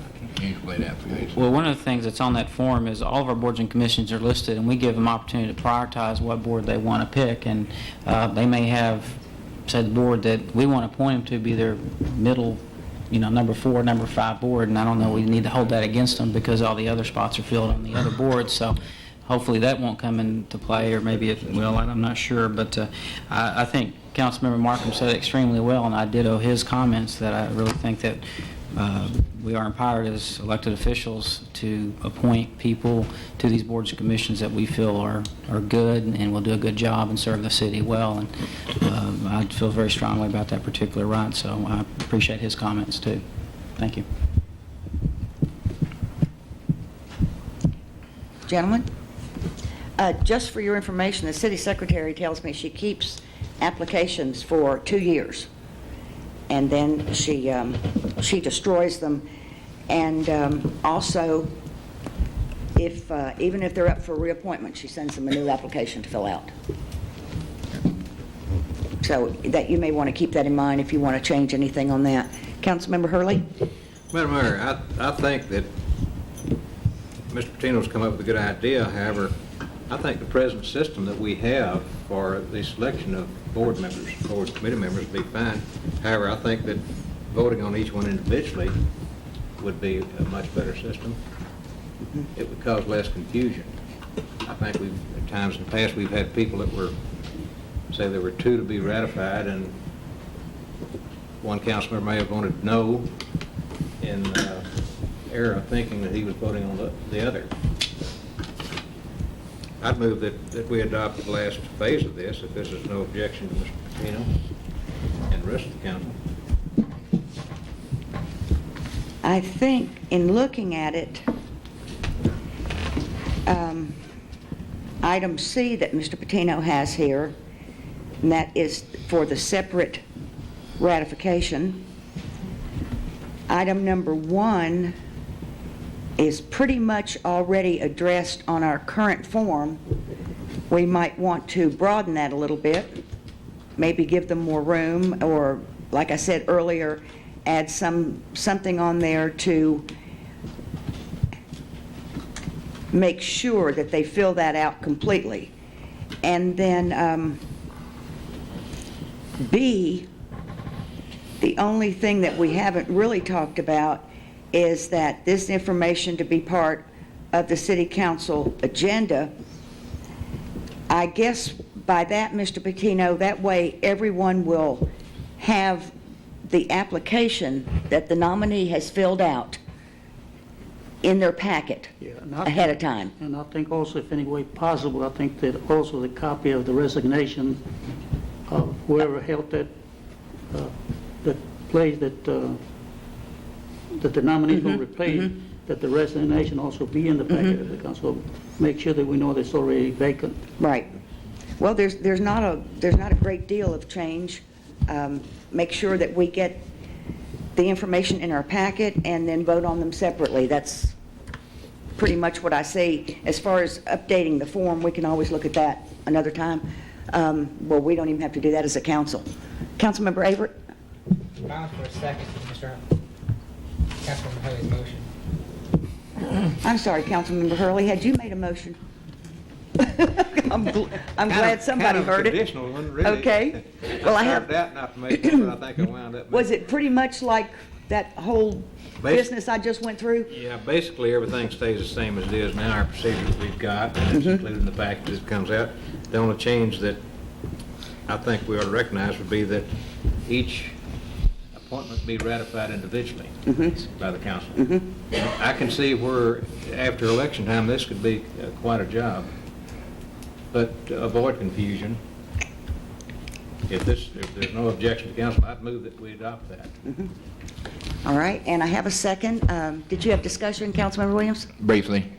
Well, one of the things that's on that form is all of our boards and commissions are listed, and we give them opportunity to prioritize what board they want to pick, and they may have, say, the board that we want to appoint them to be their middle, number 4, number 5 board, and I don't know, we need to hold that against them because all the other spots are filled on the other boards, so hopefully that won't come into play, or maybe it will, I'm not sure, but I think Councilmember Markham said it extremely well, and I ditto his comments that I really think that we are empowered as elected officials to appoint people to these boards and commissions that we feel are good and will do a good job and serve the city well. And I feel very strongly about that particular right, so I appreciate his comments too. Thank you. Gentlemen, just for your information, the city secretary tells me she keeps applications for 2 years. And then she destroys them, and also, even if they're up for reappointment, she sends them a new application to fill out. So that you may want to keep that in mind if you want to change anything on that. Councilmember Hurley? Madam Mayor, I think that Mr. Patino's come up with a good idea. However, I think the present system that we have for the selection of board members, board committee members would be fine. However, I think that voting on each one individually would be a much better system. It would cause less confusion. I think at times in the past, we've had people that say there were 2 to be ratified, and one council member may have voted no in error of thinking that he was voting on the other. I'd move that we adopt the last phase of this, if this is no objection to Mr. Patino and the rest of the council. I think in looking at it, item C that Mr. Patino has here, and that is for the separate ratification. Item number 1 is pretty much already addressed on our current form. We might want to broaden that a little bit, maybe give them more room, or, like I said earlier, add something on there to make sure that they fill that out completely. And then B, the only thing that we haven't really talked about is that this information to be part of the city council agenda. I guess by that, Mr. Patino, that way everyone will have the application that the nominee has filled out in their packet ahead of time. And I think also, if any way possible, I think that also the copy of the resignation of whoever held that place that the nominee will replace, that the resignation also be in the packet of the council. Make sure that we know that's already vacant. Right. Well, there's not a great deal of change. Make sure that we get the information in our packet and then vote on them separately. That's pretty much what I see. As far as updating the form, we can always look at that another time. Well, we don't even have to do that as a council. Councilmember Averett? Bound for a second, Mr. Councilmember Hurley's motion. I'm sorry, Councilmember Hurley, had you made a motion? I'm glad somebody heard it. Conditional one, really. Okay. Well, I have. Started out not to make it, but I think I wound up. Was it pretty much like that whole business I just went through? Yeah, basically everything stays the same as it is now. Our procedure that we've got, and it's included in the package that comes out. The only change that I think we ought to recognize would be that each appointment be ratified individually by the council. I can see where after election time this could be quite a job, but to avoid confusion, if there's no objection to council, I'd move that we adopt that. All right, and I have a second. Did you have discussion, Councilmember Williams? Briefly,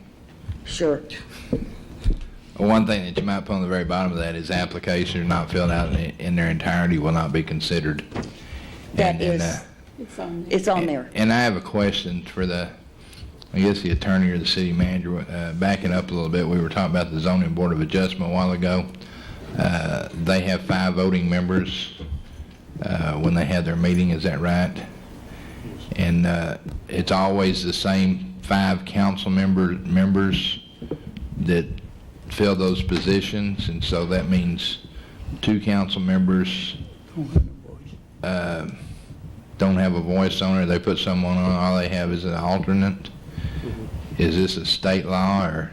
Sure. one thing that you might put on the very bottom of that is applications not filled out in their entirety will not be considered. That is, it's on there. And I have a question for I guess the attorney or the city manager. Backing up a little bit, we were talking about the zoning board of adjustment a while ago. They have 5 voting members when they have their meeting, is that right? And it's always the same 5 council members that fill those positions, and so that means 2 council members don't have a voice on it. They put someone on, all they have is an alternate. Is this a state law, or?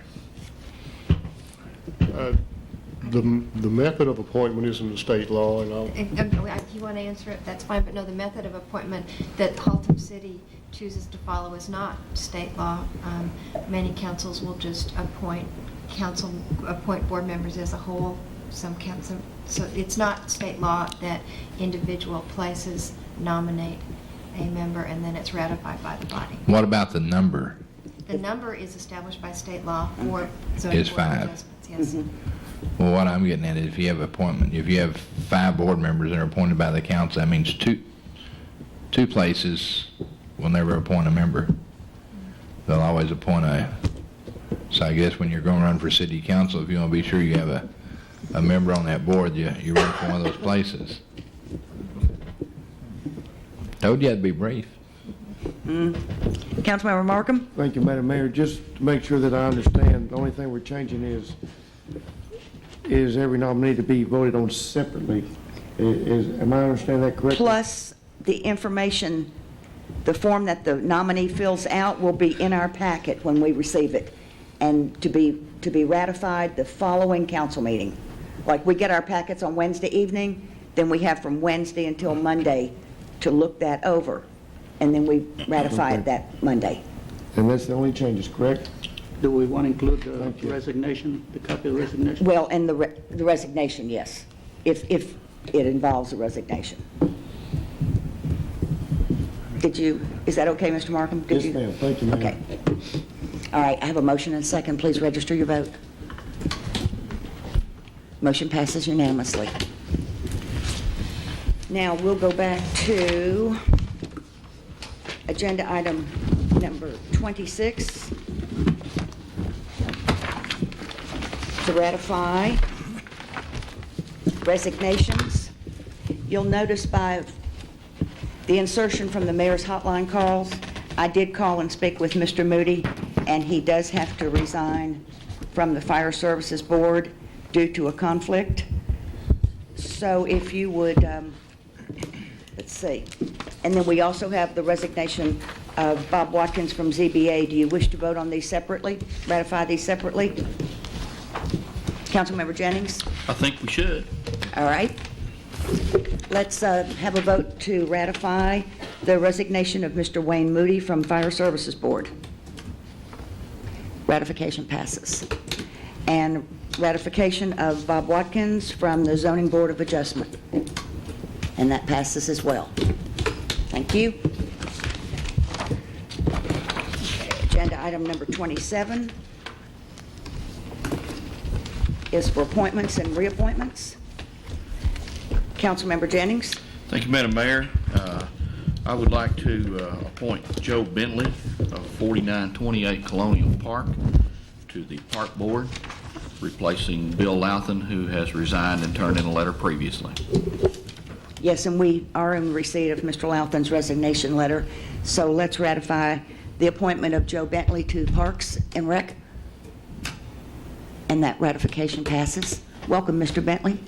The method of appointment isn't a state law, and I'll... If you want to answer it, that's fine, but no, the method of appointment that Haltom City chooses to follow is not state law. Many councils will just appoint board members as a whole. Some council, so it's not state law that individual places nominate a member and then it's ratified by the body. What about the number? The number is established by state law for zoning It's board of 5. adjustments, yes. Well, what I'm getting at is if you have 5 board members that are appointed by the council, that means two places will never appoint a member. They'll always appoint so I guess when you're going to run for city council, if you want to be sure you have a member on that board, you run for one of those places. Told you I'd be brief. Councilmember Markham? Thank you, Madam Mayor. Just to make sure that I understand, the only thing we're changing is every nominee to be voted on separately. Am I understanding that correctly? Plus, the information, the form that the nominee fills out will be in our packet when we receive it, and to be ratified the following council meeting. Like, we get our packets on Wednesday evening, then we have from Wednesday until Monday to look that over, and then we ratify it that Monday. And that's the only changes, correct? Do we want to include the resignation, the copy of the resignation? Well, and the resignation, yes, if it involves a resignation. Is that okay, Mr. Markham? Yes, ma'am. Thank you, ma'am. Okay. All right, I have a motion and a second. Please register your vote. Motion passes unanimously. Now, we'll go back to agenda item number 26. To ratify resignations. You'll notice by the insertion from the mayor's hotline calls, I did call and speak with Mr. Moody, and he does have to resign from the Fire Services Board due to a conflict. So if you would, let's see. And then we also have the resignation of Bob Watkins from ZBA. Do you wish to vote on these separately, ratify these separately? Councilmember Jennings? I think we should. All right. Let's have a vote to ratify the resignation of Mr. Wayne Moody from Fire Services Board. Ratification passes. And ratification of Bob Watkins from the Zoning Board of Adjustment. And that passes as well. Thank you. Agenda item number 27 is for appointments and reappointments. Councilmember Jennings. Thank you, Madam Mayor. I would like to appoint Joe Bentley of 4928 Colonial Park to the Park Board, replacing Bill Louthan, who has resigned and turned in a letter previously. Yes, and we are in receipt of Mr. Louthan's resignation letter. So let's ratify the appointment of Joe Bentley to Parks and Rec. And that ratification passes. Welcome, Mr. Bentley.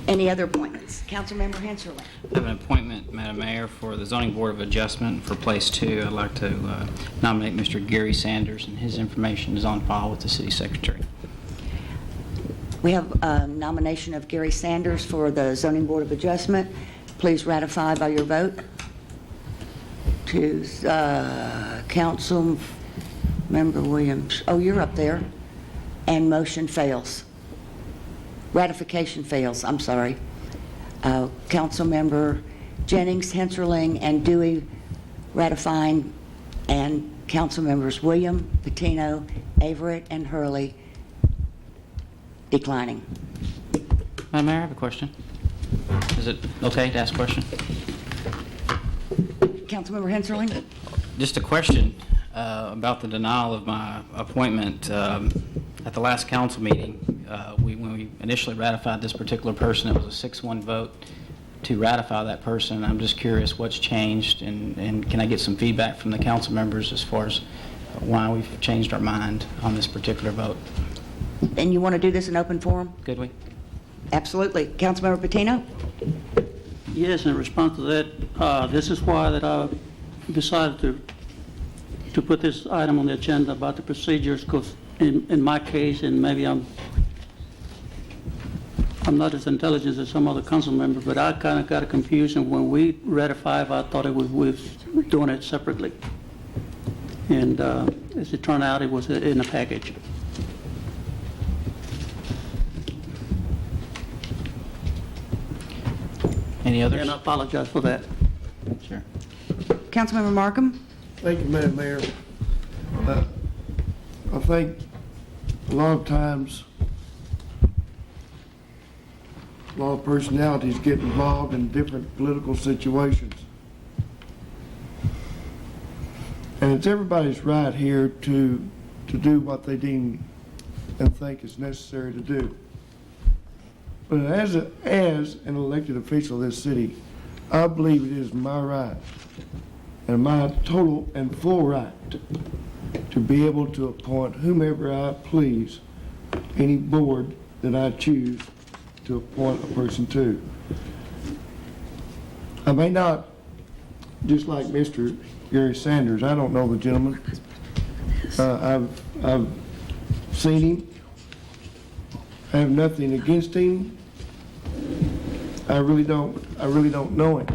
Any other appointments? Councilmember Henserling. I have an appointment, Madam Mayor, for the Zoning Board of Adjustment for Place 2. I'd like to nominate Mr. Gary Sanders, and his information is on file with the City Secretary. We have a nomination of Gary Sanders for the Zoning Board of Adjustment. Please ratify by your vote. To Councilmember Williams. Oh, you're up there. And motion fails. ratification fails, I'm sorry. Councilmember Jennings, Henserling, and Dewey ratifying, and Councilmembers William, Patino, Averett, and Hurley declining. Madam Mayor, I have a question. Is it okay to ask a question? Councilmember Henserling? Just a question about the denial of my appointment at the last council meeting. When we initially ratified this particular person, it was a 6-1 vote to ratify that person. I'm just curious what's changed, and can I get some feedback from the council members as far as why we've changed our mind on this particular vote? And you want to do this in open forum? Could we? Absolutely. Councilmember Patino? Yes, in response to that, this is why that I decided to put this item on the agenda about the procedures, because in my case, and maybe I'm not as intelligent as some other council members, but I kind of got a confusion when we ratified. I thought it was with doing it separately, and as it turned out, it was in a package. Any others? And I apologize for that. Sure. Councilmember Markham? Thank you, Madam Mayor. I think a lot of times, a lot of personalities get involved in different political situations. And it's everybody's right here to do what they deem and think is necessary to do. But as an elected official of this city, I believe it is my right and my total and full right to be able to appoint whomever I please, any board that I choose to appoint a person to. I may not, just like Mr. Gary Sanders, I don't know the gentleman. I've seen him. I have nothing against him. I really don't know him.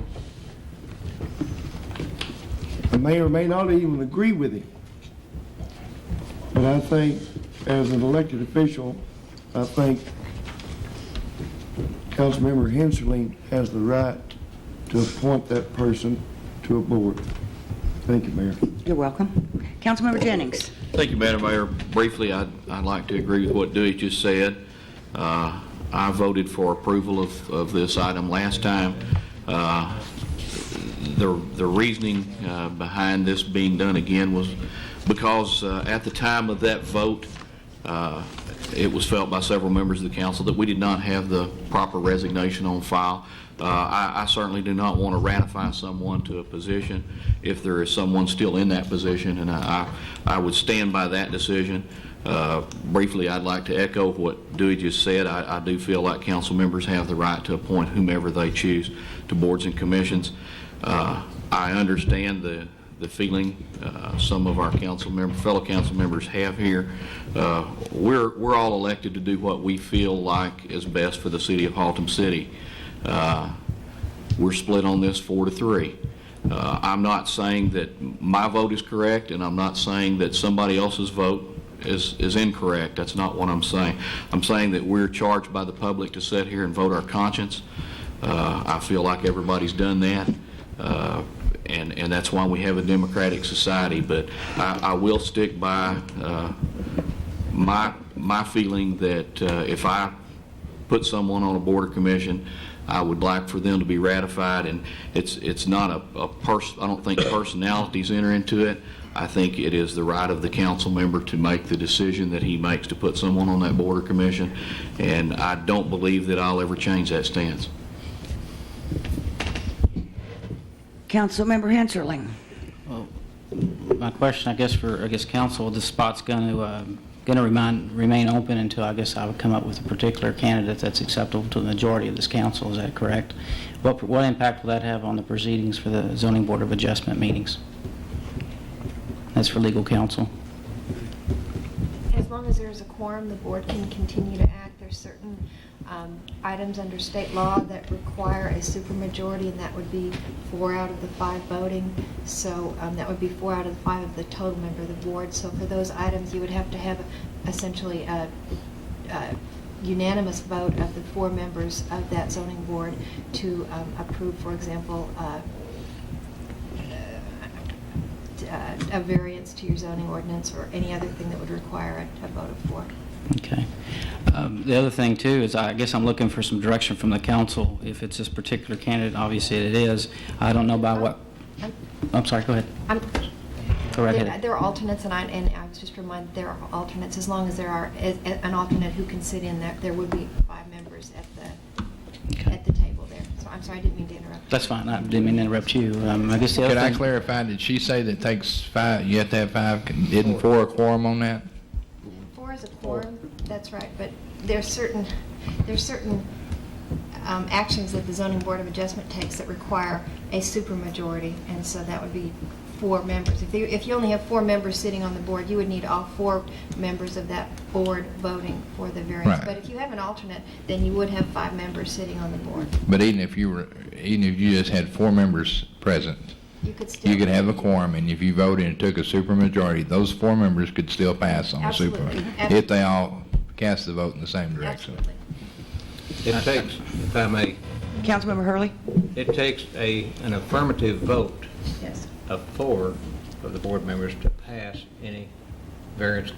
I may or may not even agree with him. But I think, as an elected official, I think Councilmember Henserling has the right to appoint that person to a board. Thank you, Mayor. You're welcome. Councilmember Jennings? Thank you, Madam Mayor. Briefly, I'd like to agree with what Dewey just said. I voted for approval of this item last time. The reasoning behind this being done again was because at the time of that vote, it was felt by several members of the council that we did not have the proper resignation on file. I certainly do not want to ratify someone to a position if there is someone still in that position, and I would stand by that decision. Briefly, I'd like to echo what Dewey just said. I do feel like council members have the right to appoint whomever they choose to boards and commissions. I understand the feeling some of our fellow council members have here. We're all elected to do what we feel like is best for the city of Haltom City. We're split on this 4-3. I'm not saying that my vote is correct, and I'm not saying that somebody else's vote is incorrect. That's not what I'm saying. I'm saying that we're charged by the public to sit here and vote our conscience. I feel like everybody's done that. And that's why we have a democratic society. But I will stick by my feeling that if I put someone on a board or commission, I would like for them to be ratified. And it's not I don't think personalities enter into it. I think it is the right of the council member to make the decision that he makes to put someone on that board or commission. And I don't believe that I'll ever change that stance. Councilmember Henserling? Well, my question, I guess council, this spot's going to remain open until I guess I would come up with a particular candidate that's acceptable to the majority of this council. Is that correct? What impact will that have on the proceedings for the Zoning Board of Adjustment meetings? That's for legal counsel. As long as there's a quorum, the board can continue to act. There's certain items under state law that require a supermajority, and that would be 4 out of the 5 voting. So that would be 4 out of the 5 of the total member of the board. So for those items, you would have to have essentially unanimous vote of the 4 members of that zoning board to approve, for example, a variance to your zoning ordinance or any other thing that would require a vote of 4. Okay. The other thing, too, is I guess I'm looking for some direction from the council. If it's this particular candidate, obviously it is. I don't know about what... I'm sorry, go ahead. Go right ahead. There are alternates, and I was just reminded there are alternates. As long as there are an alternate who can sit in there would be 5 members at the table there. So I'm sorry, I didn't mean to interrupt. That's fine. I didn't mean to interrupt you. I guess the other Could I thing... clarify, did she say that it takes 5, you have to have 5, isn't 4 a quorum on that? 4 is a quorum, that's right, but there's certain actions that the Zoning Board of Adjustment takes that require a supermajority, and so that would be 4 members. If you only have 4 members sitting on the board, you would need all 4 members of that board voting for the variance. Right. But if you have an alternate, then you would have 5 members sitting on the board. But even if you just had 4 members present, You could still... you could have a quorum, and if you voted and took a supermajority, those 4 members could still pass on the Absolutely. supermajority, if they all cast the vote in the same direction. Absolutely. It takes, if I may, Councilmember Hurley? it takes an affirmative vote Yes. of 4 of the board members to pass any variance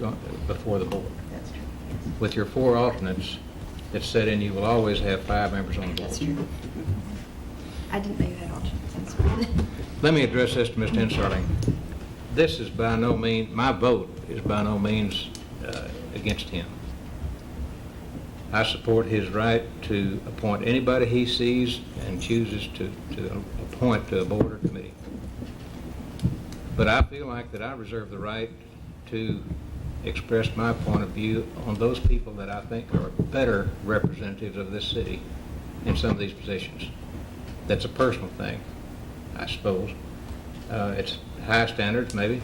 before the board. That's true. With your 4 alternates that set in, you will always have 5 members on the board. That's true. I didn't know you had alternates. That's right. Let me address this to Mr. Ensarling. This is by no means, my vote is by no means against him. I support his right to appoint anybody he sees and chooses to appoint to a board or committee. But I feel like that I reserve the right to express my point of view on those people that I think are better representatives of this city in some of these positions. That's a personal thing, I suppose. It's high standards, maybe,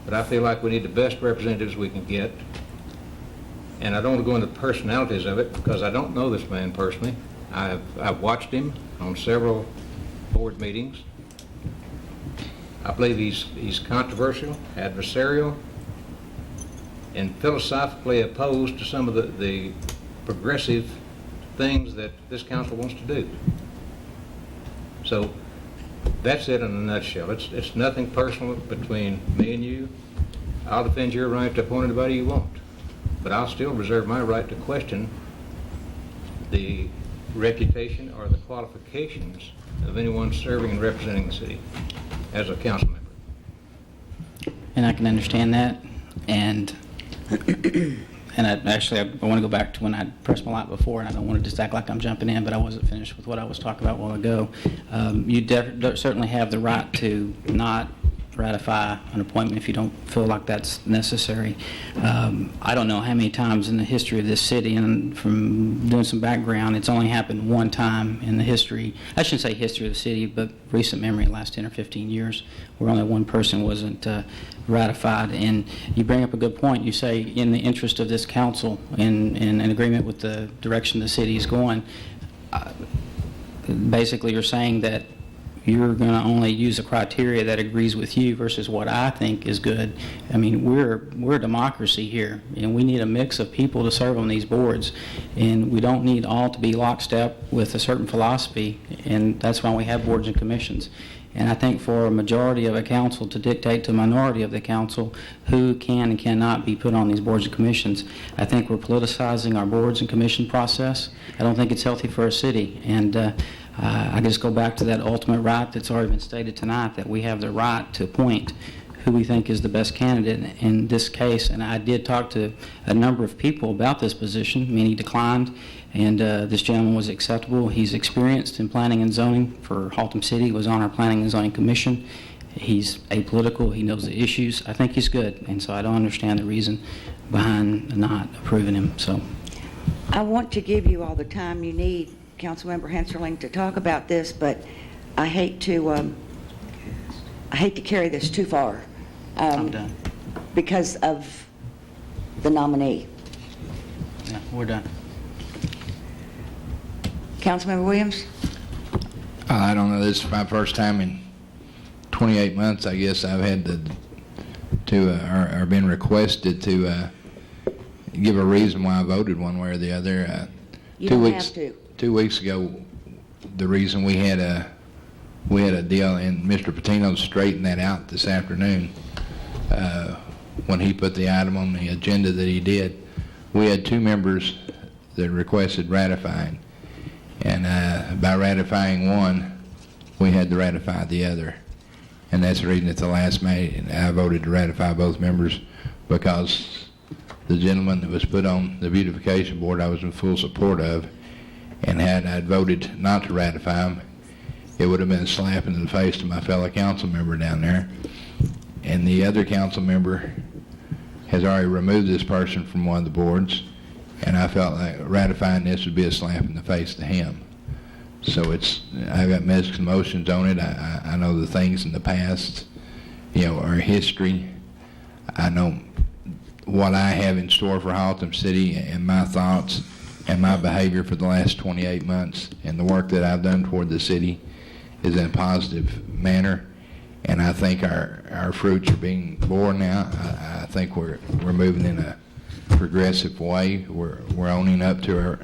but I feel like we need the best representatives we can get. And I don't want to go into the personalities of it because I don't know this man personally. I've watched him on several board meetings. I believe he's controversial, adversarial, and philosophically opposed to some of the progressive things that this council wants to do. So that's it in a nutshell. It's nothing personal between me and you. I'll defend your right to appoint anybody you want, but I'll still reserve my right to question the reputation or the qualifications of anyone serving and representing the city as a council member. And I can understand that. And I want to go back to when I pressed my light before, and I don't want to just act like I'm jumping in, but I wasn't finished with what I was talking about a while ago. You certainly have the right to not ratify an appointment if you don't feel like that's necessary. I don't know how many times in the history of this city, and from doing some background, it's only happened one time in the history, I shouldn't say history of the city, but recent memory, last 10 or 15 years, where only one person wasn't ratified. And you bring up a good point. You say, in the interest of this council, in agreement with the direction the city is going, basically you're saying that you're going to only use a criteria that agrees with you versus what I think is good. I mean, we're a democracy here, and we need a mix of people to serve on these boards, and we don't need all to be lockstep with a certain philosophy, and that's why we have boards and commissions. And I think for a majority of a council to dictate to a minority of the council who can and cannot be put on these boards and commissions, I think we're politicizing our boards and commission process. I don't think it's healthy for a city. And I just go back to that ultimate right that's already been stated tonight, that we have the right to appoint who we think is the best candidate in this case. And I did talk to a number of people about this position. Many declined, and this gentleman was acceptable. He's experienced in planning and zoning for Haltom City, was on our Planning and Zoning Commission. He's apolitical. He knows the issues. I think he's good, and so I don't understand the reason behind not approving him. So I want to give you all the time you need, Councilmember Henserling, to talk about this, but I hate to carry this too far. I'm done. Because of the nominee. Yeah, we're done. Councilmember Williams? I don't know. This is my first time in 28 months, I guess, I've had or been requested to give a reason why I voted one way or the other. You don't have to. 2 weeks ago, the reason we had a deal, and Mr. Patino straightened that out this afternoon when he put the item on the agenda that he did. We had 2 members that requested ratifying, and by ratifying one, we had to ratify the other. And that's the reason at the last meeting I voted to ratify both members, because the gentleman that was put on the beautification board I was in full support of, and had I voted not to ratify him, it would have been a slap in the face to my fellow council member down there. And the other council member has already removed this person from one of the boards, and I felt like ratifying this would be a slap in the face to him. So I've got mixed emotions on it. I know the things in the past, our history. I know what I have in store for Haltom City and my thoughts and my behavior for the last 28 months, and the work that I've done toward the city is in a positive manner. And I think our fruits are being borne now. I think we're moving in a progressive way. We're owning up to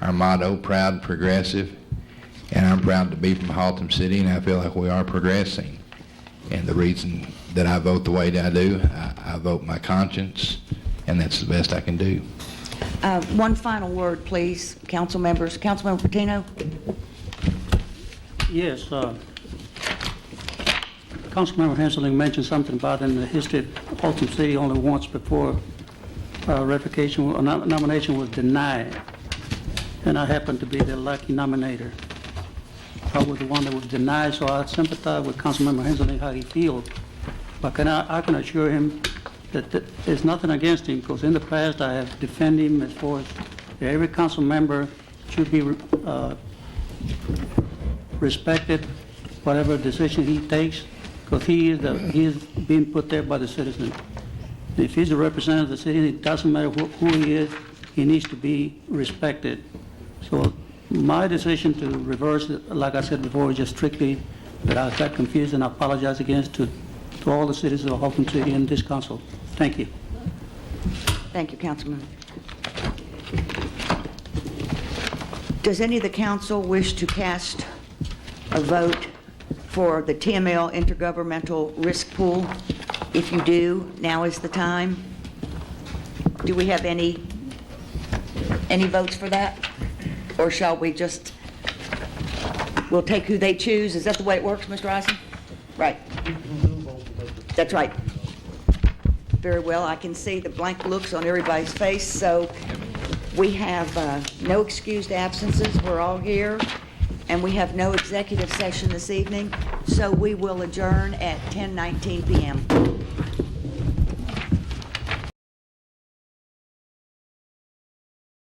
our motto, proud and progressive. And I'm proud to be from Haltom City, and I feel like we are progressing. And the reason that I vote the way that I do, I vote my conscience, and that's the best I can do. One final word, please, council members. Councilmember Patino? Yes. Councilmember Hensley mentioned something about in the history of Haltom City only once before ratification or nomination was denied. And I happened to be the lucky nominator. I was the one that was denied, so I sympathize with Councilmember Hensley how he feels. But I can assure him that there's nothing against him, because in the past I have defended him as far as every council member should be respected, whatever decision he takes, because he is being put there by the citizens. If he's a representative of the city, it doesn't matter who he is, he needs to be respected. So my decision to reverse it, like I said before, is just strictly that I got confused, and I apologize again to all the citizens of Haltom City and this council. Thank you. Thank you, Councilman. Does any of the council wish to cast a vote for the TML Intergovernmental Risk Pool? If you do, now is the time. Do we have any votes for that? Or shall we just, we'll take who they choose? Is that the way it works, Mr. Eisen? Right. That's right. Very well. I can see the blank looks on everybody's face. So we have no excused absences. We're all here. And we have no executive session this evening. So we will adjourn at 10:19 p.m.